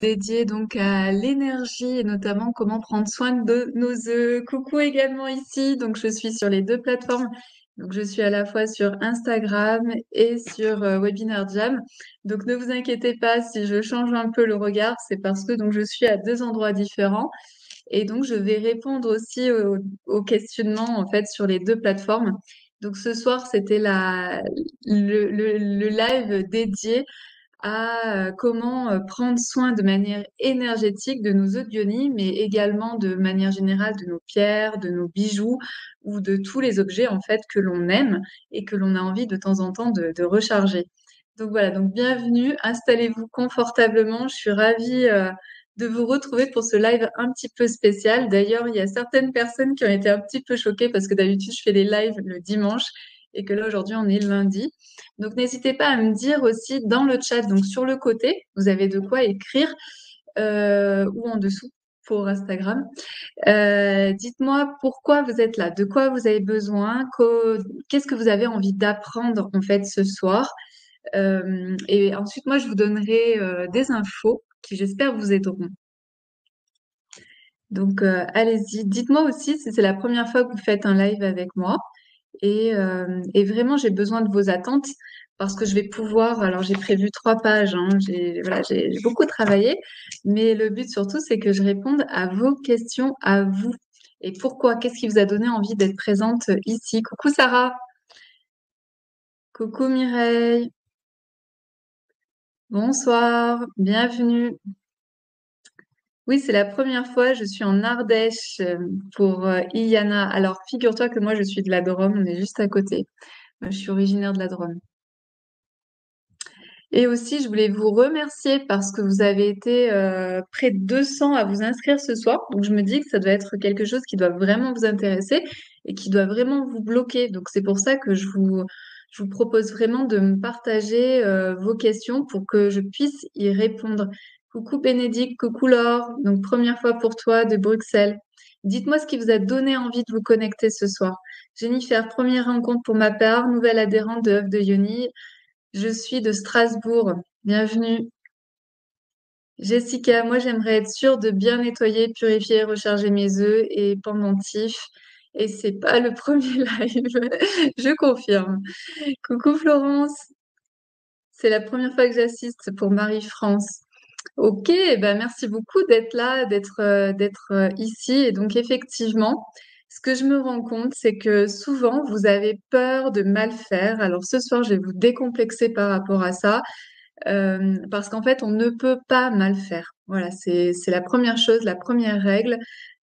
dédié donc à l'énergie et notamment comment prendre soin de nos œufs. Coucou également ici, donc je suis sur les deux plateformes. Donc je suis à la fois sur Instagram et sur Webinar Jam. Donc ne vous inquiétez pas si je change un peu le regard, c'est parce que donc je suis à deux endroits différents et donc je vais répondre aussi aux questionnements en fait sur les deux plateformes. Donc ce soir, c'était le live dédié à comment prendre soin de manière énergétique de nos œufs de Diony, mais également de manière générale de nos pierres, de nos bijoux ou de tous les objets en fait que l'on aime et que l'on a envie de temps en temps de recharger. Donc voilà, donc bienvenue, installez-vous confortablement. Je suis ravie de vous retrouver pour ce live un petit peu spécial. D'ailleurs, il y a certaines personnes qui ont été un petit peu choquées parce que d'habitude je fais les lives le dimanche et que là aujourd'hui on est lundi. Donc, n'hésitez pas à me dire aussi dans le chat, donc sur le côté, vous avez de quoi écrire ou en dessous pour Instagram. Dites-moi pourquoi vous êtes là, de quoi vous avez besoin, qu'est-ce que vous avez envie d'apprendre en fait ce soir. Et ensuite, moi, je vous donnerai des infos qui, j'espère, vous aideront. Donc, allez-y. Dites-moi aussi si c'est la première fois que vous faites un live avec moi. Et vraiment, j'ai besoin de vos attentes parce que je vais pouvoir. Alors, j'ai prévu 3 pages. Hein, j'ai beaucoup travaillé, mais le but surtout, c'est que je réponde à vos questions à vous. Et pourquoi? Qu'est-ce qui vous a donné envie d'être présente ici? Coucou Sarah. Coucou Mireille. Bonsoir. Bienvenue. Oui, c'est la première fois. Je suis en Ardèche pour Iyana. Alors, figure-toi que moi, je suis de la Drôme. On est juste à côté. Moi, je suis originaire de la Drôme. Et aussi, je voulais vous remercier parce que vous avez été près de 200 à vous inscrire ce soir. Donc, je me dis que ça doit être quelque chose qui doit vraiment vous intéresser et qui doit vraiment vous bloquer. Donc, c'est pour ça que je vous propose vraiment de me partager vos questions pour que je puisse y répondre. Coucou Bénédicte, coucou Laure. Donc, première fois pour toi de Bruxelles. Dites-moi ce qui vous a donné envie de vous connecter ce soir. Jennifer, première rencontre pour ma part, nouvelle adhérente de œuvre de Yoni. Je suis de Strasbourg. Bienvenue. Jessica, moi j'aimerais être sûre de bien nettoyer, purifier, recharger mes œufs et pendentifs. Et c'est pas le premier live. Je confirme. Coucou Florence. C'est la première fois que j'assiste pour Marie-France. Ok, ben merci beaucoup d'être là, d'être ici. Et donc effectivement, ce que je me rends compte, c'est que souvent vous avez peur de mal faire. Alors ce soir, je vais vous décomplexer par rapport à ça. Parce qu'en fait, on ne peut pas mal faire. Voilà, c'est la première chose, la première règle,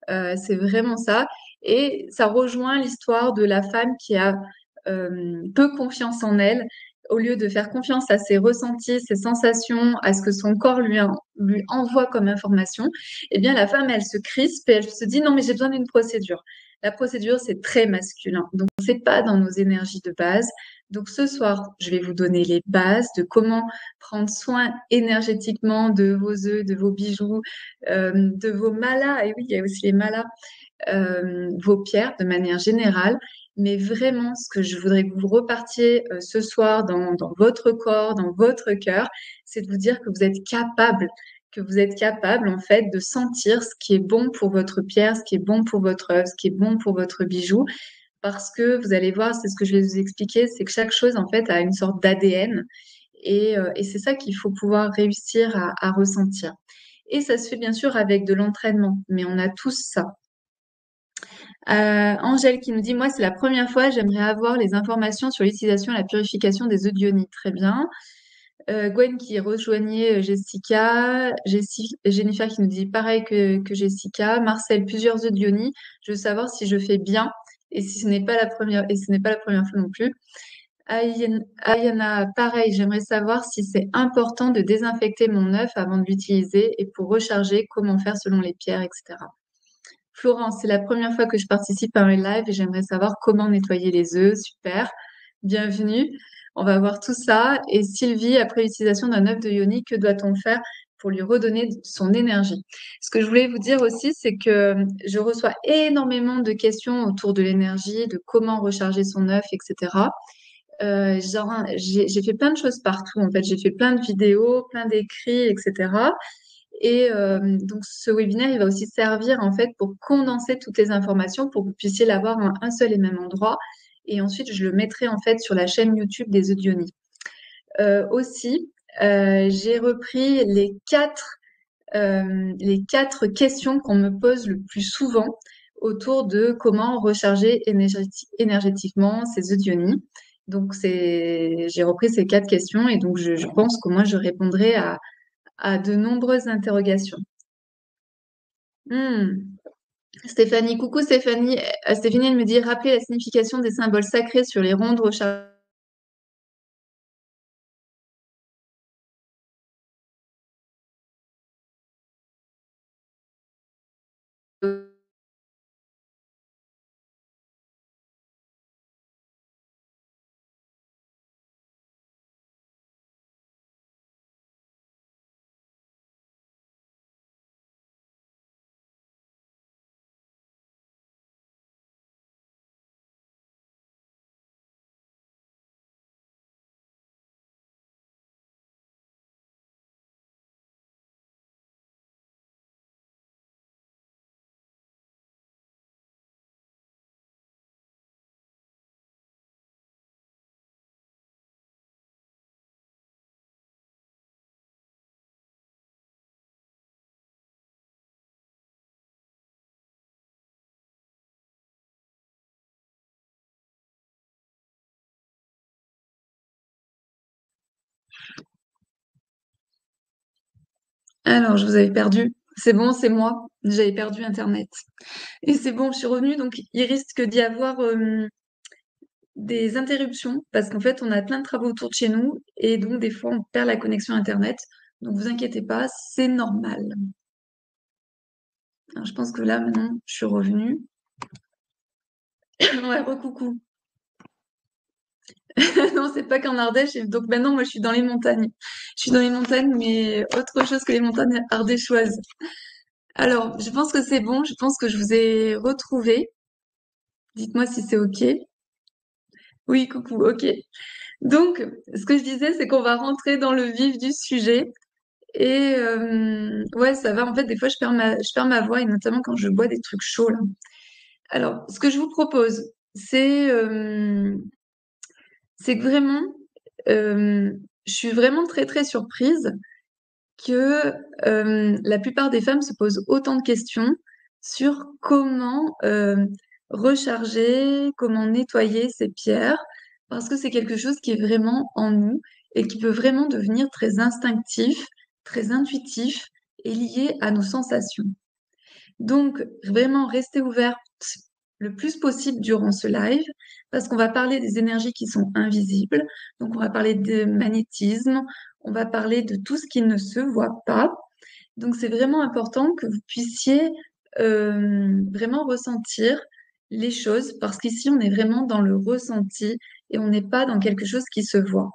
c'est vraiment ça. Et ça rejoint l'histoire de la femme qui a peu confiance en elle, au lieu de faire confiance à ses ressentis, ses sensations, à ce que son corps lui envoie comme information. Eh bien, la femme, elle se crispe et elle se dit non, mais j'ai besoin d'une procédure. La procédure, c'est très masculin, donc c'est pas dans nos énergies de base. Donc ce soir, je vais vous donner les bases de comment prendre soin énergétiquement de vos œufs, de vos bijoux, de vos malas. Et oui, il y a aussi les malas, vos pierres de manière générale. Mais vraiment, ce que je voudrais que vous repartiez ce soir dans votre corps, dans votre cœur, c'est de vous dire que vous êtes capable en fait de sentir ce qui est bon pour votre pierre, ce qui est bon pour votre œuvre, ce qui est bon pour votre bijou, parce que vous allez voir, c'est ce que je vais vous expliquer, c'est que chaque chose en fait a une sorte d'ADN et c'est ça qu'il faut pouvoir réussir à ressentir. Et ça se fait bien sûr avec de l'entraînement, mais on a tous ça. Angèle qui nous dit, moi c'est la première fois, j'aimerais avoir les informations sur l'utilisation et la purification des œufs d'Ioni. Très bien. Gwen qui rejoignait Jessica, Jennifer qui nous dit pareil que Jessica, Marcel, plusieurs œufs d'Ioni. Je veux savoir si je fais bien et si ce n'est pas la première et ce n'est pas la première fois non plus. Ayana, pareil, j'aimerais savoir si c'est important de désinfecter mon œuf avant de l'utiliser et pour recharger, comment faire selon les pierres, etc. Florence, c'est la première fois que je participe à un live et j'aimerais savoir comment nettoyer les œufs. Super, bienvenue. On va voir tout ça. Et Sylvie, après l'utilisation d'un œuf de Yoni, que doit-on faire pour lui redonner son énergie? Ce que je voulais vous dire aussi, c'est que je reçois énormément de questions autour de l'énergie, de comment recharger son œuf, etc. J'ai fait plein de choses partout, en fait. J'ai fait plein de vidéos, plein d'écrits, etc. Et donc, ce webinaire, il va aussi servir en fait pour condenser toutes les informations pour que vous puissiez l'avoir en un seul et même endroit. Et ensuite, je le mettrai en fait sur la chaîne YouTube des Audionies. Aussi, j'ai repris les quatre questions qu'on me pose le plus souvent autour de comment recharger énergétiquement ces Audionies. Donc, j'ai repris ces quatre questions et donc je pense que moi, je répondrai à de nombreuses interrogations. Hmm. Stéphanie, coucou Stéphanie. Stéphanie, elle me dit, rappelez la signification des symboles sacrés sur les rondes rechargeables. Alors, je vous avais perdu. C'est bon, c'est moi. J'avais perdu Internet. Et c'est bon, je suis revenue. Donc, il risque d'y avoir des interruptions parce qu'en fait, on a plein de travaux autour de chez nous et donc, des fois, on perd la connexion Internet. Donc, vous inquiétez pas, c'est normal. Alors, je pense que là, maintenant, je suis revenue. Ouais, recoucou. Non, c'est pas qu'en Ardèche. Et donc, maintenant, moi, je suis dans les montagnes. Je suis dans les montagnes, mais autre chose que les montagnes ardéchoises. Alors, je pense que c'est bon. Je pense que je vous ai retrouvé. Dites-moi si c'est OK. Oui, coucou, OK. Donc, ce que je disais, c'est qu'on va rentrer dans le vif du sujet. Et ouais, ça va. En fait, des fois, je perds ma voix, et notamment quand je bois des trucs chauds, là. Alors, ce que je vous propose, c'est que vraiment, je suis vraiment très, très surprise que la plupart des femmes se posent autant de questions sur comment recharger, comment nettoyer ces pierres, parce que c'est quelque chose qui est vraiment en nous et qui peut vraiment devenir très instinctif, très intuitif et lié à nos sensations. Donc, vraiment, restez ouverts le plus possible durant ce live parce qu'on va parler des énergies qui sont invisibles. Donc, on va parler de magnétisme, on va parler de tout ce qui ne se voit pas. Donc, c'est vraiment important que vous puissiez vraiment ressentir les choses parce qu'ici, on est vraiment dans le ressenti et on n'est pas dans quelque chose qui se voit.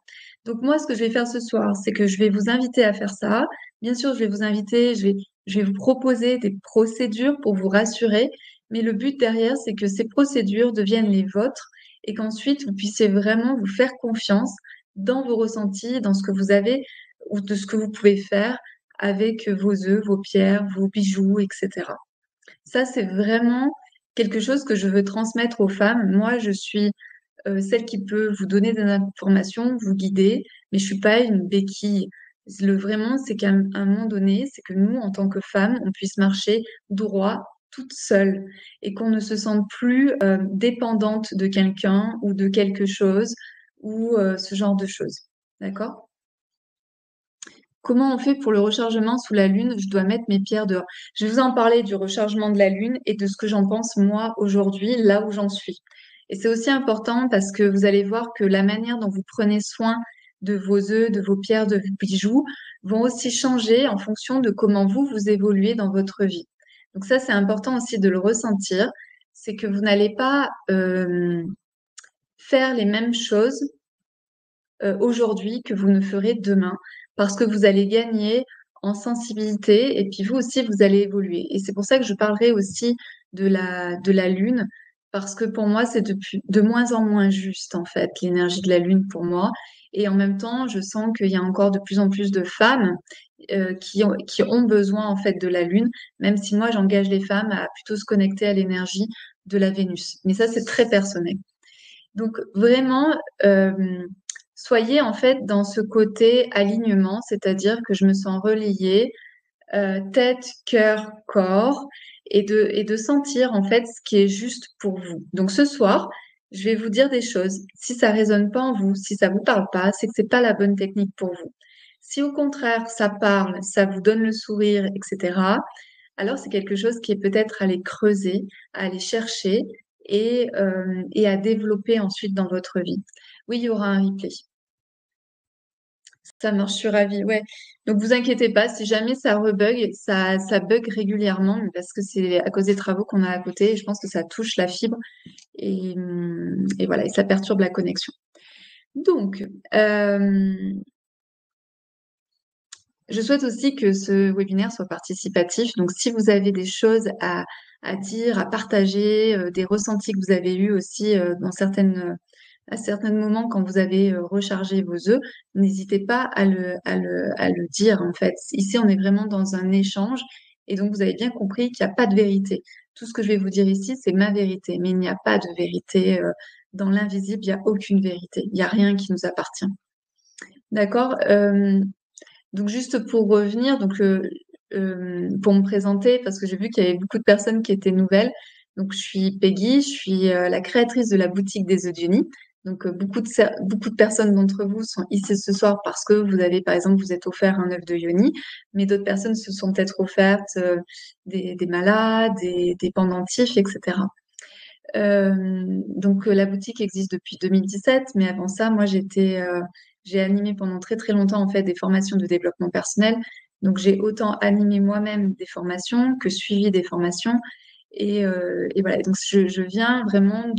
Donc, moi, ce que je vais faire ce soir, c'est que je vais vous inviter à faire ça. Bien sûr, je vais vous inviter, je vais vous proposer des procédures pour vous rassurer, mais le but derrière, c'est que ces procédures deviennent les vôtres et qu'ensuite, vous puissiez vraiment vous faire confiance dans vos ressentis, dans ce que vous avez ou de ce que vous pouvez faire avec vos œufs, vos pierres, vos bijoux, etc. Ça, c'est vraiment quelque chose que je veux transmettre aux femmes. Moi, je suis celle qui peut vous donner des informations, vous guider, mais je suis pas une béquille. Vraiment, c'est qu'à un moment donné, c'est que nous, en tant que femmes, on puisse marcher droit, toute seule, et qu'on ne se sente plus dépendante de quelqu'un ou de quelque chose ou ce genre de choses. D'accord? Comment on fait pour le rechargement sous la lune? Je dois mettre mes pierres dehors. Je vais vous en parler du rechargement de la lune et de ce que j'en pense moi aujourd'hui, là où j'en suis. Et c'est aussi important parce que vous allez voir que la manière dont vous prenez soin de vos œufs, de vos pierres, de vos bijoux vont aussi changer en fonction de comment vous évoluez dans votre vie. Donc ça, c'est important aussi de le ressentir. C'est que vous n'allez pas faire les mêmes choses aujourd'hui que vous ne ferez demain parce que vous allez gagner en sensibilité et puis vous aussi, vous allez évoluer. Et c'est pour ça que je parlerai aussi de la lune parce que pour moi, c'est de moins en moins juste, en fait, l'énergie de la lune pour moi. Et en même temps, je sens qu'il y a encore de plus en plus de femmes qui ont besoin en fait de la Lune, même si moi j'engage les femmes à plutôt se connecter à l'énergie de la Vénus. Mais ça, c'est très personnel. Donc vraiment, soyez en fait dans ce côté alignement, c'est-à-dire que je me sens reliée, tête, cœur, corps, et de sentir en fait ce qui est juste pour vous. Donc ce soir, je vais vous dire des choses. Si ça résonne pas en vous, si ça vous parle pas, c'est que c'est pas la bonne technique pour vous. Si au contraire ça parle, ça vous donne le sourire, etc., alors c'est quelque chose qui est peut-être à aller creuser, à aller chercher et à développer ensuite dans votre vie. Oui, il y aura un replay. Ça marche, je suis ravie. Ouais. Donc vous inquiétez pas, si jamais ça rebug, ça bug régulièrement, mais parce que c'est à cause des travaux qu'on a à côté. Et je pense que ça touche la fibre et voilà, et ça perturbe la connexion. Donc, je souhaite aussi que ce webinaire soit participatif. Donc, si vous avez des choses à dire, à partager, des ressentis que vous avez eus aussi dans à certains moments quand vous avez rechargé vos œufs, n'hésitez pas à le dire en fait. Ici, on est vraiment dans un échange et donc vous avez bien compris qu'il n'y a pas de vérité. Tout ce que je vais vous dire ici, c'est ma vérité, mais il n'y a pas de vérité dans l'invisible, il n'y a aucune vérité, il n'y a rien qui nous appartient. D'accord? Donc juste pour revenir, pour me présenter, parce que j'ai vu qu'il y avait beaucoup de personnes qui étaient nouvelles. Donc je suis Peggy, je suis la créatrice de la boutique des œufs d'Uni. Donc beaucoup de personnes d'entre vous sont ici ce soir parce que vous avez, par exemple, vous êtes offert un œuf de Yoni, mais d'autres personnes se sont peut-être offertes des malades, des pendentifs, etc. La boutique existe depuis 2017, mais avant ça, moi j'ai animé pendant très très longtemps en fait des formations de développement personnel. Donc j'ai autant animé moi-même des formations que suivi des formations. Et voilà, donc je viens vraiment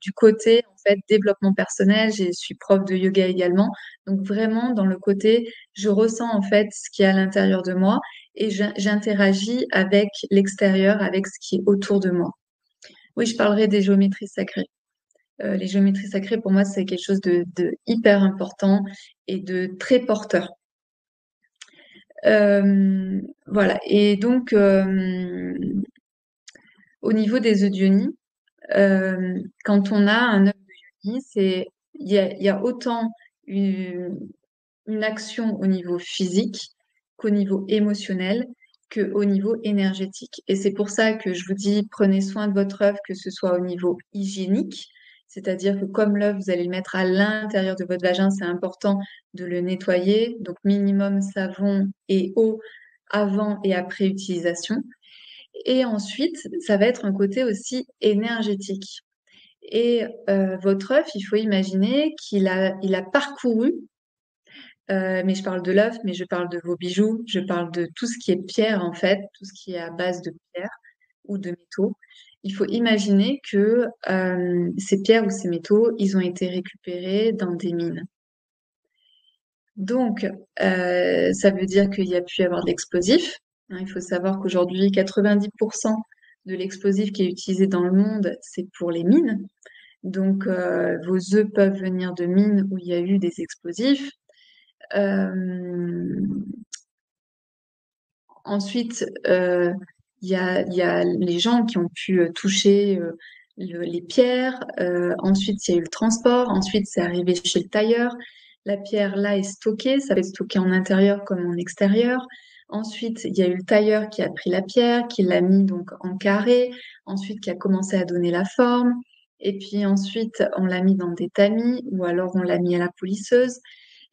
du côté en fait développement personnel. Je suis prof de yoga également. Donc vraiment dans le côté, je ressens en fait ce qui est à l'intérieur de moi et j'interagis avec l'extérieur, avec ce qui est autour de moi. Oui, je parlerai des géométries sacrées. Les géométries sacrées, pour moi, c'est quelque chose de hyper important et de très porteur. Voilà. Et donc, au niveau des œufs d'Ioni, quand on a un œuf de Ioni, il y a autant une action au niveau physique qu'au niveau émotionnel, qu'au niveau énergétique. Et c'est pour ça que je vous dis, prenez soin de votre œuf, que ce soit au niveau hygiénique, c'est-à-dire que comme l'œuf, vous allez le mettre à l'intérieur de votre vagin, c'est important de le nettoyer, donc minimum savon et eau avant et après utilisation. Et ensuite, ça va être un côté aussi énergétique. Et votre œuf, il faut imaginer il a parcouru mais je parle de l'œuf, mais je parle de vos bijoux, je parle de tout ce qui est pierre en fait, tout ce qui est à base de pierre ou de métaux. Il faut imaginer que ces pierres ou ces métaux, ils ont été récupérés dans des mines. Donc, ça veut dire qu'il y a pu y avoir de l'explosif. Hein, il faut savoir qu'aujourd'hui, 90% de l'explosif qui est utilisé dans le monde, c'est pour les mines. Donc, vos œufs peuvent venir de mines où il y a eu des explosifs. Ensuite, il y a les gens qui ont pu toucher les pierres. Ensuite, il y a eu le transport. Ensuite, c'est arrivé chez le tailleur. La pierre, là, est stockée. Ça va être stocké en intérieur comme en extérieur. Ensuite, il y a eu le tailleur qui a pris la pierre, qui l'a mis donc en carré. Ensuite, qui a commencé à donner la forme. Et puis ensuite, on l'a mis dans des tamis ou alors on l'a mis à la polisseuse.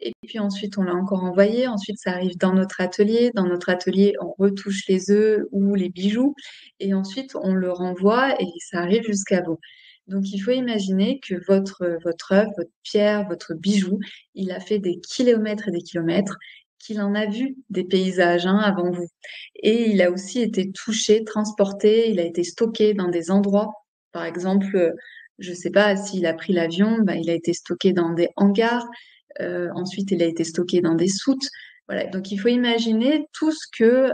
Et puis ensuite, on l'a encore envoyé. Ensuite, ça arrive dans notre atelier. Dans notre atelier, on retouche les œufs ou les bijoux. Et ensuite, on le renvoie et ça arrive jusqu'à vous. Donc, il faut imaginer que votre œuvre, votre pierre, votre bijou, il a fait des kilomètres et des kilomètres, qu'il en a vu des paysages hein, avant vous. Et il a aussi été touché, transporté, il a été stocké dans des endroits. Par exemple, je ne sais pas s'il a pris l'avion, bah, il a été stocké dans des hangars. Ensuite, il a été stocké dans des soutes. Voilà. Donc, il faut imaginer tout ce que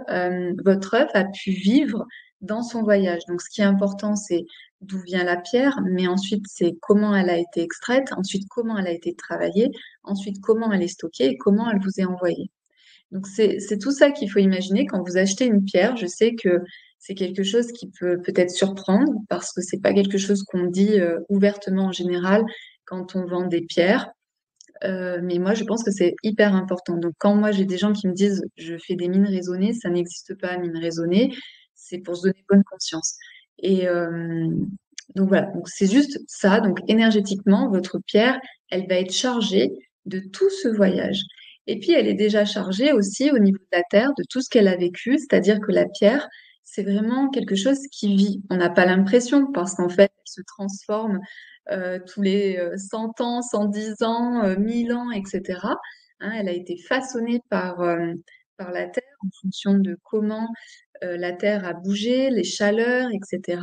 votre œuf a pu vivre dans son voyage. Donc, ce qui est important, c'est d'où vient la pierre, mais ensuite c'est comment elle a été extraite, ensuite comment elle a été travaillée, ensuite comment elle est stockée et comment elle vous est envoyée. Donc c'est tout ça qu'il faut imaginer quand vous achetez une pierre. Je sais que c'est quelque chose qui peut peut-être surprendre parce que c'est pas quelque chose qu'on dit ouvertement en général quand on vend des pierres. Mais moi, je pense que c'est hyper important. Donc, quand moi, j'ai des gens qui me disent, je fais des mines raisonnées, ça n'existe pas, mine raisonnée, c'est pour se donner bonne conscience. Et donc, voilà. Donc, c'est juste ça. Donc, énergétiquement, votre pierre, elle va être chargée de tout ce voyage. Et puis, elle est déjà chargée aussi au niveau de la terre, de tout ce qu'elle a vécu. C'est-à-dire que la pierre, c'est vraiment quelque chose qui vit. On n'a pas l'impression parce qu'en fait, elle se transforme tous les 100 ans, 110 ans, 1000 ans, etc. Hein, elle a été façonnée par la Terre en fonction de comment la Terre a bougé, les chaleurs, etc.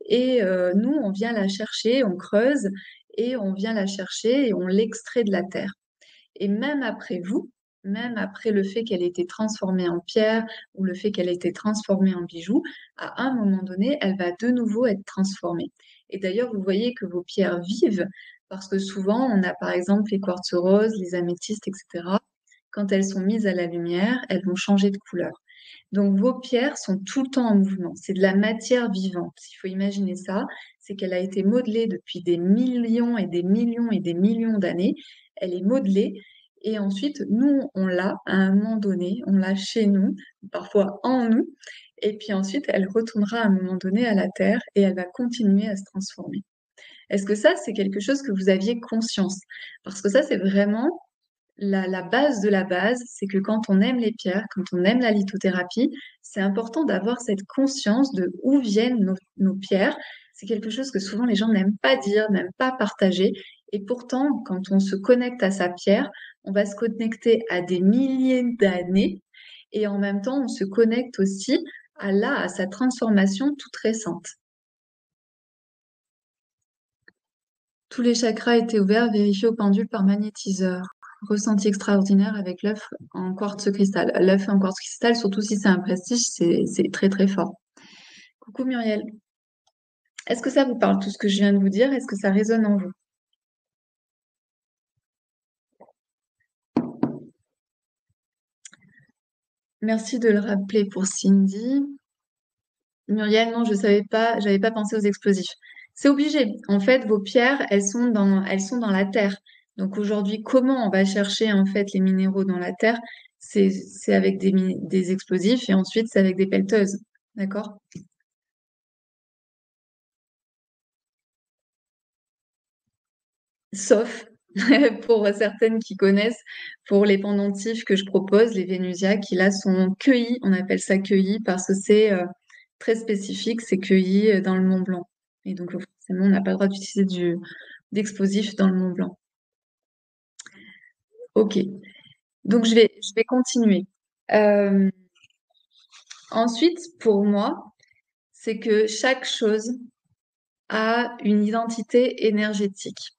Et nous, on vient la chercher, on creuse et on vient la chercher et on l'extrait de la Terre. Et même après vous, même après le fait qu'elle ait été transformée en pierre ou le fait qu'elle ait été transformée en bijou, à un moment donné, elle va de nouveau être transformée. Et d'ailleurs, vous voyez que vos pierres vivent parce que souvent, on a par exemple les quartz roses, les améthystes, etc. Quand elles sont mises à la lumière, elles vont changer de couleur. Donc vos pierres sont tout le temps en mouvement. C'est de la matière vivante. Il faut imaginer ça. C'est qu'elle a été modelée depuis des millions et des millions et des millions d'années. Elle est modelée et ensuite, nous, on l'a à un moment donné, on l'a chez nous, parfois en nous. Et puis ensuite, elle retournera à un moment donné à la Terre et elle va continuer à se transformer. Est-ce que ça, c'est quelque chose que vous aviez conscience? Parce que ça, c'est vraiment la base de la base, c'est que quand on aime les pierres, quand on aime la lithothérapie, c'est important d'avoir cette conscience de où viennent nos pierres. C'est quelque chose que souvent les gens n'aiment pas dire, n'aiment pas partager. Et pourtant, quand on se connecte à sa pierre, on va se connecter à des milliers d'années. Et en même temps, on se connecte aussi à sa transformation toute récente. Tous les chakras étaient ouverts, vérifiés au pendule par magnétiseur. Ressenti extraordinaire avec l'œuf en quartz cristal. L'œuf en quartz cristal, surtout si c'est un prestige, c'est très très fort. Coucou Muriel. Est-ce que ça vous parle tout ce que je viens de vous dire? Est-ce que ça résonne en vous? Merci de le rappeler pour Cindy. Muriel, non, je savais pas, j'avais pas pensé aux explosifs. C'est obligé. En fait, vos pierres, elles sont dans la terre. Donc aujourd'hui, comment on va chercher en fait les minéraux dans la terre? C'est avec des explosifs et ensuite c'est avec des pelleteuses. D'accord? Sauf pour certaines qui connaissent, pour les pendentifs que je propose, les vénusias, qui là sont cueillis, on appelle ça cueillis parce que c'est très spécifique, c'est cueilli dans le Mont Blanc. Et donc forcément, on n'a pas le droit d'utiliser d'explosifs dans le Mont Blanc. Ok, donc je vais continuer. Euh, ensuite, pour moi, c'est que chaque chose a une identité énergétique.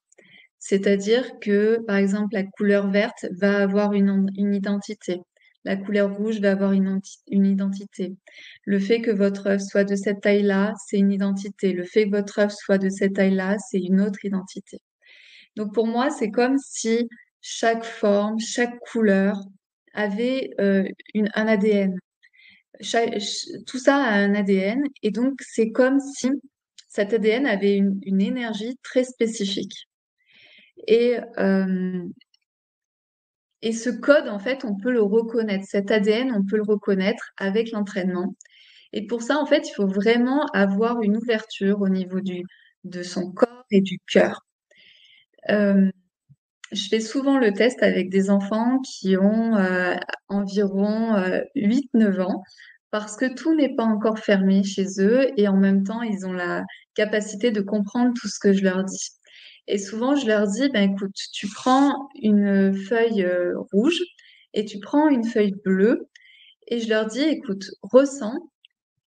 C'est-à-dire que, par exemple, la couleur verte va avoir une identité. La couleur rouge va avoir une identité. Le fait que votre œuf soit de cette taille-là, c'est une identité. Le fait que votre œuf soit de cette taille-là, c'est une autre identité. Donc pour moi, c'est comme si chaque forme, chaque couleur avait un ADN. Tout ça a un ADN et donc c'est comme si cet ADN avait une énergie très spécifique. Et, euh, et ce code, en fait, on peut le reconnaître. Cet ADN, on peut le reconnaître avec l'entraînement. Et pour ça, en fait, il faut vraiment avoir une ouverture au niveau de son corps et du cœur. Euh, je fais souvent le test avec des enfants qui ont environ 8-9 ans parce que tout n'est pas encore fermé chez eux et en même temps, ils ont la capacité de comprendre tout ce que je leur dis. Et souvent, je leur dis, ben écoute, tu prends une feuille rouge et tu prends une feuille bleue et je leur dis, écoute, ressens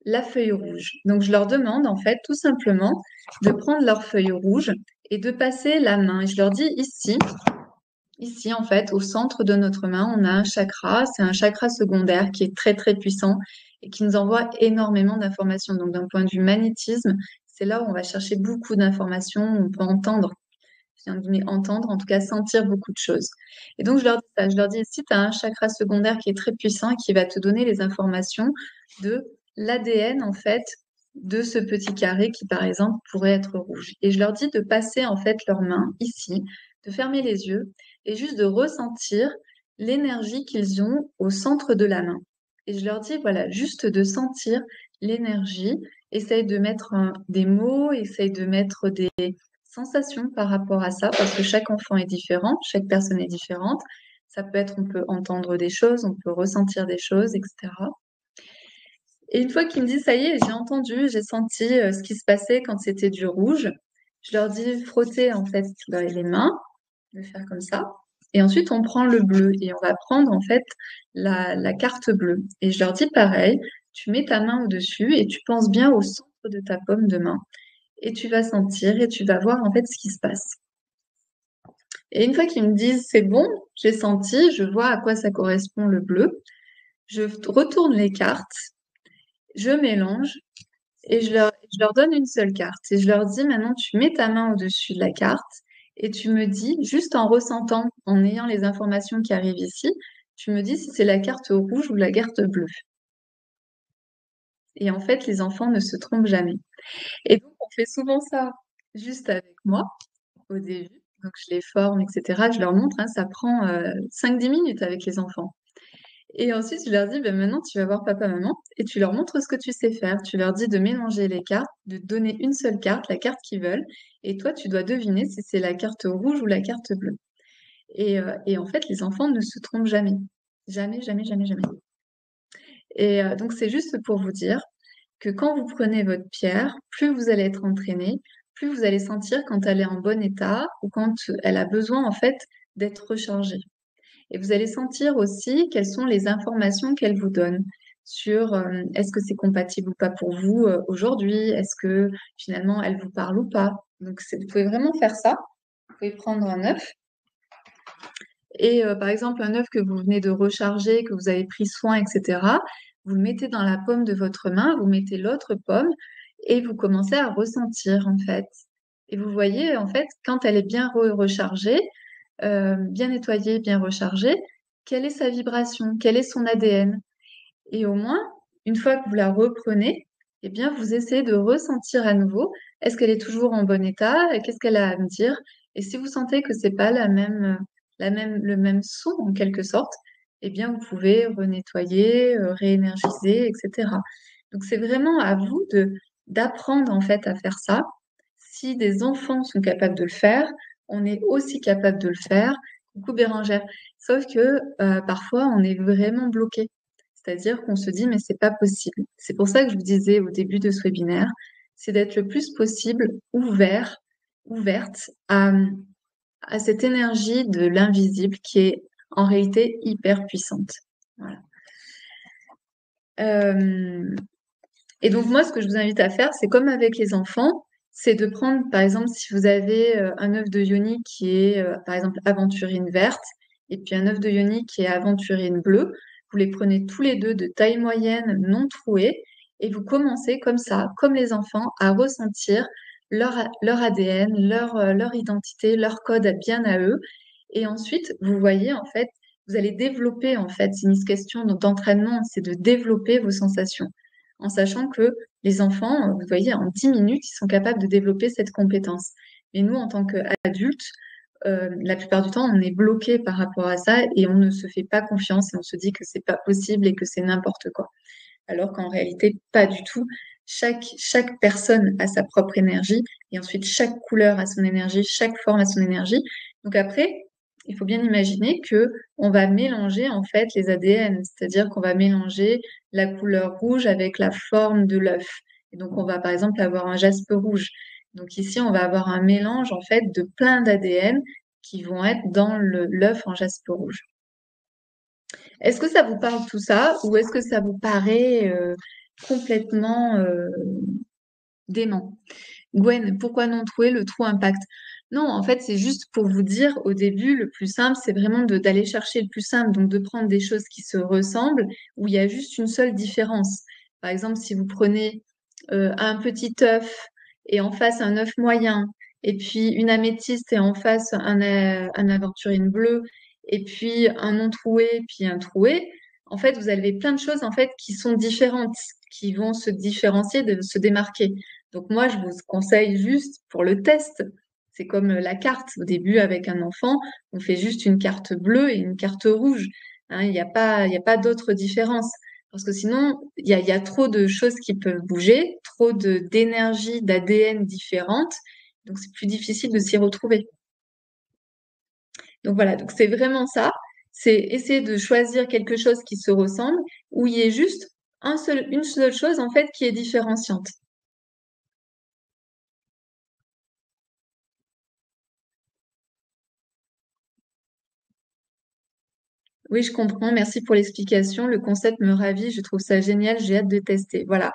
la feuille rouge. Donc, je leur demande en fait tout simplement de prendre leur feuille rouge et de passer la main. Et je leur dis ici en fait, au centre de notre main, on a un chakra. C'est un chakra secondaire qui est très très puissant et qui nous envoie énormément d'informations. Donc, d'un point de vue magnétisme, c'est là où on va chercher beaucoup d'informations, on peut entendre, je viens de entendre, en tout cas sentir beaucoup de choses. Et donc je leur dis ça, je leur dis, si tu as un chakra secondaire qui est très puissant, qui va te donner les informations de l'ADN, en fait, de ce petit carré qui, par exemple, pourrait être rouge. Et je leur dis de passer, en fait, leurs mains ici, de fermer les yeux et juste de ressentir l'énergie qu'ils ont au centre de la main. Et je leur dis, voilà, juste de sentir l'énergie, essaye de mettre des mots, essaye de mettre des sensations par rapport à ça, parce que chaque enfant est différent, chaque personne est différente. Ça peut être, on peut entendre des choses, on peut ressentir des choses, etc. Et une fois qu'ils me disent, ça y est, j'ai entendu, j'ai senti ce qui se passait quand c'était du rouge, je leur dis frotter en fait les mains, de faire comme ça. Et ensuite, on prend le bleu et on va prendre en fait la carte bleue. Et je leur dis pareil, tu mets ta main au-dessus et tu penses bien au centre de ta paume de main. Et tu vas sentir et tu vas voir en fait ce qui se passe. Et une fois qu'ils me disent c'est bon, j'ai senti, je vois à quoi ça correspond le bleu, je retourne les cartes, je mélange et je leur donne une seule carte. Et je leur dis maintenant tu mets ta main au-dessus de la carte et tu me dis, juste en ressentant, en ayant les informations qui arrivent ici, tu me dis si c'est la carte rouge ou la carte bleue. Et en fait, les enfants ne se trompent jamais. Et donc, on fait souvent ça juste avec moi au début. Donc, je les forme, etc. Je leur montre, hein, ça prend 5-10 minutes avec les enfants. Et ensuite, je leur dis, ben maintenant, tu vas voir papa, maman, et tu leur montres ce que tu sais faire. Tu leur dis de mélanger les cartes, de donner une seule carte, la carte qu'ils veulent, et toi, tu dois deviner si c'est la carte rouge ou la carte bleue. Et en fait, les enfants ne se trompent jamais. Jamais, jamais, jamais, jamais. Et donc, c'est juste pour vous dire que quand vous prenez votre pierre, plus vous allez être entraîné, plus vous allez sentir quand elle est en bon état ou quand elle a besoin, en fait, d'être rechargée. Et vous allez sentir aussi quelles sont les informations qu'elle vous donne sur est-ce que c'est compatible ou pas pour vous aujourd'hui, est-ce que finalement elle vous parle ou pas. Donc, vous pouvez vraiment faire ça. Vous pouvez prendre un œuf. Et par exemple, un œuf que vous venez de recharger, que vous avez pris soin, etc., vous le mettez dans la paume de votre main, vous mettez l'autre paume et vous commencez à ressentir en fait. Et vous voyez en fait, quand elle est bien rechargée, bien nettoyée, bien rechargée, quelle est sa vibration, quel est son ADN. Et au moins, une fois que vous la reprenez, eh bien, vous essayez de ressentir à nouveau, est-ce qu'elle est toujours en bon état, et qu'est-ce qu'elle a à me dire. Et si vous sentez que c'est pas le même son en quelque sorte, eh bien, vous pouvez renettoyer, réénergiser, etc. Donc, c'est vraiment à vous d'apprendre en fait à faire ça. Si des enfants sont capables de le faire, on est aussi capable de le faire. Coucou Bérangère. Sauf que parfois, on est vraiment bloqué. C'est-à-dire qu'on se dit, mais c'est pas possible. C'est pour ça que je vous disais au début de ce webinaire, c'est d'être le plus possible ouverte à cette énergie de l'invisible qui est en réalité hyper puissante. Voilà. Et donc moi, ce que je vous invite à faire, c'est comme avec les enfants, c'est de prendre, par exemple, si vous avez un œuf de yoni qui est, par exemple, aventurine verte, et puis un œuf de yoni qui est aventurine bleue, vous les prenez tous les deux de taille moyenne, non troués, et vous commencez comme ça, comme les enfants, à ressentir leur ADN, leur identité, leur code bien à eux. Et ensuite, vous voyez, en fait, vous allez développer, en fait, c'est une question d'entraînement, c'est de développer vos sensations en sachant que les enfants, vous voyez, en 10 minutes, ils sont capables de développer cette compétence. Mais nous, en tant qu'adultes, la plupart du temps, on est bloqué par rapport à ça et on ne se fait pas confiance et on se dit que c'est pas possible et que c'est n'importe quoi. Alors qu'en réalité, pas du tout. Chaque personne a sa propre énergie et ensuite chaque couleur a son énergie, chaque forme a son énergie. Donc après, il faut bien imaginer que on va mélanger en fait les ADN, c'est-à-dire qu'on va mélanger la couleur rouge avec la forme de l'œuf. Et donc on va par exemple avoir un jaspe rouge. Donc ici, on va avoir un mélange en fait de plein d'ADN qui vont être dans l'œuf en jaspe rouge. Est-ce que ça vous parle tout ça ou est-ce que ça vous paraît complètement dément? Gwen, pourquoi non trouver le trou impact? Non, en fait, c'est juste pour vous dire au début, le plus simple, c'est vraiment d'aller chercher le plus simple, donc de prendre des choses qui se ressemblent, où il y a juste une seule différence. Par exemple, si vous prenez un petit œuf et en face un œuf moyen, et puis une améthyste et en face un aventurine bleu, et puis un non troué, puis un troué, en fait, vous avez plein de choses en fait qui sont différentes, qui vont se différencier, se démarquer. Donc moi, je vous conseille juste pour le test, c'est comme la carte. Au début, avec un enfant, on fait juste une carte bleue et une carte rouge. Hein, il y a pas d'autre différence. Parce que sinon, il y a trop de choses qui peuvent bouger, trop d'énergie, d'ADN différentes. Donc, c'est plus difficile de s'y retrouver. Donc voilà, donc c'est vraiment ça. C'est essayer de choisir quelque chose qui se ressemble, où il y ait juste une seule chose, en fait, qui est différenciante. Oui, je comprends. Merci pour l'explication. Le concept me ravit. Je trouve ça génial. J'ai hâte de tester. Voilà.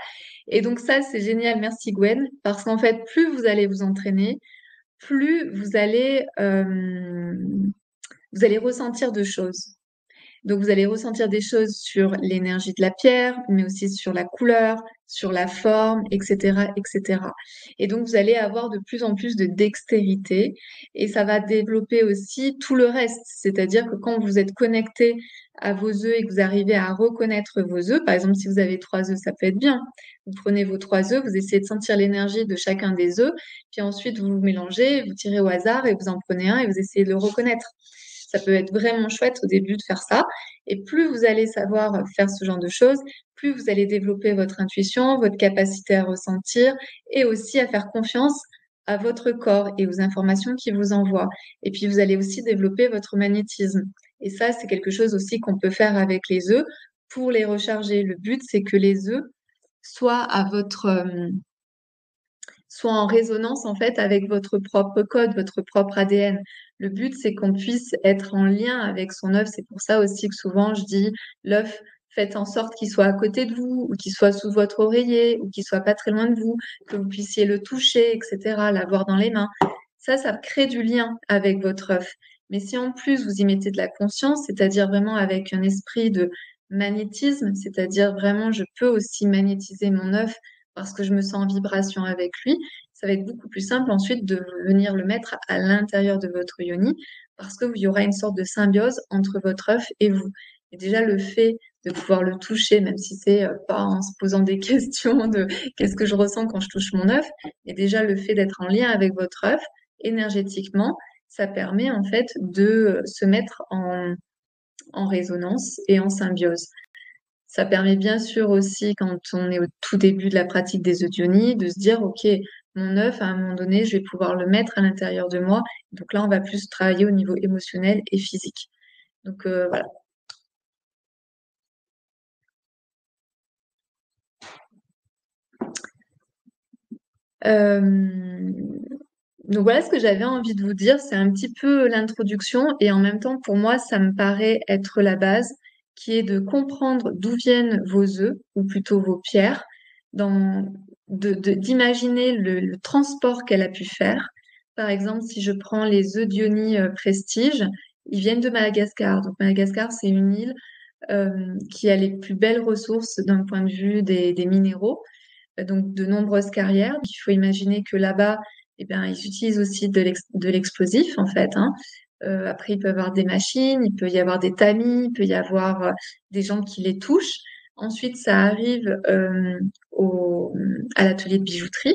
Et donc ça, c'est génial. Merci Gwen. Parce qu'en fait, plus vous allez vous entraîner, plus vous allez ressentir de choses. Donc, vous allez ressentir des choses sur l'énergie de la pierre, mais aussi sur la couleur, sur la forme, etc., etc. Et donc, vous allez avoir de plus en plus de dextérité et ça va développer aussi tout le reste. C'est-à-dire que quand vous êtes connecté à vos œufs et que vous arrivez à reconnaître vos œufs, par exemple, si vous avez 3 œufs, ça peut être bien. Vous prenez vos 3 œufs, vous essayez de sentir l'énergie de chacun des œufs, puis ensuite vous mélangez, vous tirez au hasard et vous en prenez un et vous essayez de le reconnaître. Ça peut être vraiment chouette au début de faire ça. Et plus vous allez savoir faire ce genre de choses, plus vous allez développer votre intuition, votre capacité à ressentir et aussi à faire confiance à votre corps et aux informations qu'il vous envoie. Et puis vous allez aussi développer votre magnétisme. Et ça, c'est quelque chose aussi qu'on peut faire avec les œufs pour les recharger. Le but, c'est que les œufs soient soient en résonance en fait avec votre propre code, votre propre ADN. Le but, c'est qu'on puisse être en lien avec son œuf. C'est pour ça aussi que souvent je dis l'œuf, faites en sorte qu'il soit à côté de vous, ou qu'il soit sous votre oreiller, ou qu'il soit pas très loin de vous, que vous puissiez le toucher, etc., l'avoir dans les mains. Ça crée du lien avec votre œuf. Mais si en plus vous y mettez de la conscience, c'est-à-dire vraiment avec un esprit de magnétisme, c'est-à-dire vraiment je peux aussi magnétiser mon œuf parce que je me sens en vibration avec lui, ça va être beaucoup plus simple ensuite de venir le mettre à l'intérieur de votre yoni parce qu'il y aura une sorte de symbiose entre votre œuf et vous. Et déjà, le fait de pouvoir le toucher, même si c'est pas en se posant des questions de qu'est-ce que je ressens quand je touche mon œuf, et déjà le fait d'être en lien avec votre œuf énergétiquement, ça permet en fait de se mettre en résonance et en symbiose. Ça permet bien sûr aussi, quand on est au tout début de la pratique des œdionis, de se dire, OK, mon œuf, à un moment donné, je vais pouvoir le mettre à l'intérieur de moi. Donc là, on va plus travailler au niveau émotionnel et physique. Donc voilà. Euh, donc voilà ce que j'avais envie de vous dire. C'est un petit peu l'introduction et en même temps, pour moi, ça me paraît être la base, qui est de comprendre d'où viennent vos œufs, ou plutôt vos pierres, dans, d'imaginer le transport qu'elle a pu faire. Par exemple, si je prends les œufs d'Ioni Prestige, ils viennent de Madagascar. Donc Madagascar, c'est une île qui a les plus belles ressources d'un point de vue des minéraux, donc de nombreuses carrières. Il faut imaginer que là-bas, eh bien, ils utilisent aussi de l'explosif en fait. Hein. Après, il peut y avoir des machines, il peut y avoir des tamis, il peut y avoir des gens qui les touchent. Ensuite, ça arrive à l'atelier de bijouterie.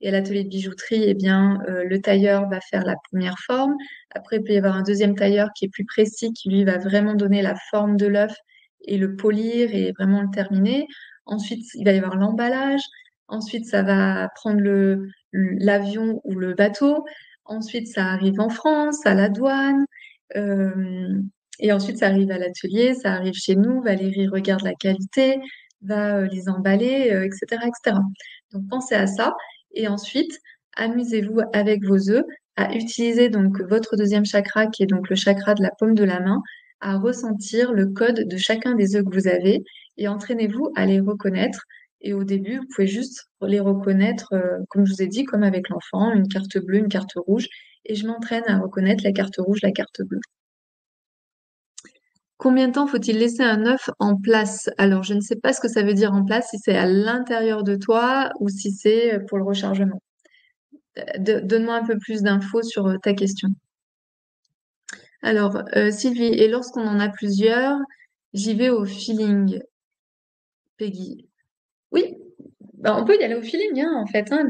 Et à l'atelier de bijouterie, eh bien, le tailleur va faire la première forme. Après, il peut y avoir un deuxième tailleur qui est plus précis, qui lui va vraiment donner la forme de l'œuf et le polir et vraiment le terminer. Ensuite, il va y avoir l'emballage. Ensuite, ça va prendre l'avion ou le bateau. Ensuite, ça arrive en France, à la douane. Euh, et ensuite, ça arrive à l'atelier, ça arrive chez nous. Valérie regarde la qualité, va les emballer, etc., etc. Donc, pensez à ça. Et ensuite, amusez-vous avec vos œufs à utiliser donc votre deuxième chakra, qui est donc le chakra de la paume de la main, à ressentir le code de chacun des œufs que vous avez et entraînez-vous à les reconnaître. Et au début, vous pouvez juste les reconnaître, comme je vous ai dit, comme avec l'enfant, une carte bleue, une carte rouge. Et je m'entraîne à reconnaître la carte rouge, la carte bleue. Combien de temps faut-il laisser un œuf en place? Alors, je ne sais pas ce que ça veut dire en place, si c'est à l'intérieur de toi ou si c'est pour le rechargement. Donne-moi un peu plus d'infos sur ta question. Alors, Sylvie, et lorsqu'on en a plusieurs, j'y vais au feeling, Peggy. Oui, bah, on peut y aller au feeling, hein, en fait. Hein,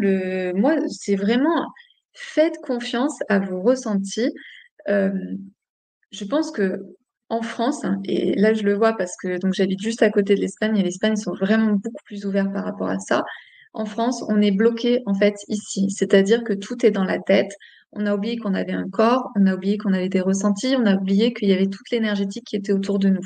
moi, c'est vraiment faites confiance à vos ressentis. Euh, je pense que en France, hein, et là je le vois parce que donc j'habite juste à côté de l'Espagne et l'Espagne ils sont vraiment beaucoup plus ouverts par rapport à ça. En France, on est bloqué en fait ici, c'est-à-dire que tout est dans la tête. On a oublié qu'on avait un corps, on a oublié qu'on avait des ressentis, on a oublié qu'il y avait toute l'énergétique qui était autour de nous.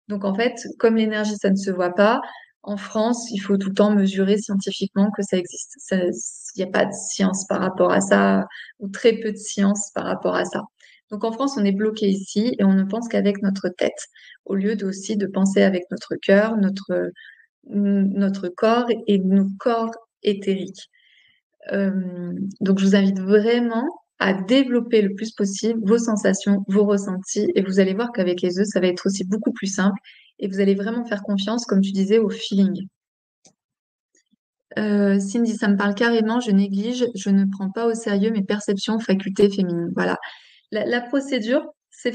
Donc en fait, comme l'énergie ça ne se voit pas, en France, il faut tout le temps mesurer scientifiquement que ça existe. Il n'y a pas de science par rapport à ça, ou très peu de science par rapport à ça. Donc en France, on est bloqué ici et on ne pense qu'avec notre tête, au lieu de, aussi de penser avec notre cœur, notre corps et nos corps éthériques. Donc je vous invite vraiment à développer le plus possible vos sensations, vos ressentis, et vous allez voir qu'avec les œufs, ça va être aussi beaucoup plus simple, et vous allez vraiment faire confiance, comme tu disais, au feeling. Cindy, ça me parle carrément, je néglige, je ne prends pas au sérieux mes perceptions, facultés féminines. Voilà. La procédure, c'est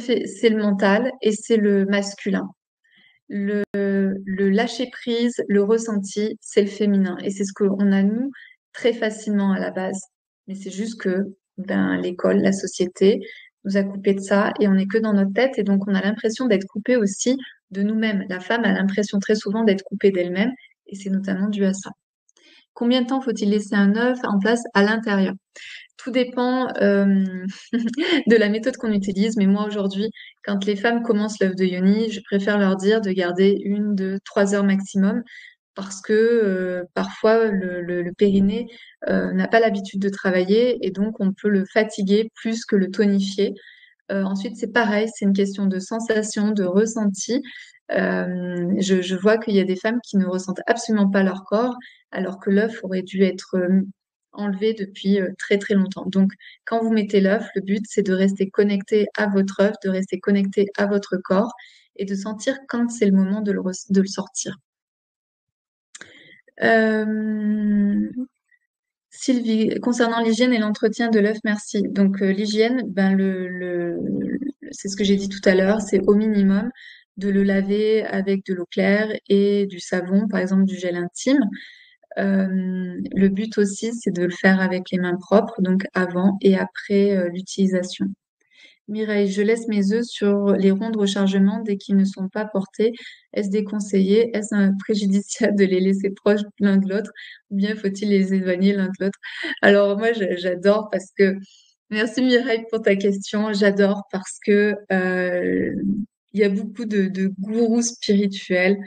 le mental et c'est le masculin. Le lâcher prise, le ressenti, c'est le féminin. Et c'est ce qu'on a, nous, très facilement à la base. Mais c'est juste que ben, l'école, la société nous a coupé de ça et on n'est que dans notre tête. Et donc, on a l'impression d'être coupé aussi de nous-mêmes. La femme a l'impression très souvent d'être coupée d'elle-même et c'est notamment dû à ça. Combien de temps faut-il laisser un œuf en place à l'intérieur? Tout dépend de la méthode qu'on utilise, mais moi aujourd'hui, quand les femmes commencent l'œuf de yoni, je préfère leur dire de garder 1, 2, 3 heures maximum parce que parfois le périnée n'a pas l'habitude de travailler et donc on peut le fatiguer plus que le tonifier. Ensuite, c'est pareil, c'est une question de sensation, de ressenti. Je vois qu'il y a des femmes qui ne ressentent absolument pas leur corps, alors que l'œuf aurait dû être enlevé depuis très très longtemps. Donc, quand vous mettez l'œuf, le but c'est de rester connecté à votre œuf, de rester connecté à votre corps et de sentir quand c'est le moment de le sortir. Euh, Sylvie, concernant l'hygiène et l'entretien de l'œuf, merci. Donc l'hygiène, ben c'est ce que j'ai dit tout à l'heure, c'est au minimum de le laver avec de l'eau claire et du savon, par exemple du gel intime. Le but aussi, c'est de le faire avec les mains propres, donc avant et après l'utilisation. Mireille, je laisse mes œufs sur les ronds de rechargement dès qu'ils ne sont pas portés. Est-ce déconseillé? Est-ce préjudiciable de les laisser proches l'un de l'autre? Ou bien faut-il les éloigner l'un de l'autre? Alors moi, j'adore parce que... Merci Mireille pour ta question. J'adore parce que il y a beaucoup de gourous spirituels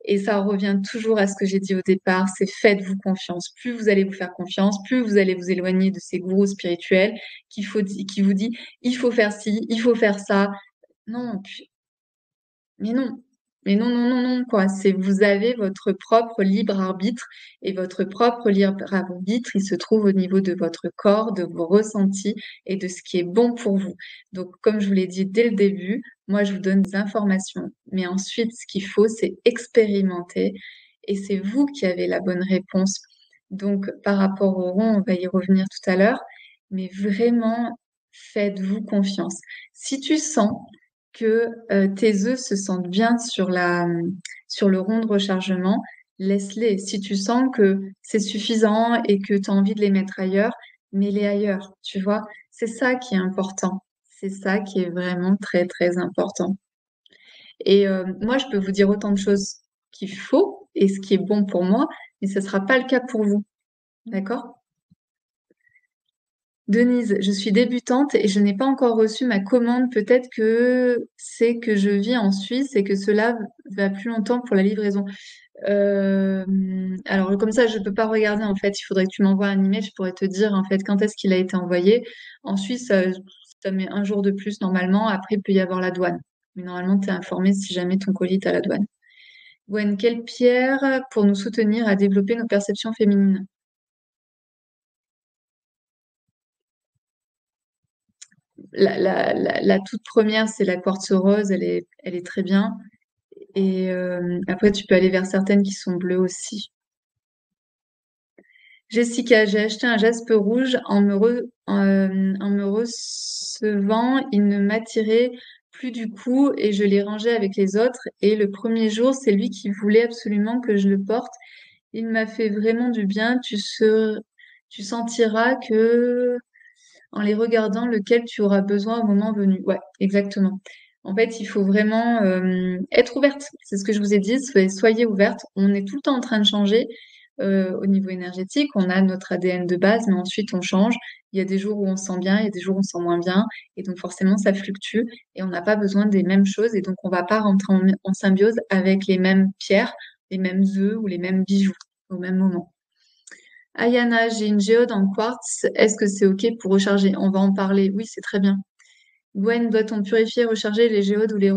et ça revient toujours à ce que j'ai dit au départ, c'est faites-vous confiance. Plus vous allez vous faire confiance, plus vous allez vous éloigner de ces gourous spirituels qui vous dit il faut faire ci, il faut faire ça. Non, mais non. Mais non, non, non, non, quoi. C'est, vous avez votre propre libre arbitre et votre propre libre arbitre, il se trouve au niveau de votre corps, de vos ressentis et de ce qui est bon pour vous. Donc, comme je vous l'ai dit dès le début, moi, je vous donne des informations. Mais ensuite, ce qu'il faut, c'est expérimenter et c'est vous qui avez la bonne réponse. Donc, par rapport au rond, on va y revenir tout à l'heure, mais vraiment, faites-vous confiance. Si tu sens que tes œufs se sentent bien sur le rond de rechargement, laisse-les. Si tu sens que c'est suffisant et que tu as envie de les mettre ailleurs, mets-les ailleurs, tu vois. C'est ça qui est important. C'est ça qui est vraiment très, très important. Et moi, je peux vous dire autant de choses qu'il faut et ce qui est bon pour moi, mais ce ne sera pas le cas pour vous. D'accord? Denise, je suis débutante et je n'ai pas encore reçu ma commande. Peut-être que c'est que je vis en Suisse et que cela va plus longtemps pour la livraison. Euh, alors comme ça, je peux pas regarder en fait. Il faudrait que tu m'envoies un email. Je pourrais te dire en fait quand est-ce qu'il a été envoyé. En Suisse, ça met un jour de plus normalement. Après, il peut y avoir la douane. Mais normalement, tu es informé si jamais ton colis est à la douane. Gwen, quelle pierre pour nous soutenir à développer nos perceptions féminines? La toute première, c'est la quartz rose, elle est très bien. Et après, tu peux aller vers certaines qui sont bleues aussi. Jessica, j'ai acheté un jaspe rouge en me recevant, il ne m'attirait plus du coup et je l'ai rangé avec les autres. Et le premier jour, c'est lui qui voulait absolument que je le porte. Il m'a fait vraiment du bien. Tu sentiras que en les regardant, lequel tu auras besoin au moment venu. Ouais, exactement. En fait, il faut vraiment être ouverte. C'est ce que je vous ai dit. Soyez ouverte. On est tout le temps en train de changer au niveau énergétique. On a notre ADN de base, mais ensuite on change. Il y a des jours où on se sent bien, il y a des jours où on se sent moins bien. Et donc forcément, ça fluctue et on n'a pas besoin des mêmes choses. Et donc, on va pas rentrer en symbiose avec les mêmes pierres, les mêmes œufs ou les mêmes bijoux au même moment. Ayana, j'ai une géode en quartz. Est-ce que c'est OK pour recharger? On va en parler. Oui, c'est très bien. Gwen, doit-on purifier et recharger les géodes ou les...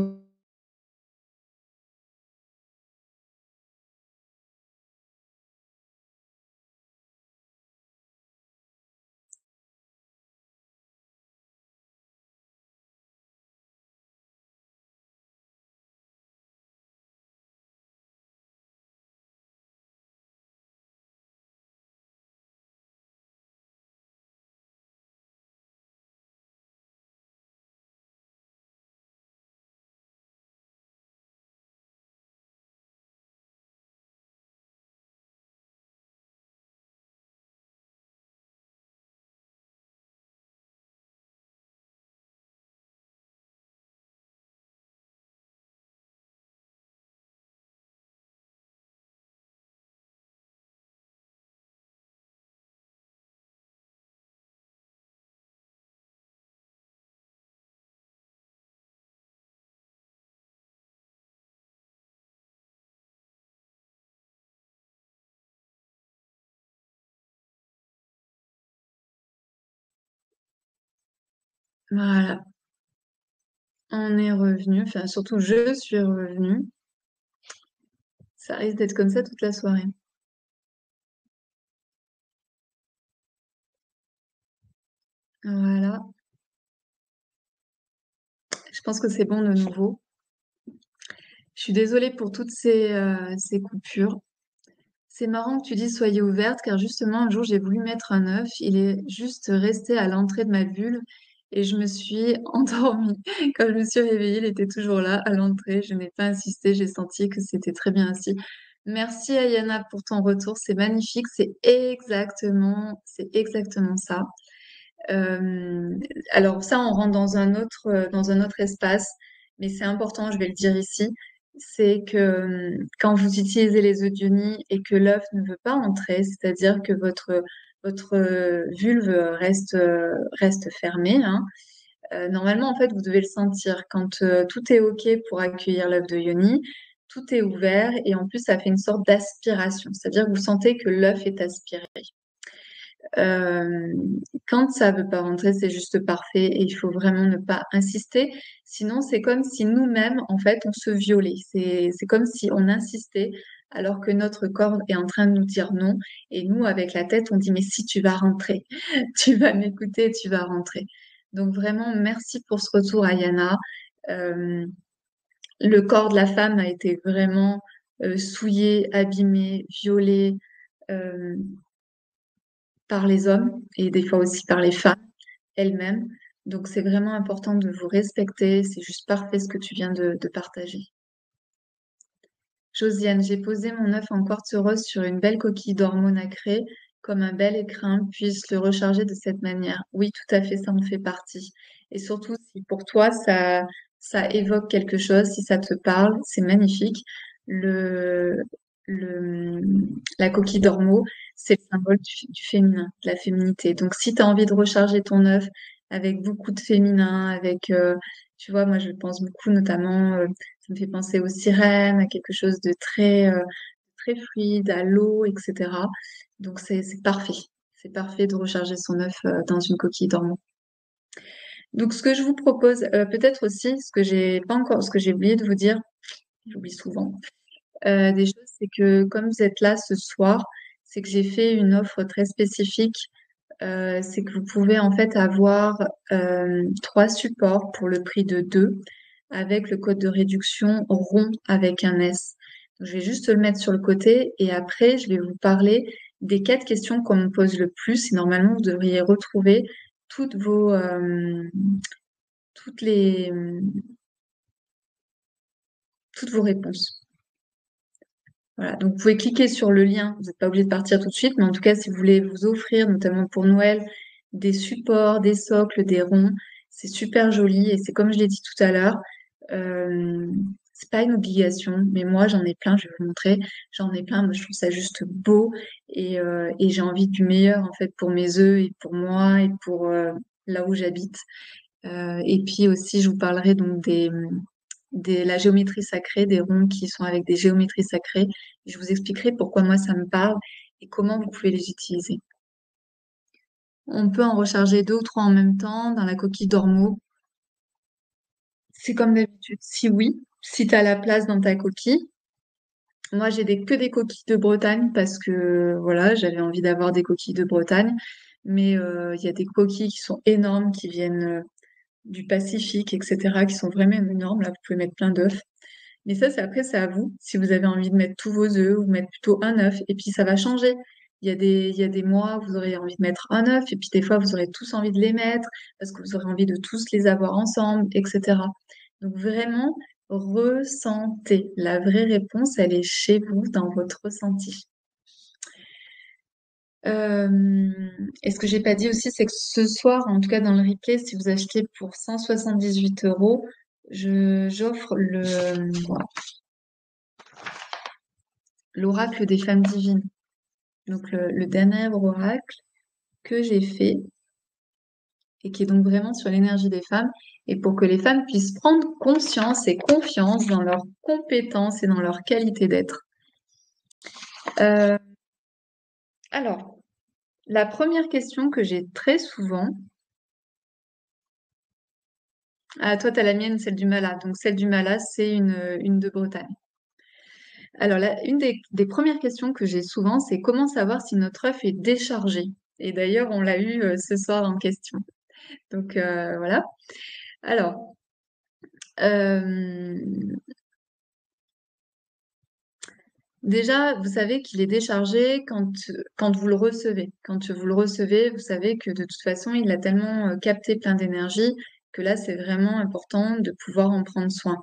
Voilà, on est revenu. Enfin, surtout, je suis revenue. Ça risque d'être comme ça toute la soirée. Voilà. Je pense que c'est bon de nouveau. Je suis désolée pour toutes ces coupures. C'est marrant que tu dises soyez ouverte, car justement, un jour, j'ai voulu mettre un œuf. Il est juste resté à l'entrée de ma bulle et je me suis endormie. Quand je me suis réveillée, il était toujours là, à l'entrée. Je n'ai pas insisté, j'ai senti que c'était très bien ainsi. Merci Ayana pour ton retour, c'est magnifique, c'est exactement ça. Euh, alors ça, on rentre dans un autre espace, mais c'est important, je vais le dire ici, c'est que quand vous utilisez les œufs d'Ionie et que l'œuf ne veut pas entrer, c'est-à-dire que votre vulve reste fermée, hein, normalement, en fait, vous devez le sentir. Quand tout est OK pour accueillir l'œuf de Yoni, tout est ouvert et en plus, ça fait une sorte d'aspiration, c'est-à-dire que vous sentez que l'œuf est aspiré. Euh, Quand ça veut pas rentrer, c'est juste parfait et il faut vraiment ne pas insister. Sinon, c'est comme si nous-mêmes, en fait, on se violait. C'est comme si on insistait alors que notre corps est en train de nous dire non. Et nous, avec la tête, on dit, mais si tu vas rentrer, tu vas m'écouter, tu vas rentrer. Donc vraiment, merci pour ce retour, Ayana. Euh, le corps de la femme a été vraiment souillé, abîmé, violé. Euh, par les hommes et des fois aussi par les femmes elles-mêmes. Donc c'est vraiment important de vous respecter. C'est juste parfait ce que tu viens de partager. Josiane, j'ai posé mon œuf en quartz rose sur une belle coquille d'hormone nacrée, comme un bel écrin, puisse le recharger de cette manière. Oui, tout à fait, ça en fait partie. Et surtout, si pour toi, ça évoque quelque chose, si ça te parle, c'est magnifique. Le, le, la coquille d'ormeau, c'est le symbole du féminin, de la féminité. Donc, si tu as envie de recharger ton œuf avec beaucoup de féminin, avec, tu vois, moi, je pense beaucoup notamment ça me fait penser aux sirènes, à quelque chose de très fluide, à l'eau, etc. Donc c'est parfait. C'est parfait de recharger son œuf dans une coquille dormante. Donc ce que je vous propose, peut-être aussi, ce que j'ai pas encore, ce que j'ai oublié de vous dire, j'oublie souvent, des choses, c'est que comme vous êtes là ce soir, c'est que j'ai fait une offre très spécifique. C'est que vous pouvez en fait avoir 3 supports pour le prix de 2 avec le code de réduction rond avec un S. Donc, je vais juste le mettre sur le côté et après je vais vous parler des 4 questions qu'on me pose le plus. Et normalement, vous devriez retrouver toutes vos, toutes les, toutes vos réponses. Voilà. Donc, vous pouvez cliquer sur le lien. Vous n'êtes pas obligé de partir tout de suite, mais en tout cas, si vous voulez vous offrir, notamment pour Noël, des supports, des socles, des ronds, c'est super joli. Et c'est comme je l'ai dit tout à l'heure, euh, c'est pas une obligation, mais moi, j'en ai plein. Je vais vous montrer. J'en ai plein. Moi, je trouve ça juste beau et j'ai envie du meilleur en fait pour mes œufs et pour moi et pour là où j'habite. Et puis aussi, je vous parlerai donc la géométrie sacrée, des ronds qui sont avec des géométries sacrées. Je vous expliquerai pourquoi moi ça me parle et comment vous pouvez les utiliser. On peut en recharger 2 ou 3 en même temps dans la coquille d'ormeau. C'est comme d'habitude. Si oui, si tu as la place dans ta coquille. Moi, j'ai que des coquilles de Bretagne parce que voilà, j'avais envie d'avoir des coquilles de Bretagne. Mais il y a des coquilles qui sont énormes, qui viennent du Pacifique, etc., qui sont vraiment énormes. Là, vous pouvez mettre plein d'œufs. Mais ça, c'est à vous. Si vous avez envie de mettre tous vos œufs, vous mettre plutôt un œuf. Et puis, ça va changer. Il y a des mois, vous aurez envie de mettre un œuf. Et puis, des fois, vous aurez tous envie de les mettre parce que vous aurez envie de tous les avoir ensemble, etc. Donc, vraiment, ressentez. La vraie réponse, elle est chez vous, dans votre ressenti. Et ce que j'ai pas dit aussi, c'est que ce soir, en tout cas dans le replay, si vous achetez pour 178 euros, j'offre l'oracle des femmes divines. Donc le dernier oracle que j'ai fait et qui est donc vraiment sur l'énergie des femmes et pour que les femmes puissent prendre conscience et confiance dans leurs compétences et dans leur qualité d'être. Euh, alors, la première question que j'ai très souvent, ah, toi, tu as la mienne, celle du Mala. Donc, celle du Mala, c'est une de Bretagne. Alors, une des premières questions que j'ai souvent, c'est comment savoir si notre œuf est déchargé. Et d'ailleurs, on l'a eu ce soir en question. Donc, voilà. Alors, euh, déjà, vous savez qu'il est déchargé quand vous le recevez. Quand vous le recevez, vous savez que de toute façon, il a tellement capté plein d'énergie que là, c'est vraiment important de pouvoir en prendre soin.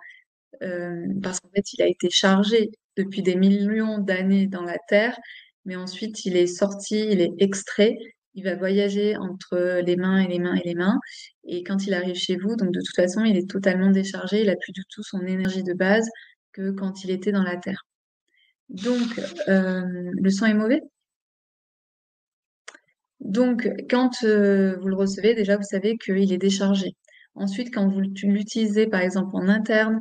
Parce qu'en fait, il a été chargé depuis des millions d'années dans la Terre, mais ensuite, il est sorti, il est extrait, il va voyager entre les mains et les mains et les mains, et quand il arrive chez vous, donc de toute façon, il est totalement déchargé, il a plus du tout son énergie de base que quand il était dans la Terre. Donc, le sang est mauvais. Donc, quand vous le recevez, déjà, vous savez qu'il est déchargé. Ensuite, quand vous l'utilisez, par exemple, en interne,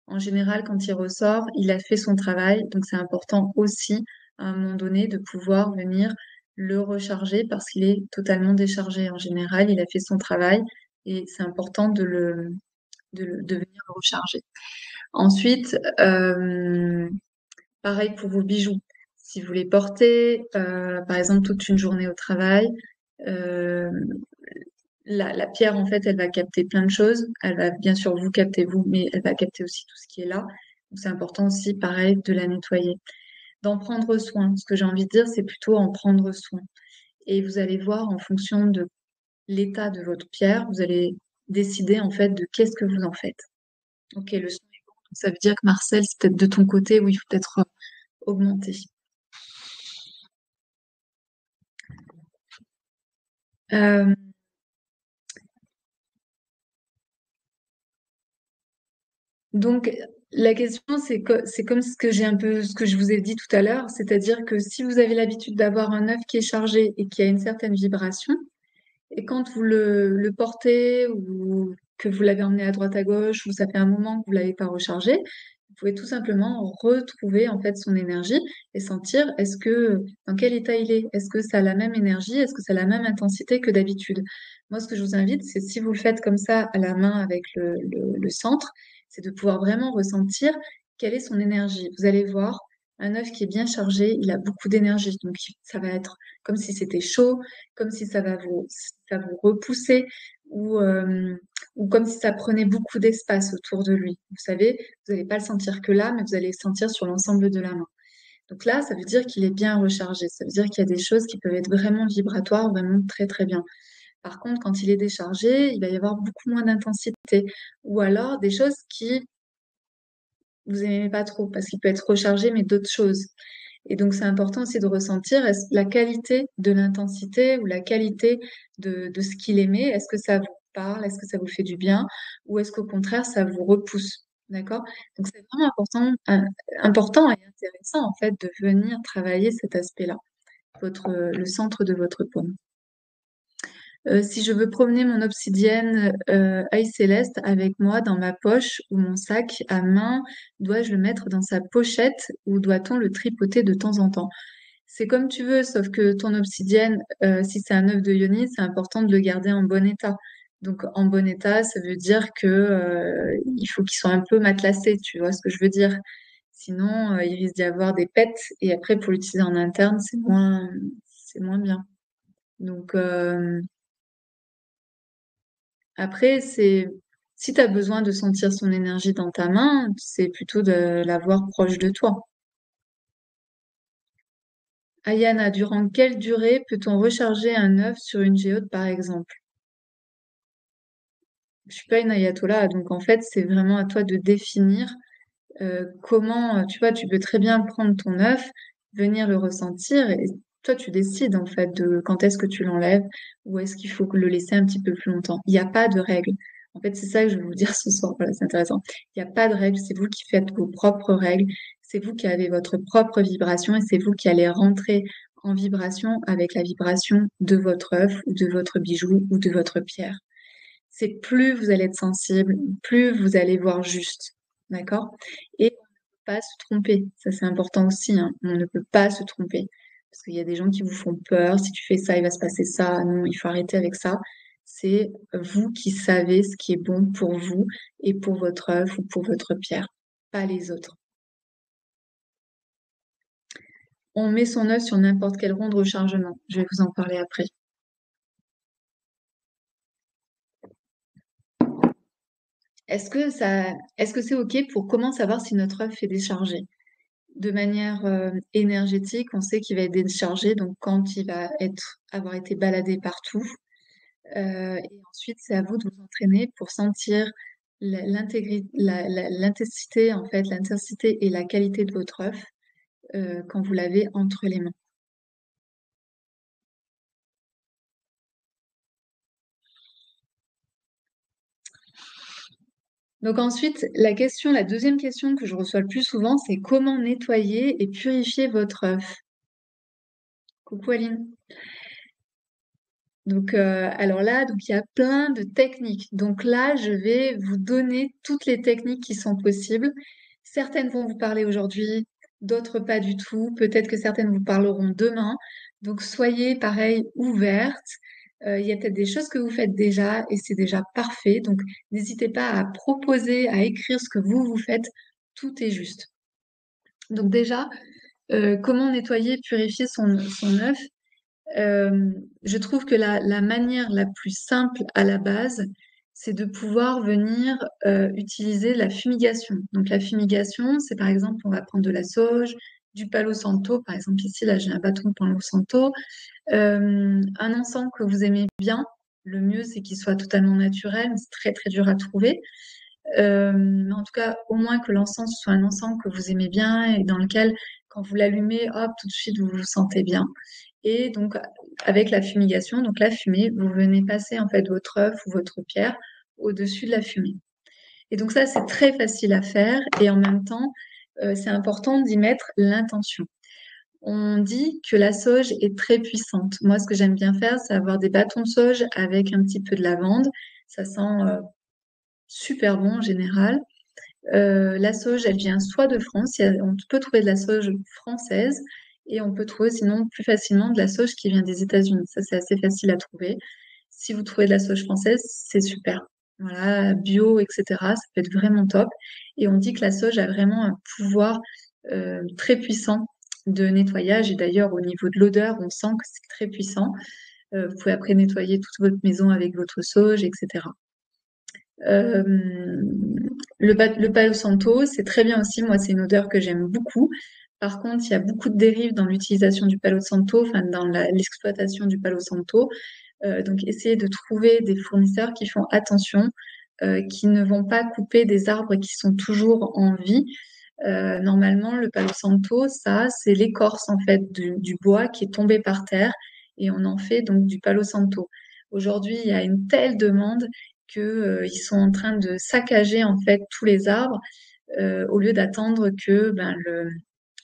en général, quand il ressort, il a fait son travail. Donc, c'est important aussi, à un moment donné, de pouvoir venir le recharger parce qu'il est totalement déchargé. En général, il a fait son travail et c'est important de venir le recharger. Ensuite, pareil pour vos bijoux. Si vous les portez, par exemple, toute une journée au travail, euh, la pierre, en fait, elle va capter plein de choses. Elle va bien sûr vous capter vous, mais elle va capter aussi tout ce qui est là. Donc, c'est important aussi, pareil, de la nettoyer. D'en prendre soin. Ce que j'ai envie de dire, c'est plutôt en prendre soin. Et vous allez voir, en fonction de l'état de votre pierre, vous allez décider, en fait, de qu'est-ce que vous en faites. Ok, le son est bon. Donc, ça veut dire que Marcel, c'est peut-être de ton côté où il faut peut-être augmenter. Euh, Donc, la question, c'est comme ce que ce que je vous ai dit tout à l'heure, c'est-à-dire que si vous avez l'habitude d'avoir un œuf qui est chargé et qui a une certaine vibration, et quand vous le portez ou que vous l'avez emmené à droite à gauche ou ça fait un moment que vous l'avez pas rechargé, vous pouvez tout simplement retrouver en fait son énergie et sentir dans quel état il est. Est-ce que ça a la même énergie? Est-ce que ça a la même intensité que d'habitude? Moi, ce que je vous invite, c'est si vous le faites comme ça à la main avec le centre, c'est de pouvoir vraiment ressentir quelle est son énergie. Vous allez voir, un œuf qui est bien chargé, il a beaucoup d'énergie. Donc, ça va être comme si c'était chaud, comme si ça vous repoussait ou comme si ça prenait beaucoup d'espace autour de lui. Vous savez, vous n'allez pas le sentir que là, mais vous allez le sentir sur l'ensemble de la main. Donc là, ça veut dire qu'il est bien rechargé. Ça veut dire qu'il y a des choses qui peuvent être vraiment vibratoires, vraiment très très bien. Par contre, quand il est déchargé, il va y avoir beaucoup moins d'intensité. Ou alors des choses qui vous aimez pas trop, parce qu'il peut être rechargé, mais d'autres choses. Et donc, c'est important aussi de ressentir la qualité de l'intensité ou la qualité de ce qu'il émet. Est-ce que ça vous parle? Est-ce que ça vous fait du bien? Ou est-ce qu'au contraire, ça vous repousse? D'accord? Donc, c'est vraiment important et intéressant, en fait, de venir travailler cet aspect-là, le centre de votre paume. Si je veux promener mon obsidienne Œil Céleste avec moi dans ma poche ou mon sac à main, dois-je le mettre dans sa pochette ou doit-on le tripoter de temps en temps? C'est comme tu veux, sauf que ton obsidienne, si c'est un œuf de Yoni, c'est important de le garder en bon état. Donc en bon état, ça veut dire que il faut qu'il soit un peu matelassé, tu vois ce que je veux dire? Sinon, il risque d'y avoir des pets et après pour l'utiliser en interne, c'est moins bien. Donc après, si tu as besoin de sentir son énergie dans ta main, c'est plutôt de l'avoir proche de toi. Ayana, durant quelle durée peut-on recharger un œuf sur une géode, par exemple? Je suis pas une ayatollah, donc en fait, c'est vraiment à toi de définir comment, tu vois, tu peux très bien prendre ton œuf, venir le ressentir, et toi, tu décides en fait de quand est-ce que tu l'enlèves ou est-ce qu'il faut le laisser un petit peu plus longtemps. Il n'y a pas de règle. En fait, c'est ça que je vais vous dire ce soir. Voilà, c'est intéressant. Il n'y a pas de règle. C'est vous qui faites vos propres règles. C'est vous qui avez votre propre vibration et c'est vous qui allez rentrer en vibration avec la vibration de votre œuf ou de votre bijou ou de votre pierre. C'est plus vous allez être sensible, plus vous allez voir juste. D'accord? Et on ne peut pas se tromper. Ça, c'est important aussi, hein. On ne peut pas se tromper. Parce qu'il y a des gens qui vous font peur. Si tu fais ça, il va se passer ça. Non, il faut arrêter avec ça. C'est vous qui savez ce qui est bon pour vous et pour votre œuf ou pour votre pierre, pas les autres. On met son œuf sur n'importe quel rond de rechargement. Je vais vous en parler après. Est-ce que c'est OK pour comment savoir si notre œuf est déchargé? De manière énergétique, on sait qu'il va être déchargé, donc quand il va avoir été baladé partout. Et ensuite, c'est à vous de vous entraîner pour sentir l'intensité, en fait, l'intensité et la qualité de votre œuf quand vous l'avez entre les mains. Donc ensuite, la deuxième question que je reçois le plus souvent, c'est comment nettoyer et purifier votre œuf? Coucou Aline. Donc, alors là, donc il y a plein de techniques. Donc là, je vais vous donner toutes les techniques qui sont possibles. Certaines vont vous parler aujourd'hui, d'autres pas du tout. Peut-être que certaines vous parleront demain. Donc soyez pareil ouvertes. Il y a peut-être des choses que vous faites déjà et c'est déjà parfait. Donc n'hésitez pas à proposer, à écrire ce que vous faites. Tout est juste. Donc déjà, comment nettoyer, purifier son œuf? Euh, je trouve que la manière la plus simple à la base, c'est de pouvoir venir utiliser la fumigation. Donc la fumigation, c'est par exemple, on va prendre de la sauge, du palo santo, par exemple ici, là j'ai un bâton de palo santo, un encens que vous aimez bien. Le mieux, c'est qu'il soit totalement naturel, mais c'est très très dur à trouver. Mais en tout cas, au moins que l'encens soit un encens que vous aimez bien et dans lequel, quand vous l'allumez, hop, tout de suite, vous vous sentez bien. Et donc, avec la fumigation, donc la fumée, vous venez passer en fait votre œuf ou votre pierre au-dessus de la fumée. Et donc ça, c'est très facile à faire et en même temps, c'est important d'y mettre l'intention. On dit que la sauge est très puissante. Moi, ce que j'aime bien faire, c'est avoir des bâtons de sauge avec un petit peu de lavande. Ça sent super bon en général. La sauge, elle vient soit de France, on peut trouver de la sauge française et on peut trouver sinon plus facilement de la sauge qui vient des États-Unis. Ça, c'est assez facile à trouver. Si vous trouvez de la sauge française, c'est super. Voilà, bio, etc. Ça peut être vraiment top. Et on dit que la sauge a vraiment un pouvoir très puissant de nettoyage. Et d'ailleurs, au niveau de l'odeur, on sent que c'est très puissant. Vous pouvez après nettoyer toute votre maison avec votre sauge, etc. Euh, le Palo Santo, c'est très bien aussi. Moi, c'est une odeur que j'aime beaucoup Par contre, il y a beaucoup de dérives dans l'utilisation du Palo Santo, enfin dans l'exploitation du Palo Santo. Donc, essayez de trouver des fournisseurs qui font attention, qui ne vont pas couper des arbres qui sont toujours en vie. Normalement, le Palo Santo, ça, c'est l'écorce en fait du bois qui est tombé par terre et on en fait donc du Palo Santo. Aujourd'hui, il y a une telle demande que ils sont en train de saccager en fait tous les arbres au lieu d'attendre que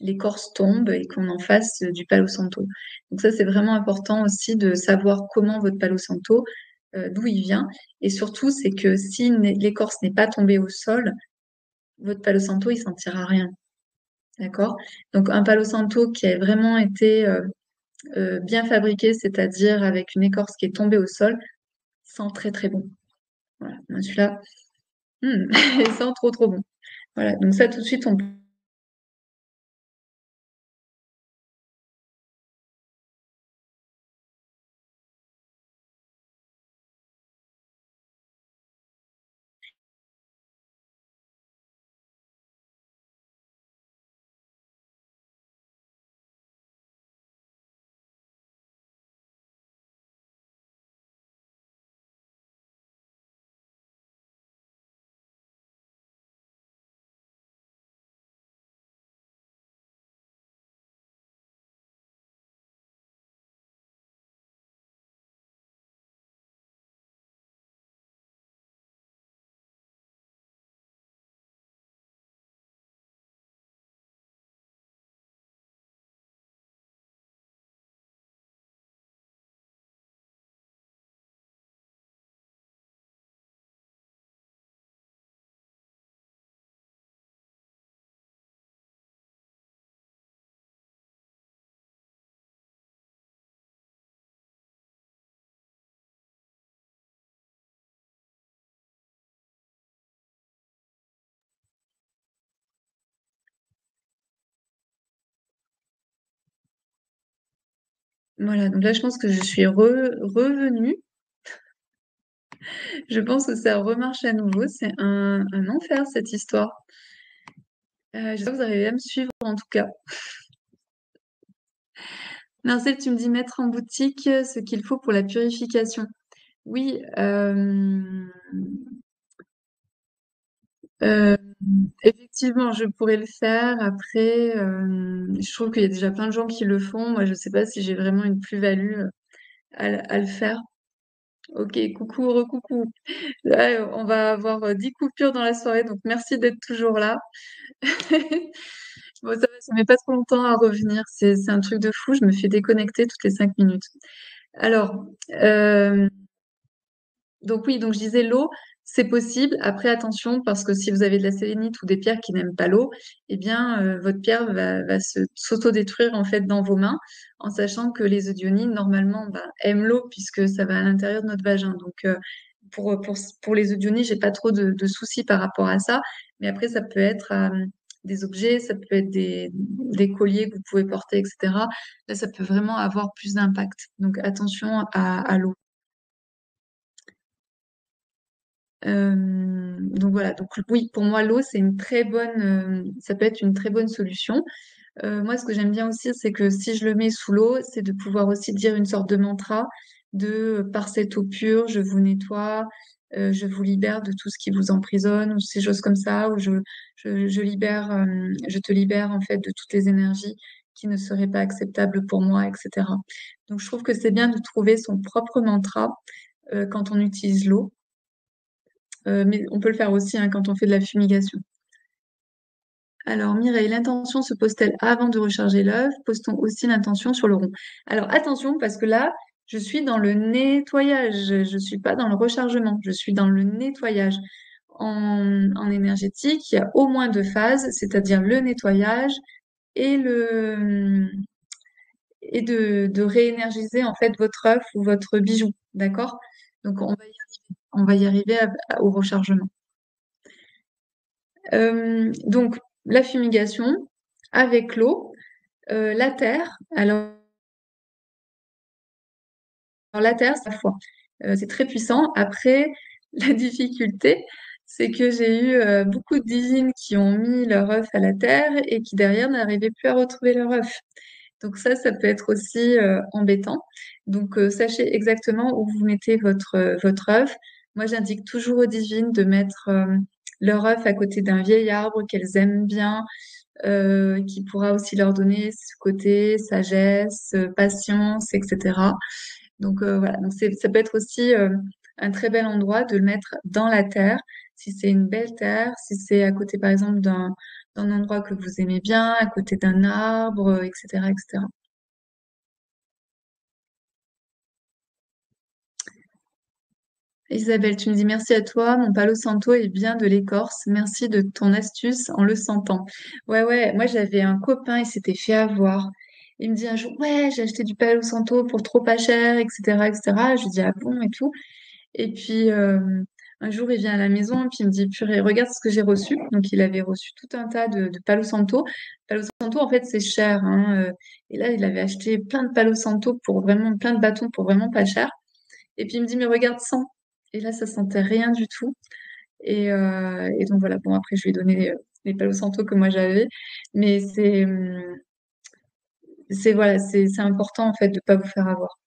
l'écorce tombe et qu'on en fasse du Palo Santo. Donc ça, c'est vraiment important aussi de savoir comment votre Palo Santo, d'où il vient. Et surtout, c'est que si l'écorce n'est pas tombée au sol, votre Palo Santo, il sentira rien. D'accord? Donc un Palo Santo qui a vraiment été bien fabriqué, c'est-à-dire avec une écorce qui est tombée au sol, sent très très bon. Voilà. Moi, celui-là, il sent trop trop bon. Voilà. Donc ça, tout de suite, on voilà, donc là, je pense que je suis revenue. Je pense que ça remarche à nouveau. C'est un enfer, cette histoire. J'espère que vous arrivez à me suivre, en tout cas. Marcel, tu me dis mettre en boutique ce qu'il faut pour la purification. Oui, euh, effectivement, je pourrais le faire. Après, je trouve qu'il y a déjà plein de gens qui le font. Moi, je ne sais pas si j'ai vraiment une plus-value à le faire. Ok, coucou, recoucou. Là, on va avoir 10 coupures dans la soirée, donc merci d'être toujours là. Bon, ça met pas trop longtemps à revenir. C'est un truc de fou. Je me fais déconnecter toutes les 5 minutes. Alors, donc oui, donc je disais l'eau, c'est possible. Après, attention, parce que si vous avez de la sélénite ou des pierres qui n'aiment pas l'eau, eh bien, votre pierre va s'auto-détruire en fait dans vos mains, en sachant que les œdionines, normalement, aiment l'eau puisque ça va à l'intérieur de notre vagin. Donc, pour les œdionines, j'ai pas trop de soucis par rapport à ça. Mais après, ça peut être des objets, ça peut être des colliers que vous pouvez porter, etc. Là, ça peut vraiment avoir plus d'impact. Donc, attention à l'eau. Donc voilà, donc oui, pour moi, l'eau, c'est une très bonne, ça peut être une très bonne solution. Moi, ce que j'aime bien aussi, c'est que si je le mets sous l'eau, c'est de pouvoir aussi dire une sorte de mantra de par cette eau pure, je vous nettoie, je vous libère de tout ce qui vous emprisonne, ou ces choses comme ça, ou je libère, je te libère en fait de toutes les énergies qui ne seraient pas acceptables pour moi, etc. Donc je trouve que c'est bien de trouver son propre mantra quand on utilise l'eau. Mais on peut le faire aussi hein, quand on fait de la fumigation. Alors, Mireille, l'intention se pose-t-elle avant de recharger l'œuf? Pose-t-on aussi l'intention sur le rond? Alors, attention, parce que là, je suis dans le nettoyage. Je ne suis pas dans le rechargement. Je suis dans le nettoyage. En énergétique, il y a au moins 2 phases, c'est-à-dire le nettoyage et de réénergiser en fait votre œuf ou votre bijou. D'accord? Donc, on va y arriver au rechargement. Donc, la fumigation avec l'eau, la terre. Alors, la terre, c'est la foi. C'est très puissant. Après, la difficulté, C'est que j'ai eu beaucoup de divines qui ont mis leur œuf à la terre et qui derrière n'arrivaient plus à retrouver leur œuf. Donc ça peut être aussi embêtant. Donc sachez exactement où vous mettez votre œuf. Moi, j'indique toujours aux divines de mettre leur œuf à côté d'un vieil arbre qu'elles aiment bien, qui pourra aussi leur donner ce côté sagesse, patience, etc. Donc voilà, donc ça peut être aussi un très bel endroit de le mettre dans la terre, si c'est une belle terre, si c'est à côté par exemple d'un endroit que vous aimez bien, à côté d'un arbre, etc., etc. Isabelle, tu me dis merci à toi, mon Palo Santo est bien de l'écorce, merci de ton astuce en le sentant. Ouais, ouais, moi j'avais un copain, il s'était fait avoir. Il me dit un jour, ouais, j'ai acheté du Palo Santo pour trop pas cher, etc., etc. Je lui dis, ah bon, et tout. Et puis, un jour, il vient à la maison, puis il me dit, purée, regarde ce que j'ai reçu. Donc, il avait reçu tout un tas de Palo Santo. Palo Santo, en fait, c'est cher, hein. Et là, il avait acheté plein de Palo Santo pour vraiment, plein de bâtons pour vraiment pas cher. Et puis, il me dit, mais regarde ça. Et là, ça sentait rien du tout. Et donc, voilà. Bon, après, je lui ai donné les Palo Santo que moi j'avais. Mais voilà, c'est important, en fait, de pas vous faire avoir.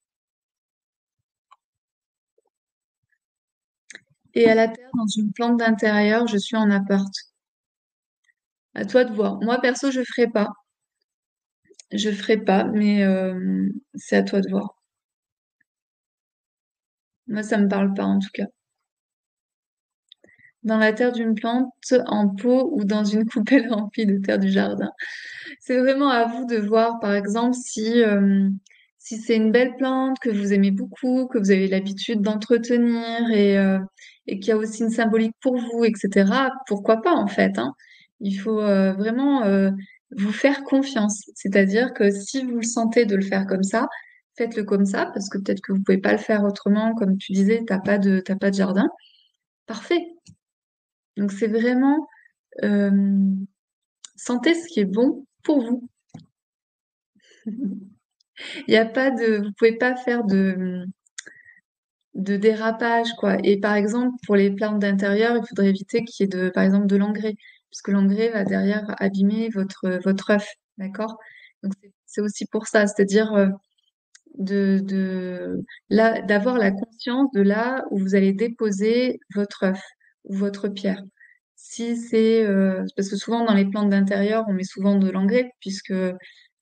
Et à la terre, dans une plante d'intérieur, je suis en appart. À toi de voir. Moi, perso, je ferai pas. Je ferai pas, mais c'est à toi de voir. Moi, ça me parle pas, en tout cas. Dans la terre d'une plante, en pot ou dans une coupelle remplie de terre du jardin. C'est vraiment à vous de voir, par exemple, si c'est une belle plante que vous aimez beaucoup, que vous avez l'habitude d'entretenir et qu'il y a aussi une symbolique pour vous, etc. Pourquoi pas, en fait, hein. Il faut vraiment vous faire confiance. C'est-à-dire que si vous le sentez de le faire comme ça, faites-le comme ça, parce que peut-être que vous pouvez pas le faire autrement. Comme tu disais, t'as pas de jardin. Parfait. Donc c'est vraiment euh, sentez ce qui est bon pour vous. Il y a pas de, vous pouvez pas faire de dérapage, quoi. Et par exemple, pour les plantes d'intérieur, il faudrait éviter qu'il y ait par exemple, de l'engrais, puisque l'engrais va derrière abîmer votre œuf, d'accord? Donc c'est aussi pour ça, c'est-à-dire là, d'avoir la conscience de là où vous allez déposer votre œuf ou votre pierre. Si parce que souvent dans les plantes d'intérieur, on met souvent de l'engrais, puisque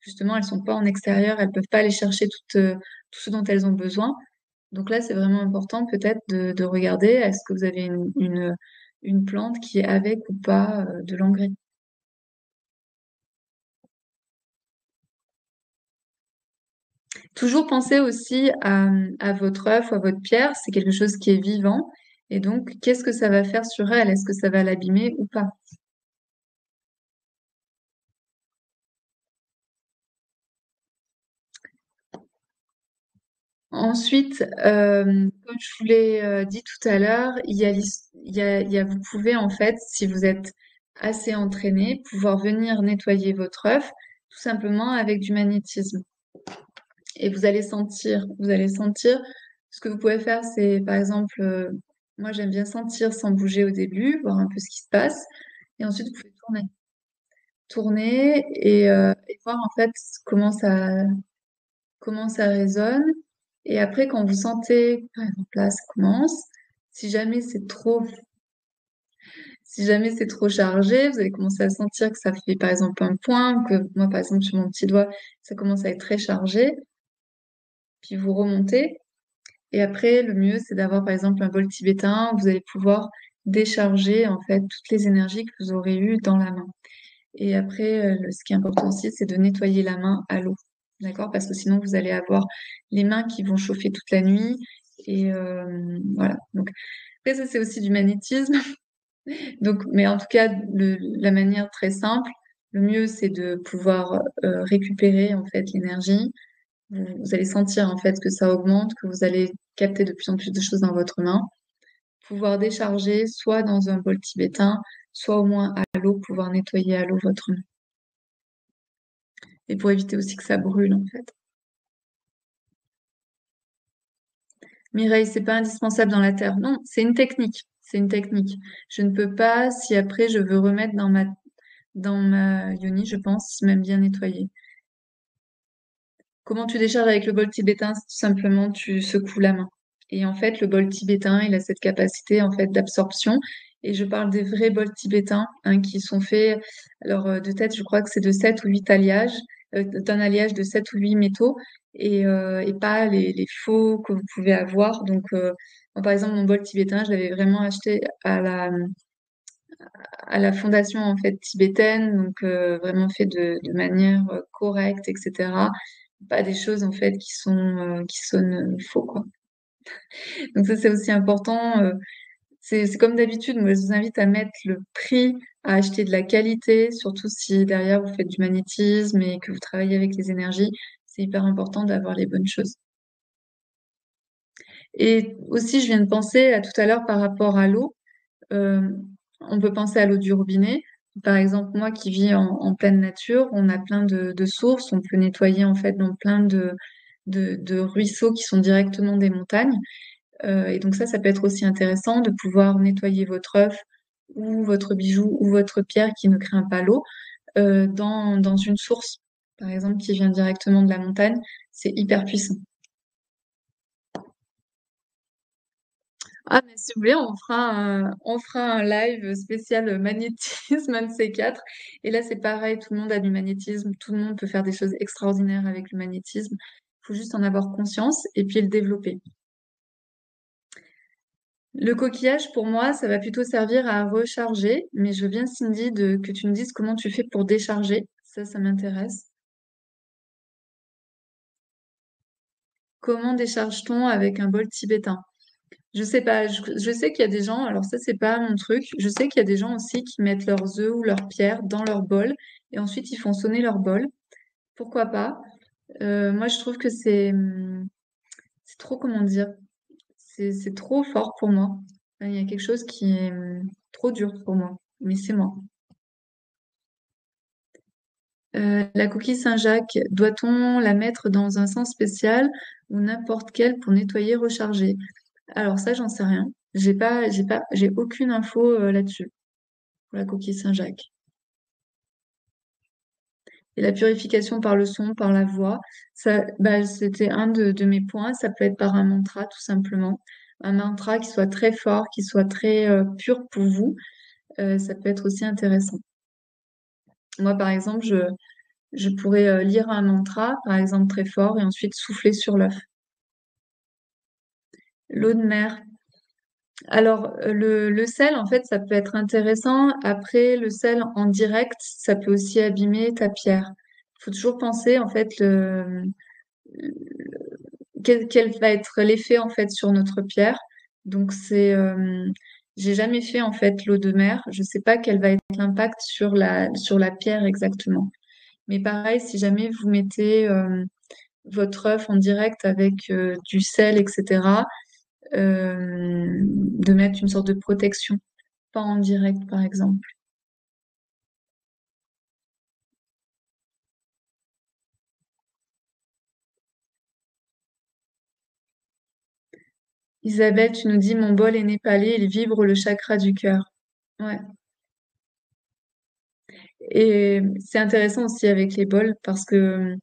justement elles sont pas en extérieur, elles peuvent pas aller chercher tout ce dont elles ont besoin. Donc là, c'est vraiment important peut-être de regarder est-ce que vous avez une plante qui est avec ou pas de l'engrais. Toujours penser aussi à votre œuf ou à votre pierre, c'est quelque chose qui est vivant. Et donc, qu'est-ce que ça va faire sur elle? Est-ce que ça va l'abîmer ou pas? Ensuite, comme je vous l'ai dit tout à l'heure, vous pouvez en fait, si vous êtes assez entraîné, pouvoir venir nettoyer votre œuf tout simplement avec du magnétisme. Et vous allez sentir, ce que vous pouvez faire, c'est par exemple, moi j'aime bien sentir sans bouger au début, voir un peu ce qui se passe, et ensuite vous pouvez tourner et voir en fait comment ça résonne. Et après, quand vous sentez, par exemple là, ça commence, si jamais c'est trop, si jamais c'est trop chargé, vous allez commencer à sentir que ça fait par exemple un point, que moi par exemple sur mon petit doigt, ça commence à être très chargé, puis vous remontez. Et après, le mieux, c'est d'avoir par exemple un bol tibétain où vous allez pouvoir décharger en fait toutes les énergies que vous aurez eues dans la main. Et après, ce qui est important aussi, c'est de nettoyer la main à l'eau. D'accord? Parce que sinon, vous allez avoir les mains qui vont chauffer toute la nuit. Et voilà. Donc, après, ça, c'est aussi du magnétisme. Donc, mais en tout cas, la manière très simple, le mieux, c'est de pouvoir récupérer en fait l'énergie. Vous allez sentir en fait que ça augmente, que vous allez capter de plus en plus de choses dans votre main. Pouvoir décharger soit dans un bol tibétain, soit au moins à l'eau, pouvoir nettoyer à l'eau votre main. Et pour éviter aussi que ça brûle en fait. Mireille, c'est pas indispensable dans la terre. Non, c'est une technique. C'est une technique. Je ne peux pas, si après je veux remettre dans ma yoni, je pense, même bien nettoyée. Comment tu décharges avec le bol tibétain? C'est tout simplement, tu secoues la main. Et en fait, le bol tibétain, il a cette capacité en fait d'absorption. Et je parle des vrais bols tibétains, hein, qui sont faits, alors de tête, je crois que c'est de 7 ou 8 alliages, d'un alliage de 7 ou 8 métaux, et pas les faux que vous pouvez avoir. Donc, moi, par exemple, mon bol tibétain, je l'avais vraiment acheté à la fondation en fait tibétaine, donc vraiment fait de manière correcte, etc. Pas des choses en fait qui sonnent faux, quoi. Donc ça c'est aussi important. C'est comme d'habitude, moi je vous invite à mettre le prix, à acheter de la qualité, surtout si derrière vous faites du magnétisme et que vous travaillez avec les énergies. C'est hyper important d'avoir les bonnes choses. Et aussi, je viens de penser à tout à l'heure par rapport à l'eau. Euh, on peut penser à l'eau du robinet. Par exemple, moi qui vis en pleine nature, on a plein de sources, on peut nettoyer en fait dans plein de ruisseaux qui sont directement des montagnes. Et donc ça peut être aussi intéressant de pouvoir nettoyer votre œuf ou votre bijou ou votre pierre qui ne craint pas l'eau dans une source, par exemple, qui vient directement de la montagne. C'est hyper puissant. Ah, mais si vous voulez, on fera un live spécial magnétisme, un de ces quatre. Et là, c'est pareil, tout le monde a du magnétisme, tout le monde peut faire des choses extraordinaires avec le magnétisme. Il faut juste en avoir conscience et puis le développer. Le coquillage, pour moi, ça va plutôt servir à recharger, mais je veux bien, Cindy, que tu me dises comment tu fais pour décharger. Ça m'intéresse. Comment décharge-t-on avec un bol tibétain? Je sais pas, je sais qu'il y a des gens, alors ça c'est pas mon truc, je sais qu'il y a des gens aussi qui mettent leurs œufs ou leurs pierres dans leur bol et ensuite ils font sonner leur bol. Pourquoi pas? Moi je trouve que c'est trop, comment dire, c'est trop fort pour moi. Il y a quelque chose qui est trop dur pour moi, mais c'est moi. La coquille Saint-Jacques, doit-on la mettre dans un sens spécial ou n'importe quel pour nettoyer, recharger? Alors ça, j'en sais rien. J'ai aucune info là-dessus pour la coquille Saint-Jacques. Et la purification par le son, par la voix, ça, bah, c'était un de mes points. Ça peut être par un mantra, tout simplement. Un mantra qui soit très fort, qui soit très pur pour vous. Ça peut être aussi intéressant. Moi, par exemple, je pourrais lire un mantra, par exemple, très fort, et ensuite souffler sur l'œuf. L'eau de mer. Alors, le sel, en fait, ça peut être intéressant. Après, le sel en direct, ça peut aussi abîmer ta pierre. Il faut toujours penser, en fait, quel va être l'effet, en fait, sur notre pierre. Donc, j'ai jamais fait, en fait, l'eau de mer. Je sais pas quel va être l'impact sur la pierre exactement. Mais pareil, si jamais vous mettez, votre œuf en direct avec du sel, etc., de mettre une sorte de protection, pas en direct par exemple. Isabelle, tu nous dis mon bol est népalais, il vibre le chakra du cœur. Ouais. Et c'est intéressant aussi avec les bols parce que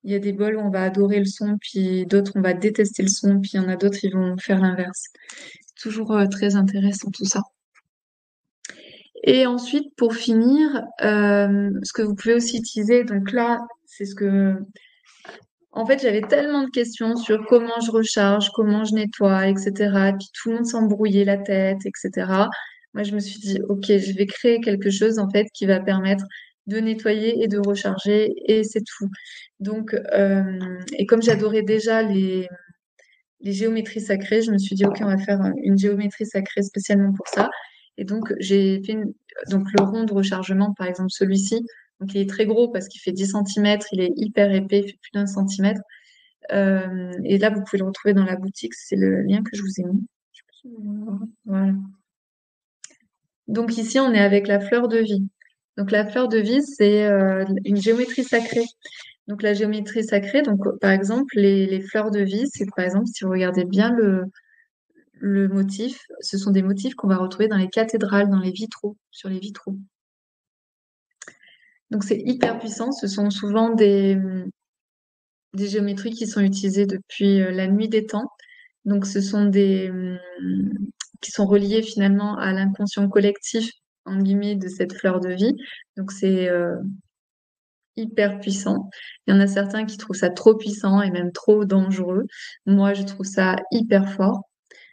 il y a des bols où on va adorer le son, puis d'autres on va détester le son, puis il y en a d'autres qui vont faire l'inverse. C'est toujours très intéressant tout ça. Et ensuite, pour finir, ce que vous pouvez aussi utiliser, donc là, c'est ce que en fait, j'avais tellement de questions sur comment je recharge, comment je nettoie, etc. Puis tout le monde s'embrouillait la tête, etc. Moi, je me suis dit, OK, je vais créer quelque chose, en fait, qui va permettre de nettoyer et de recharger, et c'est tout. Donc, et comme j'adorais déjà les géométries sacrées, je me suis dit, OK, on va faire une géométrie sacrée spécialement pour ça. Et donc, j'ai fait donc le rond de rechargement, par exemple, celui-ci. Donc, il est très gros parce qu'il fait 10 centimètres, il est hyper épais, il fait plus d'un centimètre. Et là, vous pouvez le retrouver dans la boutique. C'est le lien que je vous ai mis. Je sais pas si vous- Voilà. Donc ici, on est avec la fleur de vie. Donc la fleur de vie, c'est une géométrie sacrée. Donc la géométrie sacrée, donc par exemple, les fleurs de vie, c'est par exemple, si vous regardez bien le motif, ce sont des motifs qu'on va retrouver dans les cathédrales, dans les vitraux, sur les vitraux. Donc c'est hyper puissant. Ce sont souvent des géométries qui sont utilisées depuis la nuit des temps. Donc ce sont qui sont reliées finalement à l'inconscient collectif, en guillemets, de cette fleur de vie. Donc c'est hyper puissant. Il y en a certains qui trouvent ça trop puissant et même trop dangereux. Moi, je trouve ça hyper fort.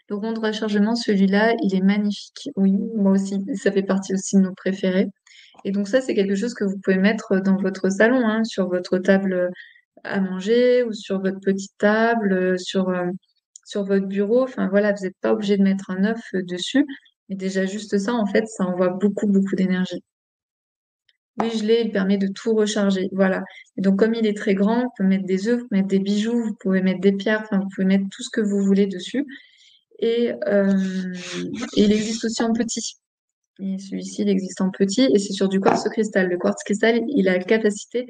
Le rond de rechargement, celui-là, il est magnifique. Oui, moi aussi, ça fait partie aussi de nos préférés. Et donc ça, c'est quelque chose que vous pouvez mettre dans votre salon, hein, sur votre table à manger ou sur votre petite table, sur votre bureau. Enfin voilà, vous n'êtes pas obligé de mettre un œuf dessus. Mais déjà juste ça, en fait, ça envoie beaucoup, beaucoup d'énergie. Oui, je l'ai, il permet de tout recharger. Voilà. Et donc comme il est très grand, vous pouvez mettre des œufs, vous pouvez mettre des bijoux, vous pouvez mettre des pierres, enfin vous pouvez mettre tout ce que vous voulez dessus. Et il existe aussi en petit. Et celui-ci, il existe en petit et c'est sur du quartz cristal. Le quartz cristal, il a la capacité.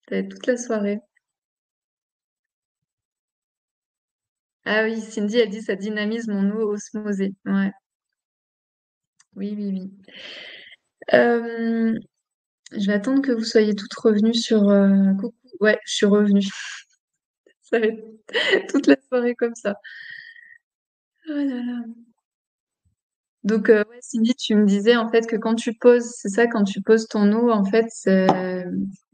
Ça va être toute la soirée. Ah oui, Cindy, elle dit ça dynamise mon eau osmosée. Ouais, oui, oui, oui. Euh, je vais attendre que vous soyez toutes revenues sur... Coucou. Ouais, je suis revenue. Ça va être toute la soirée comme ça. Oh là là. Donc, ouais, Cindy, tu me disais en fait que quand tu poses, c'est ça, quand tu poses ton eau, en fait,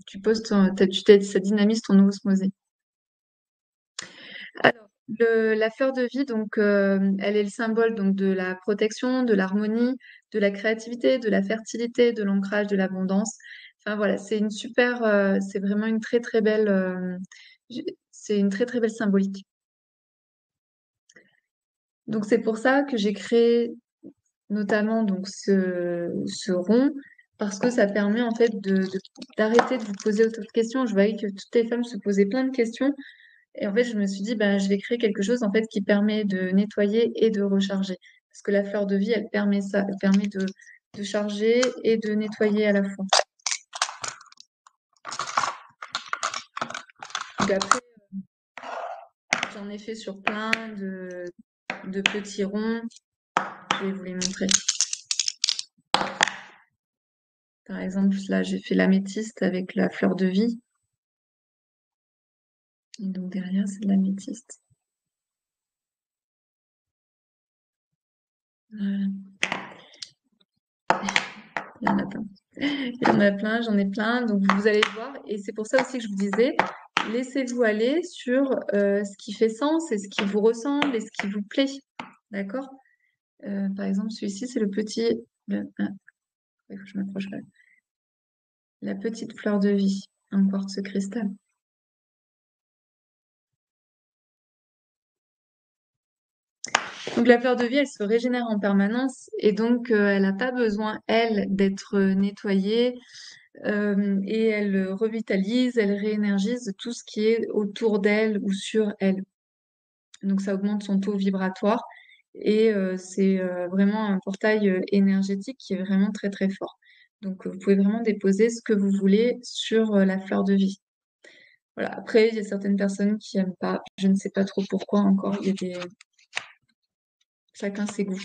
tu poses ça dynamise ton eau osmosée. Alors, la fleur de vie, donc, elle est le symbole donc de la protection, de l'harmonie, de la créativité, de la fertilité, de l'ancrage, de l'abondance. Enfin voilà, c'est vraiment une très très belle, c'est une très très belle symbolique. Donc c'est pour ça que j'ai créé notamment donc ce rond parce que ça permet en fait d'arrêter de vous poser autant de questions. Je voyais que toutes les femmes se posaient plein de questions. Et en fait, je me suis dit, ben, je vais créer quelque chose en fait qui permet de nettoyer et de recharger. Parce que la fleur de vie, elle permet ça, elle permet de charger et de nettoyer à la fois. Donc après, j'en ai fait sur plein de petits ronds. Je vais vous les montrer. Par exemple, là, j'ai fait l'améthyste avec la fleur de vie. Et donc derrière, c'est de l'améthyste. Voilà. Il y en a plein. Il y en a plein, j'en ai plein. Donc vous allez voir. Et c'est pour ça aussi que je vous disais, laissez-vous aller sur ce qui fait sens et ce qui vous ressemble et ce qui vous plaît. D'accord? Par exemple, celui-ci, c'est le petit. Il faut que je m'approche là. La petite fleur de vie, un quartz cristal. Donc la fleur de vie, elle se régénère en permanence et donc elle n'a pas besoin, elle, d'être nettoyée et elle revitalise, elle réénergise tout ce qui est autour d'elle ou sur elle. Donc ça augmente son taux vibratoire et c'est vraiment un portail énergétique qui est vraiment très très fort. Donc vous pouvez vraiment déposer ce que vous voulez sur la fleur de vie. Voilà. Après, il y a certaines personnes qui aiment pas. Je ne sais pas trop pourquoi encore. Il y a chacun ses goûts.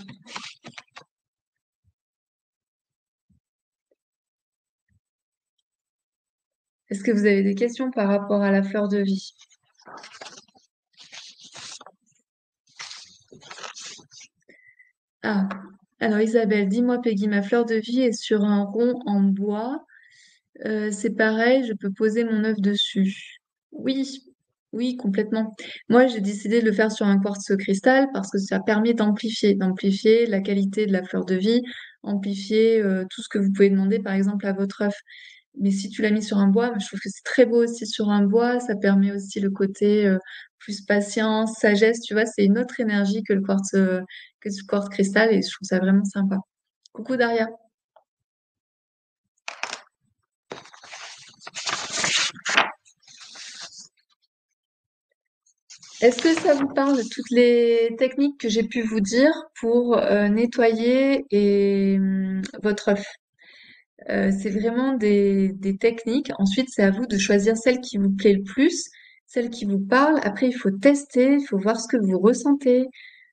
Est-ce que vous avez des questions par rapport à la fleur de vie? Ah, alors Isabelle, dis-moi Peggy, ma fleur de vie est sur un rond en bois. C'est pareil, je peux poser mon œuf dessus. Oui, oui, complètement. Moi, j'ai décidé de le faire sur un quartz cristal parce que ça permet d'amplifier la qualité de la fleur de vie, amplifier tout ce que vous pouvez demander, par exemple, à votre œuf. Mais si tu l'as mis sur un bois, je trouve que c'est très beau aussi sur un bois. Ça permet aussi le côté plus patience, sagesse. Tu vois, c'est une autre énergie que le quartz cristal et je trouve ça vraiment sympa. Coucou Daria. Est-ce que ça vous parle de toutes les techniques que j'ai pu vous dire pour nettoyer votre œuf? C'est vraiment des techniques. Ensuite, c'est à vous de choisir celle qui vous plaît le plus, celle qui vous parle. Après, il faut tester, il faut voir ce que vous ressentez.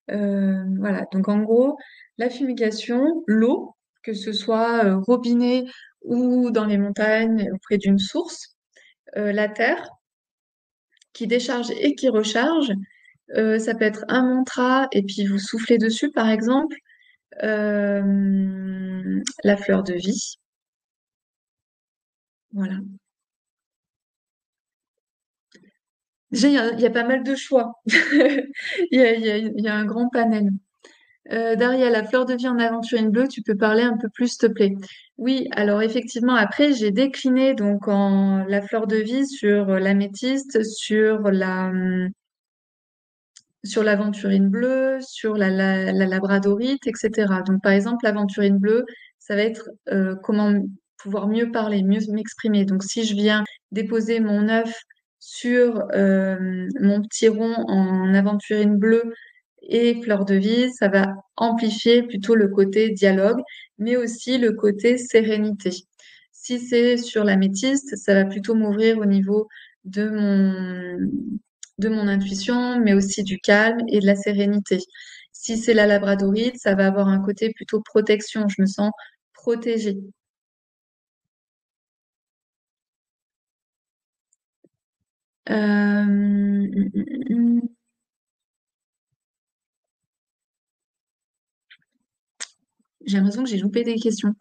Voilà. Donc, en gros, la fumigation, l'eau, que ce soit robinet ou dans les montagnes auprès d'une source, la terre qui décharge et qui recharge. Ça peut être un mantra et puis vous soufflez dessus, par exemple, la fleur de vie. Voilà. Déjà, il y a pas mal de choix. Il y a un grand panel. Daria, la fleur de vie en aventurine bleue, tu peux parler un peu plus, s'il te plaît? Oui, alors effectivement, après, j'ai décliné donc en la fleur de vie sur l'améthyste, sur l'aventurine bleue, sur la labradorite, etc. Donc, par exemple, l'aventurine bleue, ça va être comment pouvoir mieux parler, mieux m'exprimer. Donc, si je viens déposer mon œuf sur mon petit rond en aventurine bleue et fleur de vie, ça va amplifier plutôt le côté dialogue, mais aussi le côté sérénité. Si c'est sur l'améthyste, ça va plutôt m'ouvrir au niveau de de mon intuition, mais aussi du calme et de la sérénité. Si c'est la labradorite, ça va avoir un côté plutôt protection. Je me sens protégée. Hum, hum. J'ai l'impression que j'ai loupé des questions.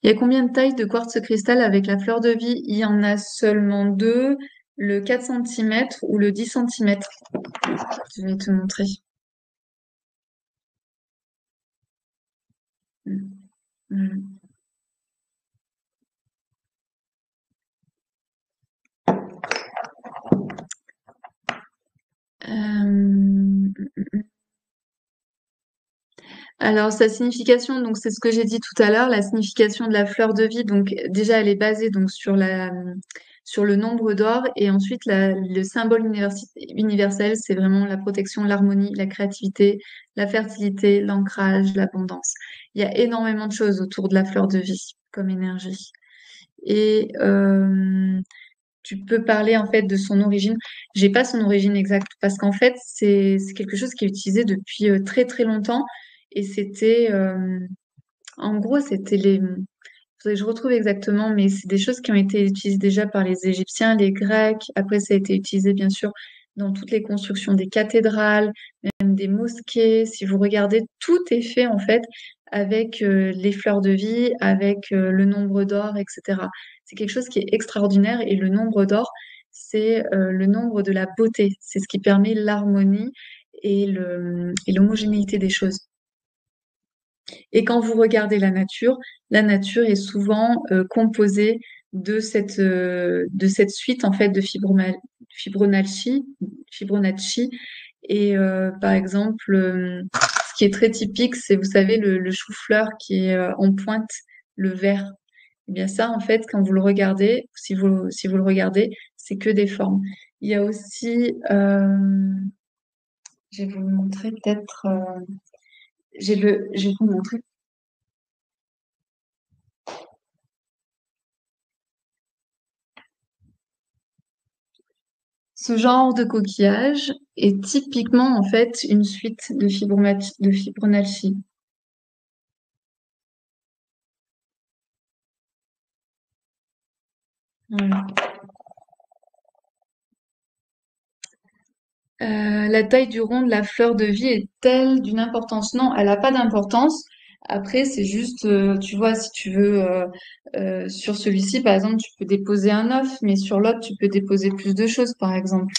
Il y a combien de tailles de quartz cristal avec la fleur de vie? Il y en a seulement deux, le 4 centimètres ou le 10 centimètres. Je vais te montrer. Hum. Euh, Alors, sa signification, donc c'est ce que j'ai dit tout à l'heure, la signification de la fleur de vie. Donc, déjà, elle est basée donc sur le nombre d'or, et ensuite le symbole universel, c'est vraiment la protection, l'harmonie, la créativité, la fertilité, l'ancrage, l'abondance. Il y a énormément de choses autour de la fleur de vie comme énergie. Et tu peux parler en fait de son origine. J'ai pas son origine exacte parce qu'en fait c'est quelque chose qui est utilisé depuis très très longtemps et c'était en gros c'était les faudrait que je retrouve exactement mais c'est des choses qui ont été utilisées déjà par les Égyptiens, les Grecs. Après ça a été utilisé bien sûr dans toutes les constructions des cathédrales, même des mosquées. Si vous regardez, tout est fait en fait avec les fleurs de vie, avec le nombre d'or, etc. C'est quelque chose qui est extraordinaire et le nombre d'or, c'est le nombre de la beauté. C'est ce qui permet l'harmonie et l'homogénéité des choses. Et quand vous regardez la nature est souvent composée de cette suite en fait de Fibonacci, Fibonacci. Et par exemple, ce qui est très typique, c'est, vous savez, le chou-fleur qui est en pointe, le vert. Eh bien ça, en fait, quand vous le regardez, si vous le regardez, c'est que des formes. Il y a aussi, je vais vous le montrer peut-être, je vais vous montrer. Ce genre de coquillage est typiquement en fait une suite de Fibonacci. Voilà. La taille du rond de la fleur de vie est-elle d'une importance? Non, elle n'a pas d'importance. Après, c'est juste, tu vois, si tu veux, sur celui-ci, par exemple, tu peux déposer un œuf, mais sur l'autre, tu peux déposer plus de choses, par exemple.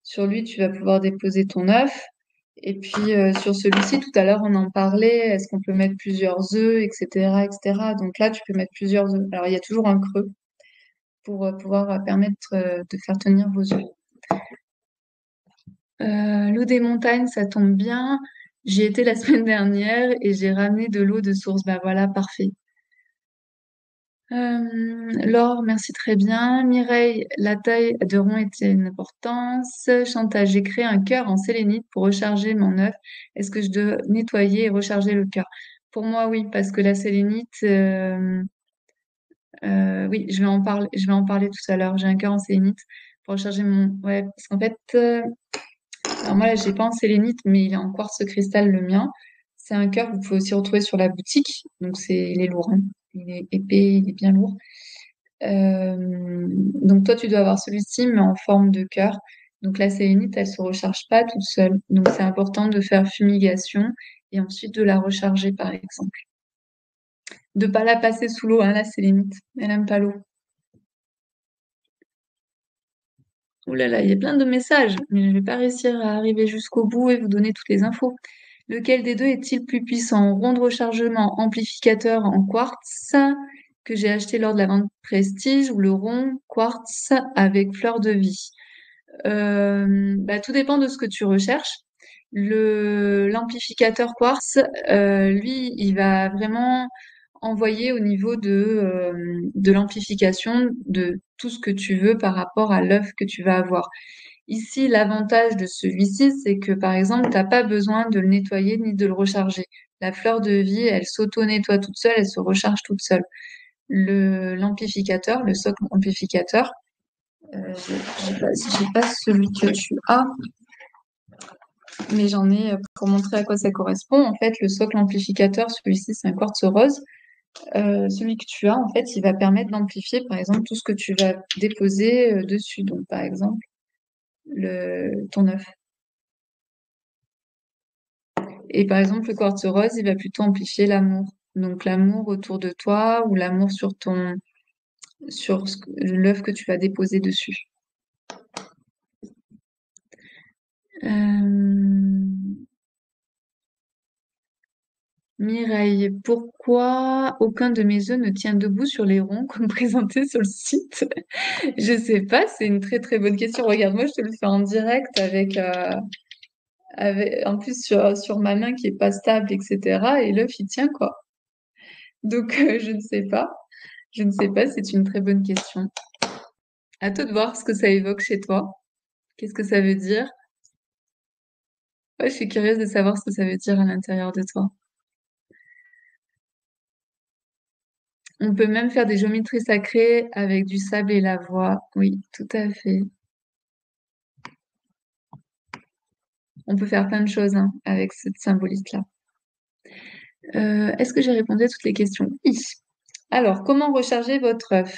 Sur lui, tu vas pouvoir déposer ton œuf. Et puis, sur celui-ci, tout à l'heure, on en parlait, est-ce qu'on peut mettre plusieurs œufs, etc., etc. Donc là, tu peux mettre plusieurs œufs. Alors, il y a toujours un creux pour pouvoir permettre de faire tenir vos œufs. L'eau des montagnes, ça tombe bien. J'y étais la semaine dernière et j'ai ramené de l'eau de source. Bah voilà, parfait. Laure, merci très bien. Mireille, la taille de rond était une importance. Chantal, j'ai créé un cœur en sélénite pour recharger mon œuf. Est-ce que je dois nettoyer et recharger le cœur? Pour moi, oui, parce que la sélénite, oui, je vais en parler tout à l'heure. J'ai un cœur en sélénite pour recharger mon, ouais, parce qu'en fait, alors moi là, j'ai pas en sélénite, mais il est en quartz cristal le mien. C'est un cœur que vous pouvez aussi retrouver sur la boutique. Donc il est lourd, hein. Il est épais, il est bien lourd. Donc toi, tu dois avoir celui-ci, mais en forme de cœur. Donc la sélénite, elle se recharge pas toute seule. Donc c'est important de faire fumigation et ensuite de la recharger, par exemple. De pas la passer sous l'eau, hein, la sélénite. Elle aime pas l'eau. Ouh là là, il y a plein de messages, mais je vais pas réussir à arriver jusqu'au bout et vous donner toutes les infos. Lequel des deux est-il plus puissant? Rond de rechargement amplificateur en quartz que j'ai acheté lors de la vente Prestige ou le rond quartz avec fleur de vie? Bah, tout dépend de ce que tu recherches. L'amplificateur quartz, lui, il va vraiment envoyer au niveau de l'amplification de tout ce que tu veux par rapport à l'œuf que tu vas avoir. Ici, l'avantage de celui-ci, c'est que par exemple, t'as pas besoin de le nettoyer ni de le recharger. La fleur de vie, elle s'auto-nettoie toute seule, elle se recharge toute seule. L'amplificateur, le socle amplificateur, j'ai pas celui que tu as, mais j'en ai pour montrer à quoi ça correspond. En fait, le socle amplificateur, celui-ci, c'est un quartz rose. Celui que tu as, en fait, il va permettre d'amplifier, par exemple, tout ce que tu vas déposer dessus. Donc, par exemple, ton œuf. Et par exemple, le quartz rose, il va plutôt amplifier l'amour. Donc, l'amour autour de toi ou l'amour sur l'œuf que tu vas déposer dessus. Euh, Mireille, pourquoi aucun de mes œufs ne tient debout sur les ronds comme présenté sur le site? Je sais pas, c'est une très très bonne question. Regarde, moi je te le fais en direct en plus sur ma main qui est pas stable, etc. Et l'œuf il tient quoi. Donc je ne sais pas. Je ne sais pas, c'est une très bonne question. À toi de voir ce que ça évoque chez toi. Qu'est-ce que ça veut dire? Ouais, je suis curieuse de savoir ce que ça veut dire à l'intérieur de toi. On peut même faire des géométries sacrées avec du sable et la voix. Oui, tout à fait. On peut faire plein de choses hein, avec cette symbolique-là. Est-ce que j'ai répondu à toutes les questions? Oui. Alors, comment recharger votre œuf?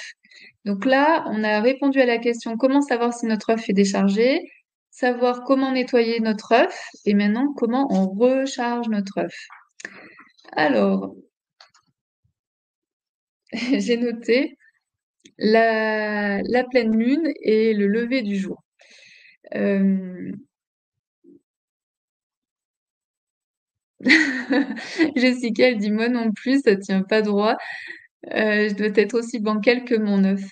Donc là, on a répondu à la question comment savoir si notre œuf est déchargé, savoir comment nettoyer notre œuf, et maintenant comment on recharge notre œuf. Alors, j'ai noté la pleine lune et le lever du jour. Euh, Jessica, elle dit moi non plus, ça tient pas droit. Je dois être aussi bancale que mon œuf.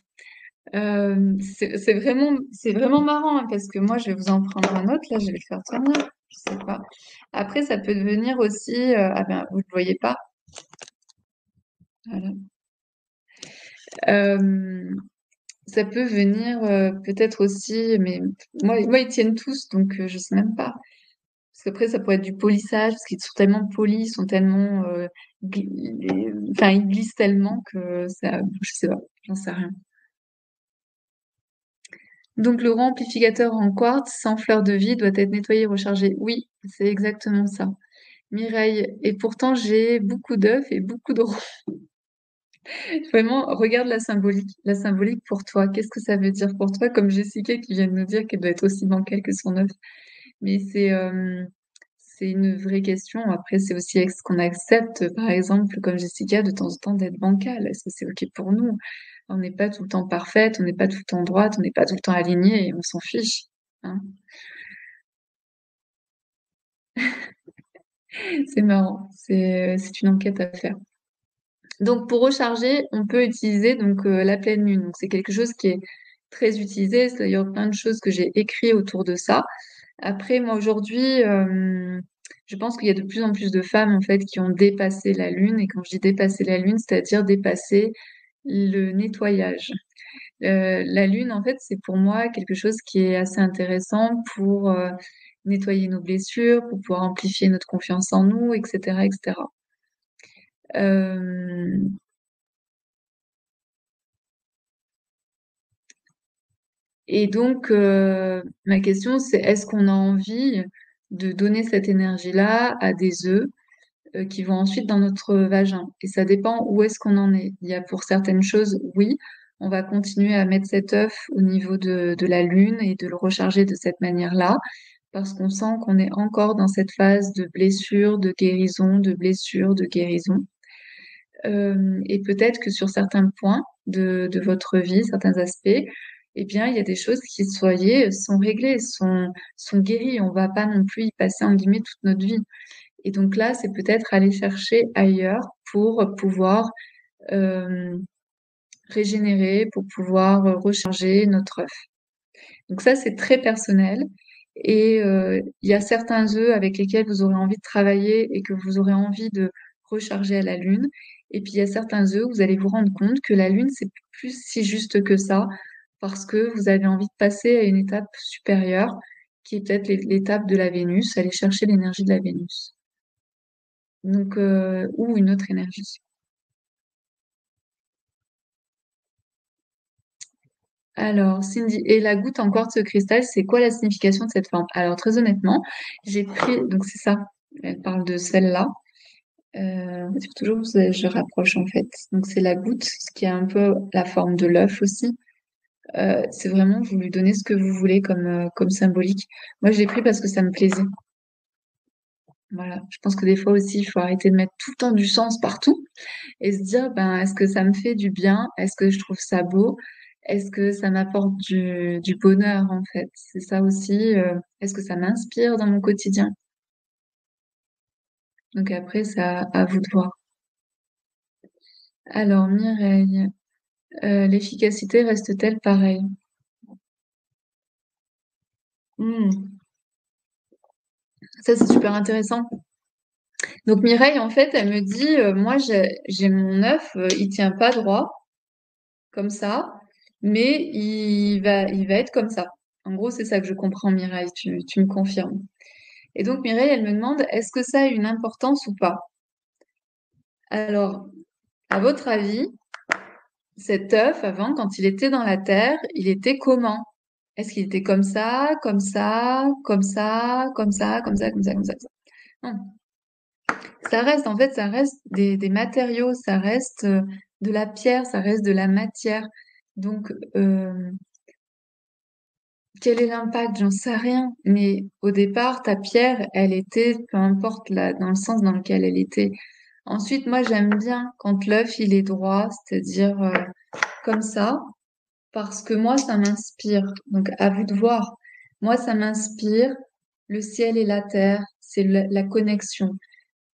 C'est vraiment marrant hein, parce que moi, je vais vous en prendre un autre. Là, je vais le faire tenir. Je sais pas. Après, ça peut devenir aussi. Ah ben, vous le voyez pas. Voilà. Euh, Ça peut venir peut-être aussi, mais moi, ils tiennent tous, donc je sais même pas. Parce qu'après, ça pourrait être du polissage, parce qu'ils sont tellement polis, ils sont tellement, enfin, ils glissent tellement que ça, je sais pas, j'en sais rien. Donc, le rang amplificateur en quartz sans fleur de vie doit être nettoyé et rechargé. Oui, c'est exactement ça. Mireille, et pourtant j'ai beaucoup d'œufs et beaucoup de ronds. Vraiment, regarde la symbolique. La symbolique pour toi, qu'est-ce que ça veut dire pour toi? Comme Jessica qui vient de nous dire qu'elle doit être aussi bancale que son œuf. Mais c'est une vraie question. Après, c'est aussi est-ce qu'on accepte, par exemple, comme Jessica, de temps en temps d'être bancal. Est-ce que c'est OK pour nous? On n'est pas tout le temps parfaite, on n'est pas tout le temps droite, on n'est pas tout le temps alignée et on s'en fiche. Hein. C'est marrant. C'est une enquête à faire. Donc, pour recharger, on peut utiliser donc la pleine lune. Donc, c'est quelque chose qui est très utilisé. C'est d'ailleurs plein de choses que j'ai écrit autour de ça. Après, moi aujourd'hui, je pense qu'il y a de plus en plus de femmes en fait qui ont dépassé la lune. Et quand je dis dépasser la lune, c'est-à-dire dépasser le nettoyage. La lune, en fait, c'est pour moi quelque chose qui est assez intéressant pour nettoyer nos blessures, pour pouvoir amplifier notre confiance en nous, etc., etc. Euh, et donc, ma question, c'est est-ce qu'on a envie de donner cette énergie-là à des œufs qui vont ensuite dans notre vagin. Et ça dépend où est-ce qu'on en est. Il y a pour certaines choses, oui, on va continuer à mettre cet œuf au niveau de la lune et de le recharger de cette manière-là, parce qu'on sent qu'on est encore dans cette phase de blessure, de guérison, de blessure, de guérison. Et peut-être que sur certains points de votre vie, certains aspects, eh bien, il y a des choses qui, soyez, sont réglées, sont guéries. On va pas non plus y passer, en guillemets, toute notre vie. Et donc là, c'est peut-être aller chercher ailleurs pour pouvoir euh, régénérer, pour pouvoir recharger notre œuf. Donc ça, c'est très personnel. Et il y a certains œufs avec lesquels vous aurez envie de travailler et que vous aurez envie de recharger à la lune. Et puis il y a certains œufs où vous allez vous rendre compte que la lune, c'est plus si juste que ça, parce que vous avez envie de passer à une étape supérieure, qui est peut-être l'étape de la Vénus, aller chercher l'énergie de la Vénus. Donc, ou une autre énergie. Alors, Cindy, et la goutte en quartz cristal, c'est quoi la signification de cette forme? Alors, très honnêtement, j'ai pris, donc c'est ça, elle parle de celle-là. C'est toujours, je rapproche en fait. Donc, c'est la goutte, ce qui a un peu la forme de l'œuf aussi. C'est vraiment, vous lui donnez ce que vous voulez comme symbolique. Moi, je l'ai pris parce que ça me plaisait. Voilà. Je pense que des fois aussi, il faut arrêter de mettre tout le temps du sens partout et se dire, ben, est-ce que ça me fait du bien? Est-ce que je trouve ça beau? Est-ce que ça m'apporte du bonheur, en fait? C'est ça aussi. Est-ce que ça m'inspire dans mon quotidien? Donc après, c'est à vous de voir. Alors, Mireille, l'efficacité reste-t-elle pareille? Hmm, ça, c'est super intéressant. Donc, Mireille, en fait, elle me dit, moi, j'ai mon œuf, il tient pas droit, comme ça, mais il va être comme ça. En gros, c'est ça que je comprends, Mireille, tu me confirmes. Et donc Mireille, elle me demande, est-ce que ça a une importance ou pas? Alors, à votre avis, cet œuf, avant, quand il était dans la terre, il était comment? Est-ce qu'il était comme ça, comme ça, comme ça, comme ça, comme ça, comme ça, comme ça, comme ça? Non. Ça reste, en fait, ça reste des matériaux, ça reste de la pierre, ça reste de la matière. Donc, quel est l'impact? J'en sais rien. Mais au départ, ta pierre, elle était, peu importe dans le sens dans lequel elle était. Ensuite, moi, j'aime bien quand l'œuf, il est droit, c'est-à-dire comme ça, parce que moi, ça m'inspire. Donc, à vous de voir. Moi, ça m'inspire le ciel et la terre. C'est la connexion.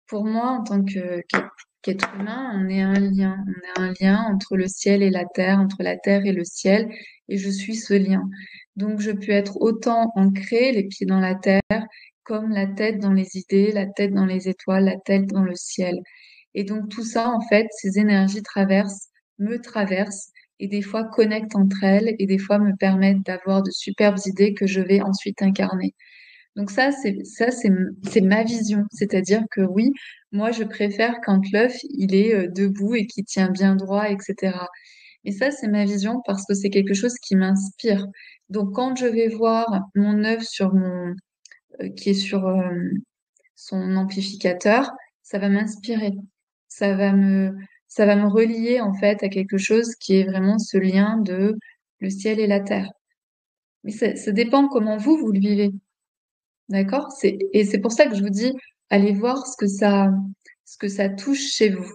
Pour moi, en tant qu'être humain, on est un lien. On est un lien entre le ciel et la terre, entre la terre et le ciel, et je suis ce lien. Donc, je peux être autant ancrée, les pieds dans la terre, comme la tête dans les idées, la tête dans les étoiles, la tête dans le ciel. Et donc, tout ça, en fait, ces énergies me traversent, et des fois connectent entre elles, et des fois me permettent d'avoir de superbes idées que je vais ensuite incarner. Donc c'est ma vision. C'est-à-dire que oui, moi, je préfère quand l'œuf, il est debout et qui tient bien droit, etc. Et ça, c'est ma vision parce que c'est quelque chose qui m'inspire. Donc, quand je vais voir mon œuf qui est sur son amplificateur, ça va m'inspirer. Ça va me, ça va me relier, en fait, à quelque chose qui est vraiment ce lien de le ciel et la terre. Mais ça dépend comment vous le vivez. D'accord? Et c'est pour ça que je vous dis, allez voir ce que ça touche chez vous.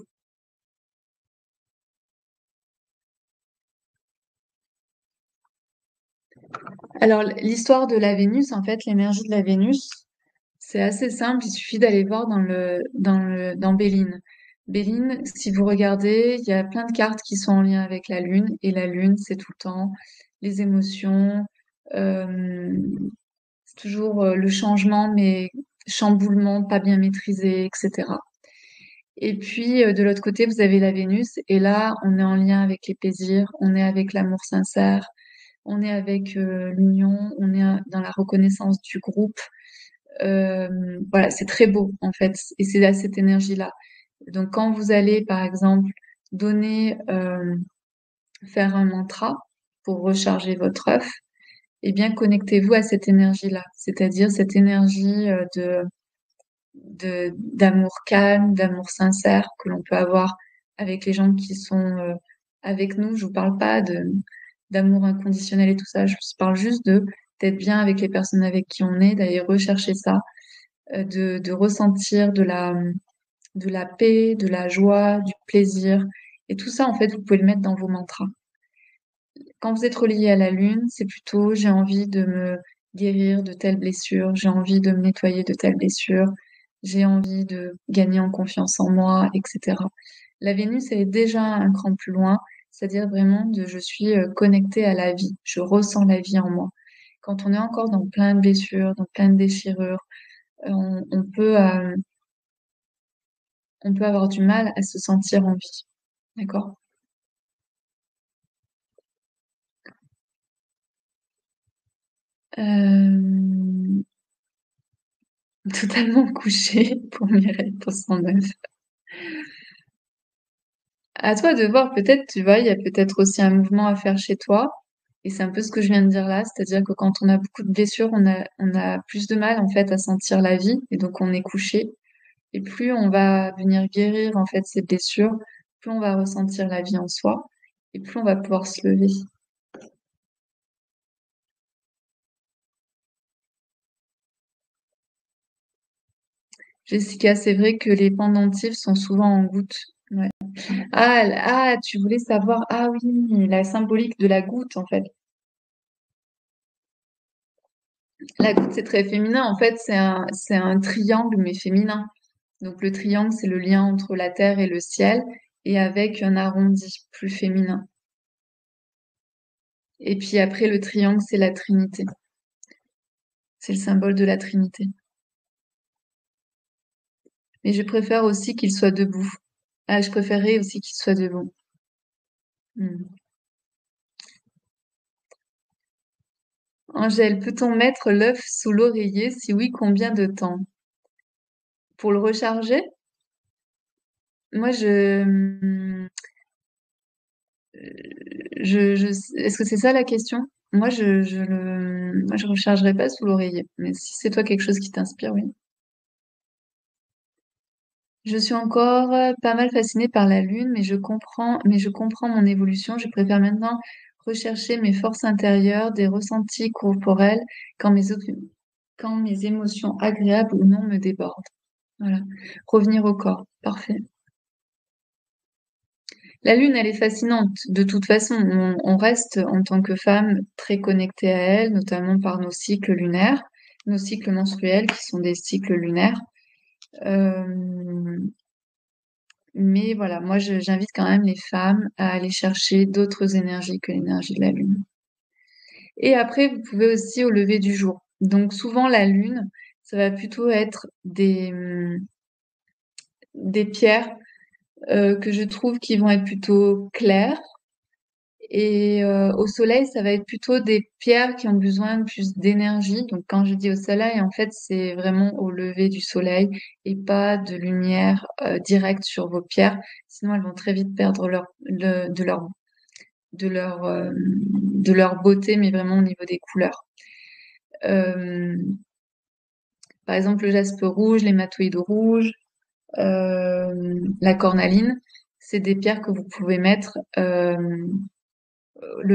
Alors, l'histoire de la Vénus, en fait, l'énergie de la Vénus, c'est assez simple. Il suffit d'aller voir dans Béline. Béline, si vous regardez, il y a plein de cartes qui sont en lien avec la Lune. Et la Lune, c'est tout le temps les émotions, euh, c'est toujours le changement, mais chamboulement, pas bien maîtrisé, etc. Et puis, de l'autre côté, vous avez la Vénus. Et là, on est en lien avec les plaisirs, on est avec l'amour sincère, on est avec l'union, on est dans la reconnaissance du groupe. Voilà, c'est très beau, en fait. Et c'est à cette énergie-là. Donc, quand vous allez, par exemple, donner, faire un mantra pour recharger votre œuf, eh bien, connectez-vous à cette énergie-là. C'est-à-dire cette énergie d'amour calme, d'amour sincère que l'on peut avoir avec les gens qui sont avec nous. Je vous parle pas d'amour inconditionnel et tout ça. Je vous parle juste d'être bien avec les personnes avec qui on est, d'aller rechercher ça, de ressentir de la paix, de la joie, du plaisir. Et tout ça, en fait, vous pouvez le mettre dans vos mantras. Quand vous êtes relié à la lune, c'est plutôt j'ai envie de me guérir de telles blessures, j'ai envie de me nettoyer de telles blessures, j'ai envie de gagner en confiance en moi, etc. La Vénus, elle est déjà un cran plus loin, c'est-à-dire vraiment de je suis connectée à la vie, je ressens la vie en moi. Quand on est encore dans plein de blessures, dans plein de déchirures, on peut avoir du mal à se sentir en vie. D'accord? Euh, Totalement couché pour Mireille, pour son œuf. À toi de voir, peut-être, tu vois, il y a peut-être aussi un mouvement à faire chez toi. Et c'est un peu ce que je viens de dire là, c'est-à-dire que quand on a beaucoup de blessures, on a plus de mal, en fait, à sentir la vie. Et donc, on est couché. Et plus on va venir guérir, en fait, ces blessures, plus on va ressentir la vie en soi. Et plus on va pouvoir se lever. Jessica, c'est vrai que les pendentifs sont souvent en gouttes. Ouais. Tu voulais savoir, ah oui, la symbolique de la goutte, en fait. La goutte, c'est très féminin. En fait, c'est un triangle, mais féminin. Donc, le triangle, c'est le lien entre la terre et le ciel, et avec un arrondi plus féminin. Et puis après, le triangle, c'est la Trinité. C'est le symbole de la Trinité. Mais je préfère aussi qu'il soit debout. Ah, je préférerais aussi qu'il soit debout. Hmm. Angèle, peut-on mettre l'œuf sous l'oreiller? Si oui, combien de temps? Pour le recharger? Moi, est-ce que c'est ça la question? Moi, je rechargerai pas sous l'oreiller. Mais si c'est toi quelque chose qui t'inspire, oui. Je suis encore pas mal fascinée par la lune, mais je comprends mon évolution. Je préfère maintenant rechercher mes forces intérieures, des ressentis corporels quand quand mes émotions agréables ou non me débordent. Voilà. Revenir au corps. Parfait. La lune, elle est fascinante. De toute façon, on reste en tant que femme très connectée à elle, notamment par nos cycles lunaires, nos cycles menstruels qui sont des cycles lunaires. Euh, mais voilà, j'invite quand même les femmes à aller chercher d'autres énergies que l'énergie de la lune. Et après, vous pouvez aussi au lever du jour. Donc souvent, la lune, ça va plutôt être des pierres que je trouve qui vont être plutôt claires. Et au soleil, ça va être plutôt des pierres qui ont besoin de plus d'énergie. Donc quand je dis au soleil, en fait, c'est vraiment au lever du soleil et pas de lumière directe sur vos pierres. Sinon, elles vont très vite perdre de leur beauté, mais vraiment au niveau des couleurs. Euh, Par exemple, le jaspe rouge, l'hématoïde rouge, la cornaline, c'est des pierres que vous pouvez mettre le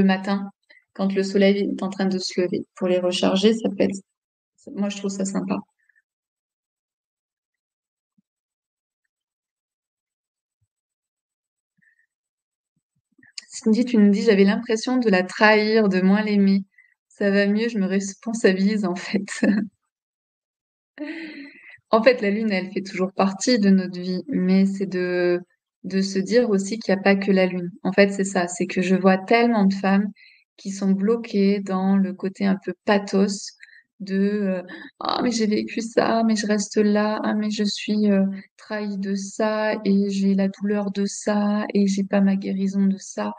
matin, quand le soleil est en train de se lever. Pour les recharger, ça peut être Moi, je trouve ça sympa. Cindy, tu nous dis, j'avais l'impression de la trahir, de moins l'aimer. Ça va mieux, je me responsabilise en fait. En fait, la lune, elle fait toujours partie de notre vie, mais c'est de se dire aussi qu'il n'y a pas que la lune. En fait, c'est ça, c'est que je vois tellement de femmes qui sont bloquées dans le côté un peu pathos de ah mais j'ai vécu ça, mais je reste là, ah mais je suis trahie de ça et j'ai la douleur de ça et j'ai pas ma guérison de ça.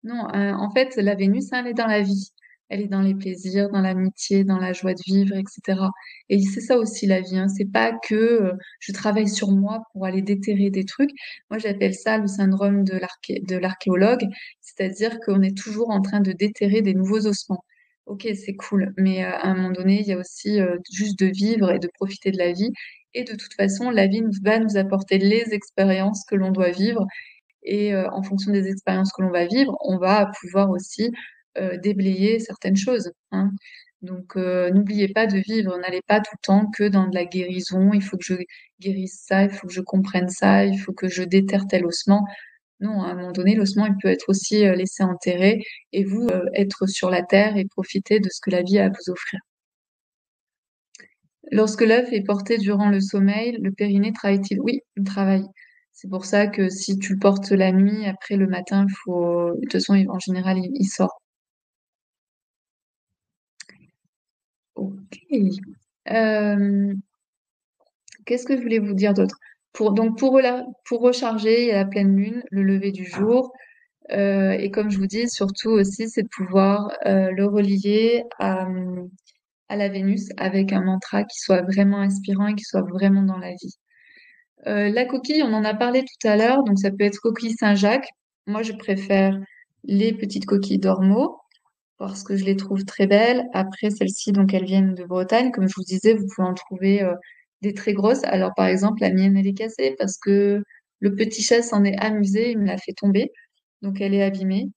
Non, en fait, la Vénus, hein, elle est dans la vie. Elle est dans les plaisirs, dans l'amitié, dans la joie de vivre, etc. Et c'est ça aussi la vie, hein. C'est pas que je travaille sur moi pour aller déterrer des trucs. Moi, j'appelle ça le syndrome de l'archéologue, c'est-à-dire qu'on est toujours en train de déterrer des nouveaux ossements. Ok, c'est cool, mais à un moment donné, il y a aussi juste de vivre et de profiter de la vie. Et de toute façon, la vie va nous apporter les expériences que l'on doit vivre et en fonction des expériences que l'on va vivre, on va pouvoir aussi déblayer certaines choses, hein. Donc, n'oubliez pas de vivre. N'allez pas tout le temps que dans de la guérison. Il faut que je guérisse ça, il faut que je comprenne ça, il faut que je déterre tel ossement. Non, à un moment donné, l'ossement, il peut être aussi laissé enterrer et vous être sur la terre et profiter de ce que la vie a à vous offrir. Lorsque l'œuf est porté durant le sommeil, le périnée travaille-t-il? Oui, il travaille. C'est pour ça que si tu le portes la nuit, après le matin, il faut. De toute façon, en général, il sort. Ok. Euh, qu'est-ce que je voulais vous dire d'autre? Pour recharger, il y a la pleine lune, le lever du jour. Et comme je vous dis, surtout aussi, c'est de pouvoir le relier à la Vénus avec un mantra qui soit vraiment inspirant et qui soit vraiment dans la vie. La coquille, on en a parlé tout à l'heure, donc ça peut être coquille Saint-Jacques. Moi, je préfère les petites coquilles d'Ormeau parce que je les trouve très belles. Après, celles-ci, donc elles viennent de Bretagne. Comme je vous disais, vous pouvez en trouver des très grosses. Alors, par exemple, la mienne, elle est cassée parce que le petit chat s'en est amusé, il me l'a fait tomber. Donc, elle est abîmée.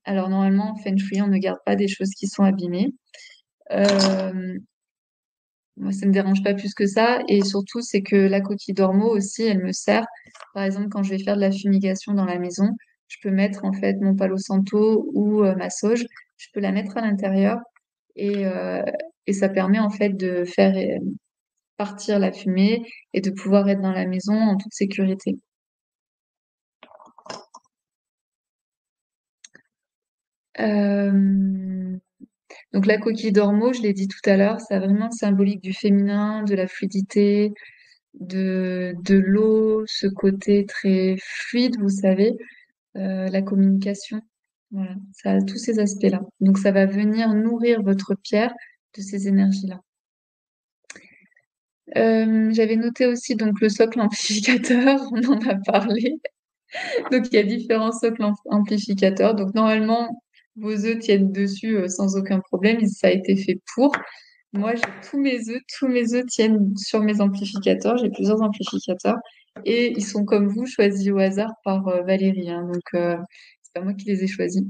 Alors, normalement, en Feng Shui, on ne garde pas des choses qui sont abîmées. Euh, Moi, ça me dérange pas plus que ça. Et surtout, c'est que la coquille d'ormeau aussi, elle me sert. Par exemple, quand je vais faire de la fumigation dans la maison, je peux mettre en fait mon palo santo ou ma sauge. Je peux la mettre à l'intérieur et, euh, et ça permet en fait de faire partir la fumée et de pouvoir être dans la maison en toute sécurité. Euh, donc la coquille d'ormeau, je l'ai dit tout à l'heure, c'est vraiment symbolique du féminin, de la fluidité, de l'eau, ce côté très fluide, vous savez, la communication. Voilà, ça a tous ces aspects-là. Donc ça va venir nourrir votre pierre de ces énergies-là. J'avais noté aussi donc le socle amplificateur, on en a parlé. Donc il y a différents socles amplificateurs. Donc normalement, vos œufs tiennent dessus sans aucun problème, ça a été fait pour. Moi, j'ai tous mes œufs tiennent sur mes amplificateurs. J'ai plusieurs amplificateurs et ils sont comme vous choisis au hasard par Valérie, hein. Donc, c'est pas moi qui les ai choisis.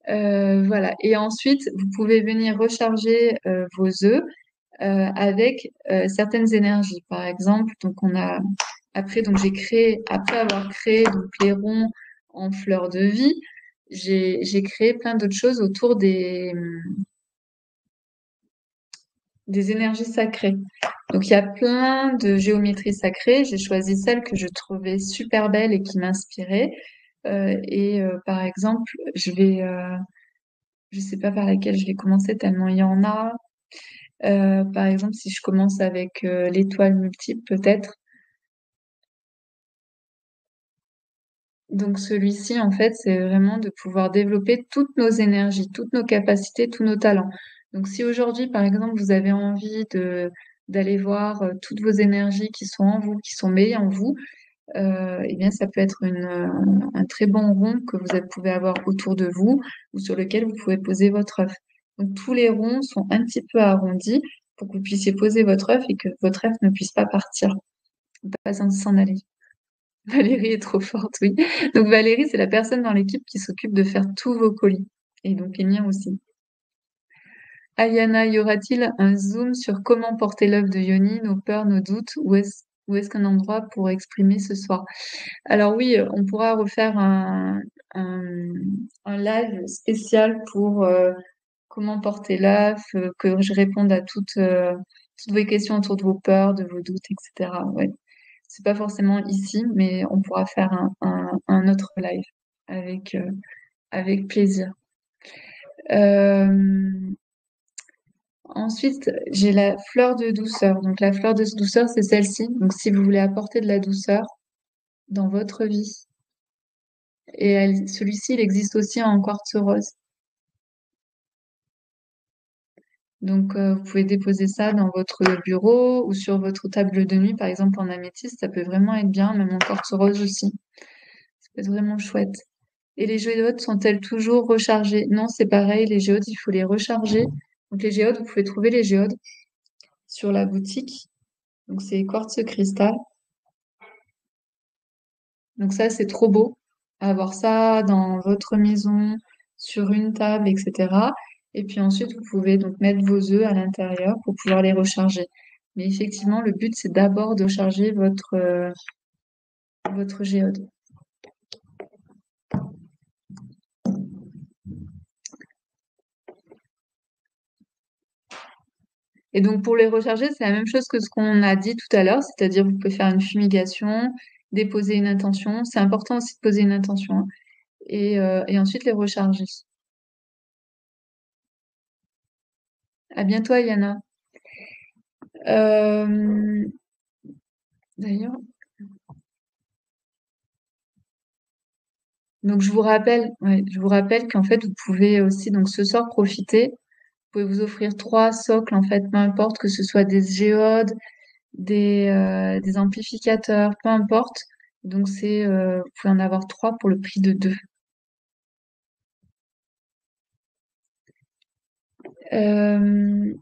Voilà. Et ensuite, vous pouvez venir recharger vos œufs avec certaines énergies. Par exemple, donc on a après donc j'ai créé après avoir créé donc les ronds en fleurs de vie, j'ai créé plein d'autres choses autour des énergies sacrées. Donc il y a plein de géométries sacrées. J'ai choisi celle que je trouvais super belle et qui m'inspirait. Par exemple, je sais pas par laquelle je vais commencer tellement il y en a. Par exemple, si je commence avec l'étoile multiple, peut-être. Donc celui-ci, en fait, c'est vraiment de pouvoir développer toutes nos énergies, toutes nos capacités, tous nos talents. Donc si aujourd'hui, par exemple, vous avez envie de d'aller voir toutes vos énergies qui sont en vous, qui sont meilleures en vous, eh bien, ça peut être un très bon rond que pouvez avoir autour de vous ou sur lequel vous pouvez poser votre œuf. Donc, tous les ronds sont un petit peu arrondis pour que vous puissiez poser votre œuf et que votre œuf ne puisse pas partir, pas s'en aller. Valérie est trop forte, oui. Donc, Valérie, c'est la personne dans l'équipe qui s'occupe de faire tous vos colis et donc les miens aussi. Ayana, y aura-t-il un zoom sur comment porter l'œuvre de Yoni, nos peurs, nos doutes, ou est-ce qu'un endroit pour exprimer ce soir? Alors oui, on pourra refaire un, un live spécial pour comment porter l'œuvre, que je réponde à toutes vos questions autour de vos peurs, de vos doutes, etc. Ouais. C'est pas forcément ici, mais on pourra faire un autre live avec, avec plaisir. Euh, Ensuite, j'ai la fleur de douceur. Donc, la fleur de douceur, c'est celle-ci. Donc, si vous voulez apporter de la douceur dans votre vie, et celui-ci, il existe aussi en quartz rose. Donc, vous pouvez déposer ça dans votre bureau ou sur votre table de nuit, par exemple en améthyste. Ça peut vraiment être bien, même en quartz rose aussi. Ça peut être vraiment chouette. Et les géodes sont-elles toujours rechargées? Non, c'est pareil. Les géodes, il faut les recharger. Donc, les géodes, vous pouvez trouver les géodes sur la boutique. Donc, c'est quartz cristal. Donc ça, c'est trop beau. Avoir ça dans votre maison, sur une table, etc. Et puis ensuite, vous pouvez donc mettre vos œufs à l'intérieur pour pouvoir les recharger. Mais effectivement, le but, c'est d'abord de recharger votre géode. Et donc, pour les recharger, c'est la même chose que ce qu'on a dit tout à l'heure, c'est-à-dire vous pouvez faire une fumigation, déposer une intention. C'est important aussi de poser une intention, hein, et ensuite les recharger. À bientôt, Yana. Euh, D'ailleurs, donc je vous rappelle, ouais, je vous rappelle qu'en fait vous pouvez aussi donc ce soir profiter. Vous pouvez vous offrir 3 socles en fait, peu importe que ce soit des géodes, des amplificateurs, peu importe. Donc vous pouvez en avoir 3 pour le prix de 2. Euh,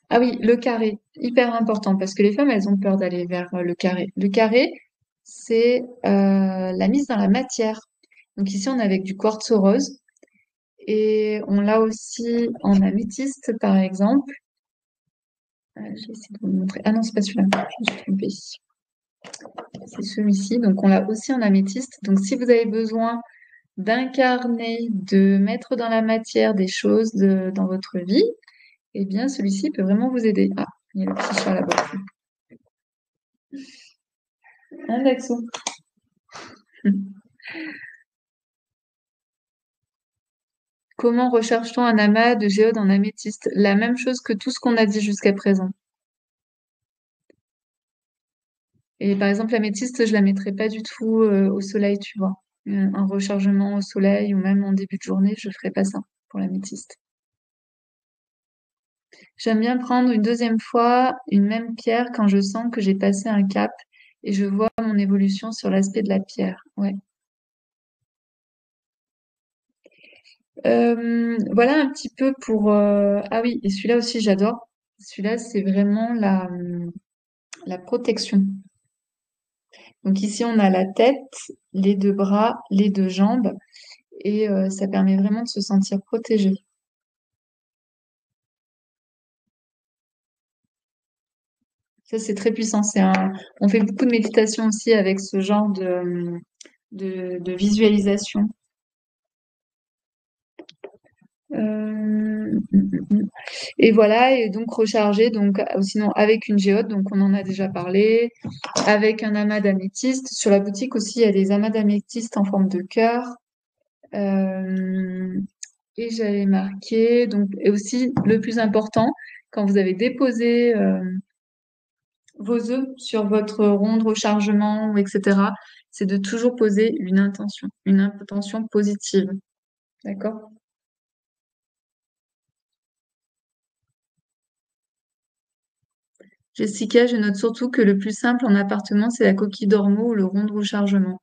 ah oui, le carré, hyper important parce que les femmes elles ont peur d'aller vers le carré. Le carré, c'est la mise dans la matière. Donc ici on est avec du quartz rose. Et on l'a aussi en améthyste, par exemple. J'ai essayé de vous le montrer. Ah non, c'est pas celui-là. Je me suis trompée. C'est celui-ci. Donc, on l'a aussi en améthyste. Donc, si vous avez besoin d'incarner, de mettre dans la matière des choses dans votre vie, eh bien, celui-ci peut vraiment vous aider. Ah, il y a le petit chat là-bas. Un Daxo. Comment recherche-t-on un amas de géode en améthyste? La même chose que tout ce qu'on a dit jusqu'à présent. Et par exemple, l'améthyste, je la mettrais pas du tout au soleil, tu vois. Un rechargement au soleil ou même en début de journée, je ferais pas ça pour l'améthyste. J'aime bien prendre une deuxième fois une même pierre quand je sens que j'ai passé un cap et je vois mon évolution sur l'aspect de la pierre. Ouais. Voilà un petit peu pour. Ah oui, et celui-là aussi, j'adore. Celui-là, c'est vraiment la protection. Donc ici, on a la tête, les 2 bras, les 2 jambes, et ça permet vraiment de se sentir protégé. Ça, c'est très puissant. On fait beaucoup de méditation aussi avec ce genre de visualisation. Et voilà, et donc recharger, donc sinon avec une géode, donc on en a déjà parlé, avec un amas d'améthyste. Sur la boutique aussi, il y a des amas d'améthyste en forme de cœur. Euh, et j'avais marqué, donc, et aussi le plus important, quand vous avez déposé vos œufs sur votre rond de rechargement, ou etc., c'est de toujours poser une intention positive. D'accord? Jessica, je note surtout que le plus simple en appartement, c'est la coquille d'ormeau ou le rond de rechargement.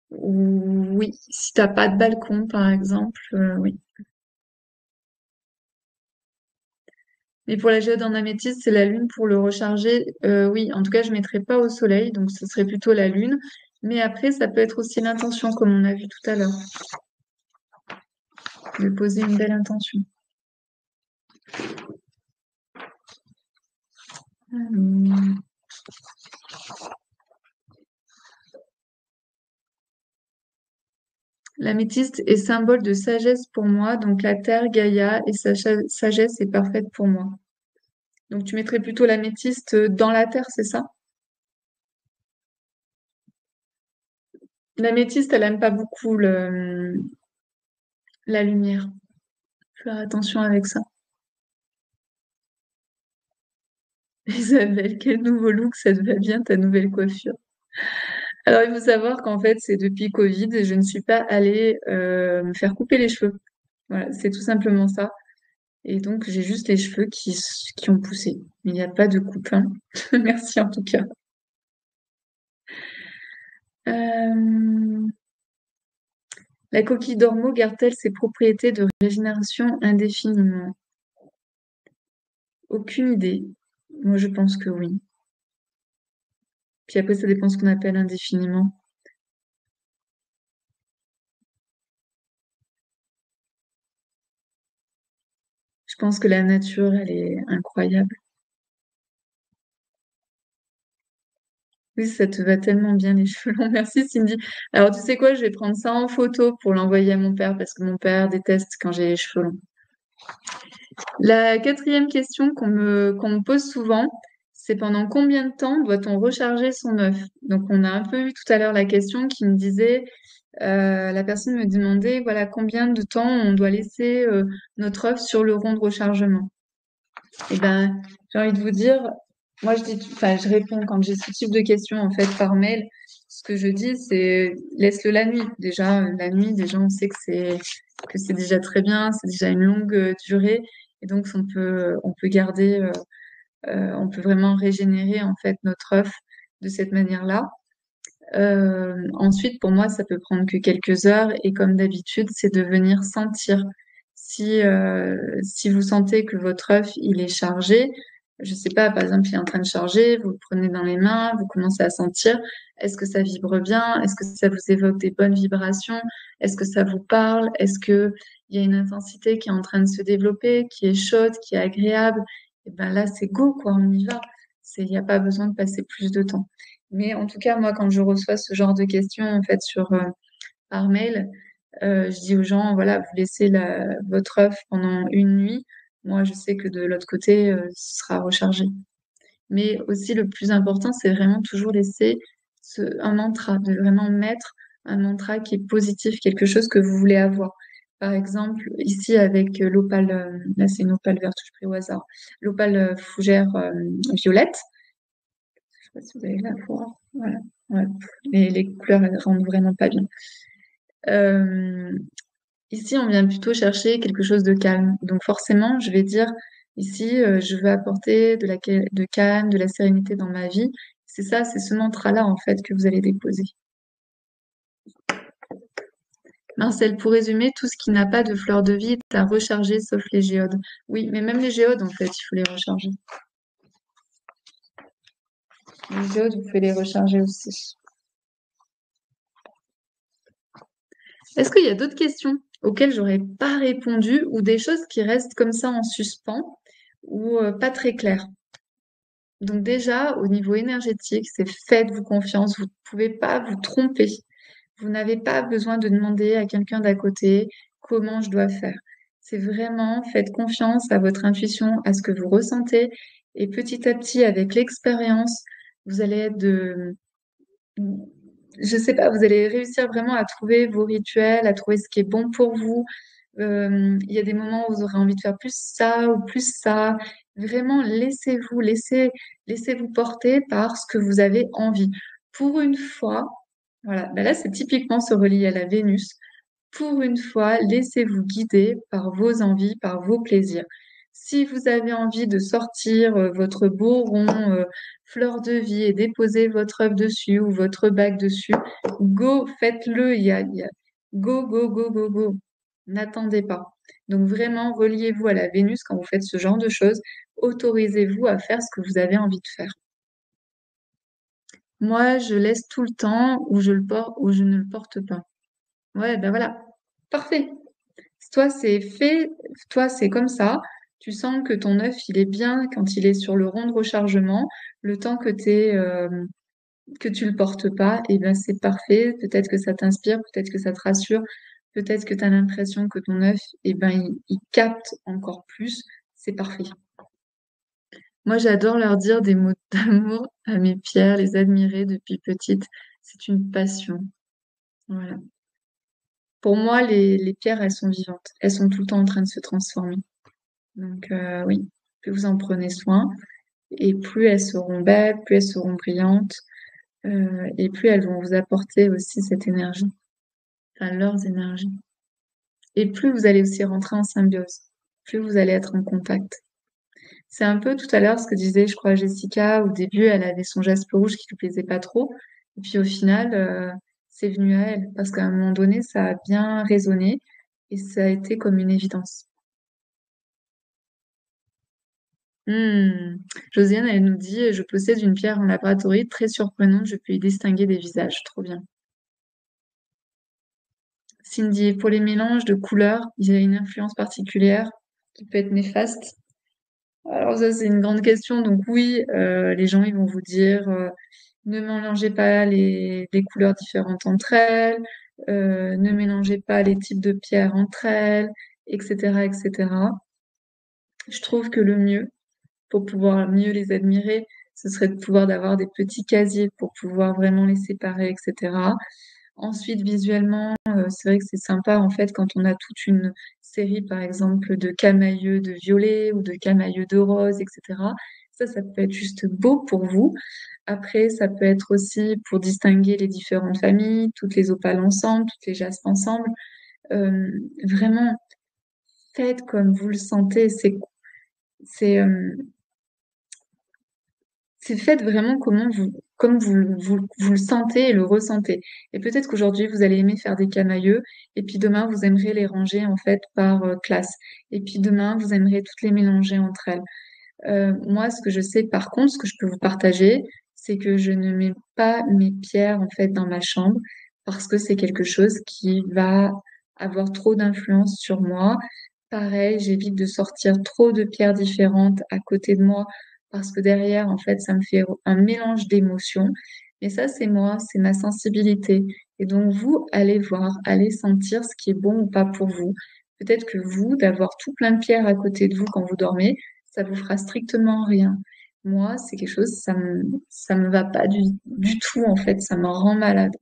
Oui, si t'as pas de balcon, par exemple, oui. Mais pour la géode en améthyste, c'est la lune pour le recharger. Oui, en tout cas, je mettrais pas au soleil, donc ce serait plutôt la lune. Mais après, ça peut être aussi l'intention, comme on a vu tout à l'heure. de poser une belle intention. Hum. L'améthyste est symbole de sagesse pour moi, donc la terre, Gaïa, et sa sagesse est parfaite pour moi. Donc tu mettrais plutôt l'améthyste dans la terre, c'est ça? L'améthyste, elle aime pas beaucoup la lumière. Faut faire attention avec ça. Isabelle, quel nouveau look, ça te va bien ta nouvelle coiffure. Alors il faut savoir qu'en fait, c'est depuis Covid et je ne suis pas allée me faire couper les cheveux. Voilà, c'est tout simplement ça. Et donc j'ai juste les cheveux qui ont poussé. Mais il n'y a pas de coupe, hein. Merci en tout cas. Euh, La coquille d'ormeau garde-t-elle ses propriétés de régénération indéfiniment? Aucune idée. Moi, je pense que oui. Puis après, ça dépend ce qu'on appelle indéfiniment. Je pense que la nature, elle est incroyable. Oui, ça te va tellement bien les cheveux longs. Merci Cindy. Alors, tu sais quoi, je vais prendre ça en photo pour l'envoyer à mon père parce que mon père déteste quand j'ai les cheveux longs. La quatrième question qu'on me pose souvent, c'est pendant combien de temps doit-on recharger son œuf? Donc, on a un peu vu tout à l'heure la question qui me disait, la personne me demandait, voilà, combien de temps on doit laisser notre œuf sur le rond de rechargement. Eh ben, j'ai envie de vous dire, moi je dis, enfin, je réponds quand j'ai ce type de questions en fait par mail. Ce que je dis, c'est laisse-le la nuit. Déjà, la nuit, déjà, on sait que c'est déjà très bien, c'est déjà une longue durée, et donc on peut garder, on peut vraiment régénérer en fait notre œuf de cette manière-là. Ensuite, pour moi, ça peut prendre que quelques heures et comme d'habitude, c'est de venir sentir. Si vous sentez que votre œuf, il est chargé, je sais pas, par exemple, il est en train de charger, vous le prenez dans les mains, vous commencez à sentir, est-ce que ça vibre bien? Est-ce que ça vous évoque des bonnes vibrations? Est-ce que ça vous parle? Est-ce que il y a une intensité qui est en train de se développer, qui est chaude, qui est agréable? Et ben là, c'est go, quoi, on y va. Il n'y a pas besoin de passer plus de temps. Mais en tout cas, moi, quand je reçois ce genre de questions, en fait, par mail, je dis aux gens, voilà, vous laissez votre œuf pendant une nuit. Moi, je sais que de l'autre côté, ce sera rechargé. Mais aussi, le plus important, c'est vraiment toujours laisser un mantra, de vraiment mettre un mantra qui est positif, quelque chose que vous voulez avoir. Par exemple, ici, avec l'opale, là, c'est une opale verte que je pris au hasard, l'opale fougère violette. Je sais pas si vous allez la voir. Voilà. Ouais. Les couleurs, elles rendent vraiment pas bien. Euh, Ici, on vient plutôt chercher quelque chose de calme. Donc forcément, je vais dire, ici, je veux apporter de calme, de la sérénité dans ma vie. C'est ça, c'est ce mantra-là, en fait, que vous allez déposer. Marcel, pour résumer, tout ce qui n'a pas de fleur de vie est à recharger, sauf les géodes. Oui, mais même les géodes, en fait, il faut les recharger. Les géodes, vous pouvez les recharger aussi. Est-ce qu'il y a d'autres questions auxquelles j'aurais pas répondu ou des choses qui restent comme ça en suspens ou pas très claires? Donc déjà, au niveau énergétique, c'est faites-vous confiance, vous ne pouvez pas vous tromper. Vous n'avez pas besoin de demander à quelqu'un d'à côté comment je dois faire. C'est vraiment, faites confiance à votre intuition, à ce que vous ressentez, et petit à petit, avec l'expérience, vous allez être je sais pas, vous allez réussir vraiment à trouver vos rituels, à trouver ce qui est bon pour vous. Il y a des moments où vous aurez envie de faire plus ça ou plus ça. Vraiment, laissez-vous porter par ce que vous avez envie. Pour une fois, voilà, ben là, c'est typiquement se relier à la Vénus. Pour une fois, laissez-vous guider par vos envies, par vos plaisirs. Si vous avez envie de sortir votre beau rond fleur de vie et déposer votre œuf dessus ou votre bague dessus, go, faites-le. Go, go, go, go, go. N'attendez pas. Donc vraiment, reliez-vous à la Vénus quand vous faites ce genre de choses. Autorisez-vous à faire ce que vous avez envie de faire. Moi, je laisse tout le temps ou je le porte ou je ne le porte pas. Ouais, ben voilà. Parfait. Toi, c'est fait, toi, c'est comme ça. Tu sens que ton œuf, il est bien quand il est sur le rond de rechargement. Le temps que tu le portes pas, et ben c'est parfait. Peut-être que ça t'inspire, peut-être que ça te rassure, peut-être que tu as l'impression que ton œuf, et ben il capte encore plus. C'est parfait. Moi, j'adore leur dire des mots d'amour à mes pierres, les admirer depuis petite. C'est une passion. Voilà. Pour moi, les pierres, elles sont vivantes. Elles sont tout le temps en train de se transformer. Donc oui, plus vous en prenez soin, et plus elles seront belles, plus elles seront brillantes, et plus elles vont vous apporter aussi cette énergie, enfin leurs énergies. Et plus vous allez aussi rentrer en symbiose, plus vous allez être en contact. C'est un peu tout à l'heure ce que disait, je crois, Jessica. Au début, elle avait son geste rouge qui lui plaisait pas trop. Et puis au final, c'est venu à elle. Parce qu'à un moment donné, ça a bien résonné et ça a été comme une évidence. Hmm. Josiane, elle nous dit, je possède une pierre en laboratoire très surprenante, je peux y distinguer des visages. Trop bien. Cindy, pour les mélanges de couleurs, il y a une influence particulière qui peut être néfaste. Alors ça, c'est une grande question. Donc oui, les gens, ils vont vous dire, ne mélangez pas les couleurs différentes entre elles, ne mélangez pas les types de pierres entre elles, etc., etc. Je trouve que le mieux, pour pouvoir mieux les admirer, ce serait de pouvoir d'avoir des petits casiers pour pouvoir vraiment les séparer, etc. Ensuite, visuellement, c'est vrai que c'est sympa en fait quand on a toute une série, par exemple, de camaïeux de violet ou de camaïeux de rose, etc. Ça peut être juste beau pour vous. Après, ça peut être aussi pour distinguer les différentes familles, toutes les opales ensemble, toutes les jaspes ensemble. Vraiment, faites comme vous le sentez. C'est, euh, C'est faites vraiment comme vous le sentez et le ressentez. Et peut-être qu'aujourd'hui, vous allez aimer faire des camaïeux, et puis demain, vous aimerez les ranger en fait par classe. Et puis demain, vous aimerez toutes les mélanger entre elles. Moi, ce que je sais par contre, ce que je peux vous partager, c'est que je ne mets pas mes pierres en fait dans ma chambre parce que c'est quelque chose qui va avoir trop d'influence sur moi. Pareil, j'évite de sortir trop de pierres différentes à côté de moi parce que derrière, en fait, ça me fait un mélange d'émotions. Mais ça, c'est moi, c'est ma sensibilité. Et donc, vous, allez voir, allez sentir ce qui est bon ou pas pour vous. Peut-être que vous, d'avoir tout plein de pierres à côté de vous quand vous dormez, ça vous fera strictement rien. Moi, c'est quelque chose, ça me va pas du tout, en fait, ça me rend malade.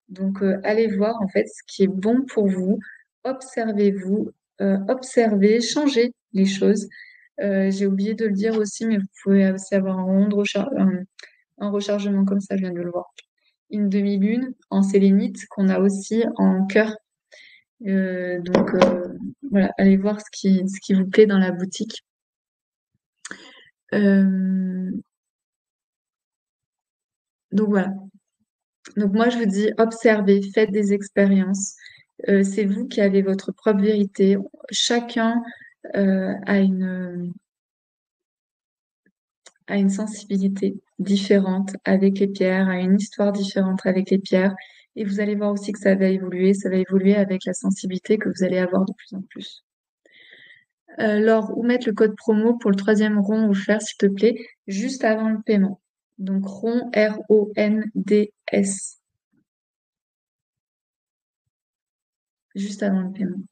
Donc, allez voir, en fait, ce qui est bon pour vous, observez-vous, observez, changez les choses. J'ai oublié de le dire aussi, mais vous pouvez aussi avoir un rond de un rechargement comme ça, je viens de le voir. Une demi-lune en sélénite qu'on a aussi en cœur. Donc, voilà, allez voir ce qui vous plaît dans la boutique. Euh, donc voilà. Donc moi, je vous dis, observez, faites des expériences. C'est vous qui avez votre propre vérité. Chacun a a une sensibilité différente avec les pierres, a une histoire différente avec les pierres. Et vous allez voir aussi que ça va évoluer avec la sensibilité que vous allez avoir de plus en plus. Laure, où mettre le code promo pour le troisième rond offert, s'il te plaît, juste avant le paiement. Donc rond, RONDS, juste avant le paiement.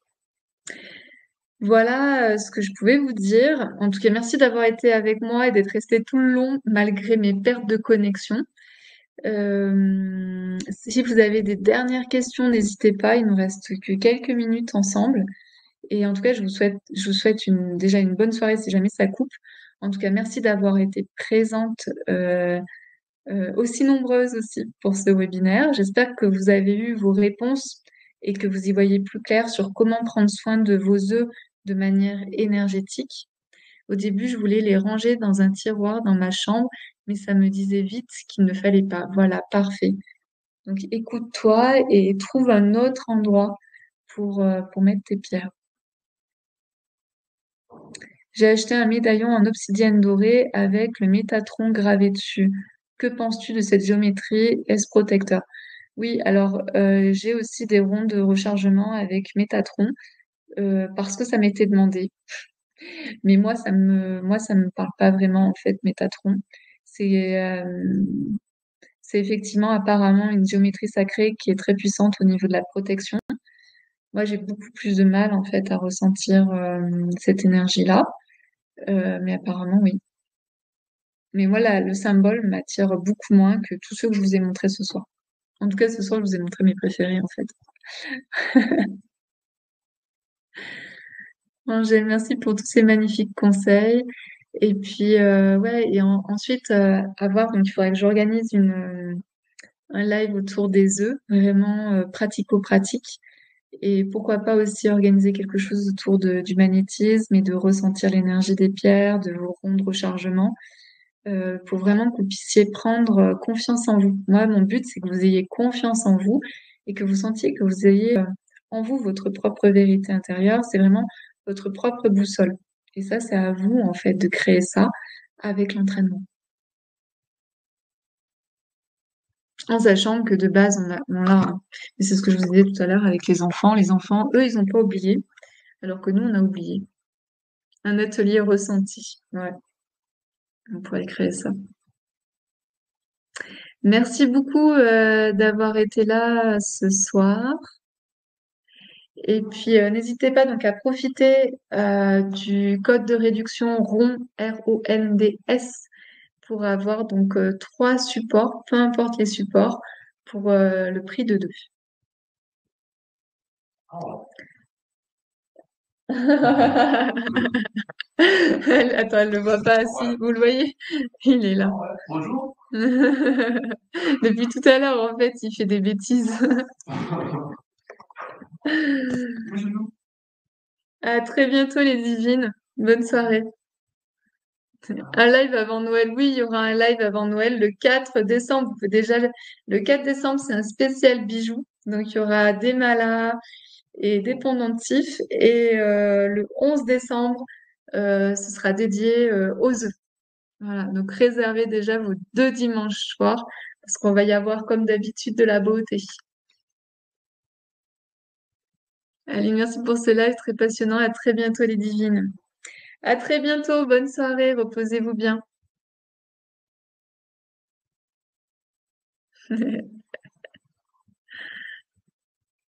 Voilà ce que je pouvais vous dire. En tout cas, merci d'avoir été avec moi et d'être resté tout le long malgré mes pertes de connexion. Si vous avez des dernières questions, n'hésitez pas. Il nous reste que quelques minutes ensemble. Et en tout cas, je vous souhaite déjà une bonne soirée si jamais ça coupe. En tout cas, merci d'avoir été présente, aussi nombreuses aussi pour ce webinaire. J'espère que vous avez eu vos réponses et que vous y voyez plus clair sur comment prendre soin de vos œufs de manière énergétique. Au début, je voulais les ranger dans un tiroir dans ma chambre, mais ça me disait vite qu'il ne fallait pas. Voilà, parfait. Donc écoute-toi et trouve un autre endroit pour mettre tes pierres. J'ai acheté un médaillon en obsidienne dorée avec le Métatron gravé dessus. Que penses-tu de cette géométrie? Est-ce protecteur? Oui, alors j'ai aussi des ronds de rechargement avec Métatron. parce que ça m'était demandé. Mais moi, ça me parle pas vraiment, en fait, Métatron. C'est, c'est effectivement apparemment une géométrie sacrée qui est très puissante au niveau de la protection. Moi, j'ai beaucoup plus de mal, en fait, à ressentir, cette énergie-là. Mais apparemment, oui. Mais moi, le symbole m'attire beaucoup moins que tous ceux que je vous ai montrés ce soir. En tout cas, ce soir, je vous ai montré mes préférés, en fait. Angèle, merci pour tous ces magnifiques conseils. Et puis, ouais, et ensuite, à voir, donc il faudrait que j'organise un live autour des œufs, vraiment pratico-pratique. Et pourquoi pas aussi organiser quelque chose autour du magnétisme et de ressentir l'énergie des pierres, de vos rondes rechargement, pour vraiment que vous puissiez prendre confiance en vous. Moi, mon but, c'est que vous ayez confiance en vous et que vous sentiez que vous ayez en vous votre propre vérité intérieure. C'est vraiment votre propre boussole. Et ça, c'est à vous, en fait, de créer ça avec l'entraînement. En sachant que de base, on l'a, hein. Et c'est ce que je vous disais tout à l'heure avec les enfants. Les enfants, eux, ils n'ont pas oublié, alors que nous, on a oublié. Un atelier ressenti. Ouais, on pourrait créer ça. Merci beaucoup d'avoir été là ce soir. Et puis, n'hésitez pas donc à profiter du code de réduction ROND, RONDS, pour avoir donc 3 supports, peu importe les supports, pour le prix de 2. Attends, elle le voit pas assis. Vous le voyez? Il est là. Bonjour. Depuis tout à l'heure, en fait, il fait des bêtises. À très bientôt, les divines. Bonne soirée. Un live avant Noël. Oui, il y aura un live avant Noël le 4 décembre. Vous pouvez déjà, le 4 décembre, c'est un spécial bijoux. Donc, il y aura des malas et des pendentifs. Et le 11 décembre, ce sera dédié aux œufs. Voilà. Donc, réservez déjà vos 2 dimanches soirs parce qu'on va y avoir, comme d'habitude, de la beauté. Allez, merci pour ce live très passionnant. À très bientôt, les divines. À très bientôt. Bonne soirée. Reposez-vous bien.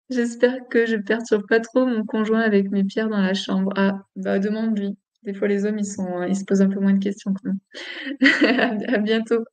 J'espère que je perturbe pas trop mon conjoint avec mes pierres dans la chambre. Ah, bah demande-lui. Des fois, les hommes, ils se posent un peu moins de questions que nous. À bientôt.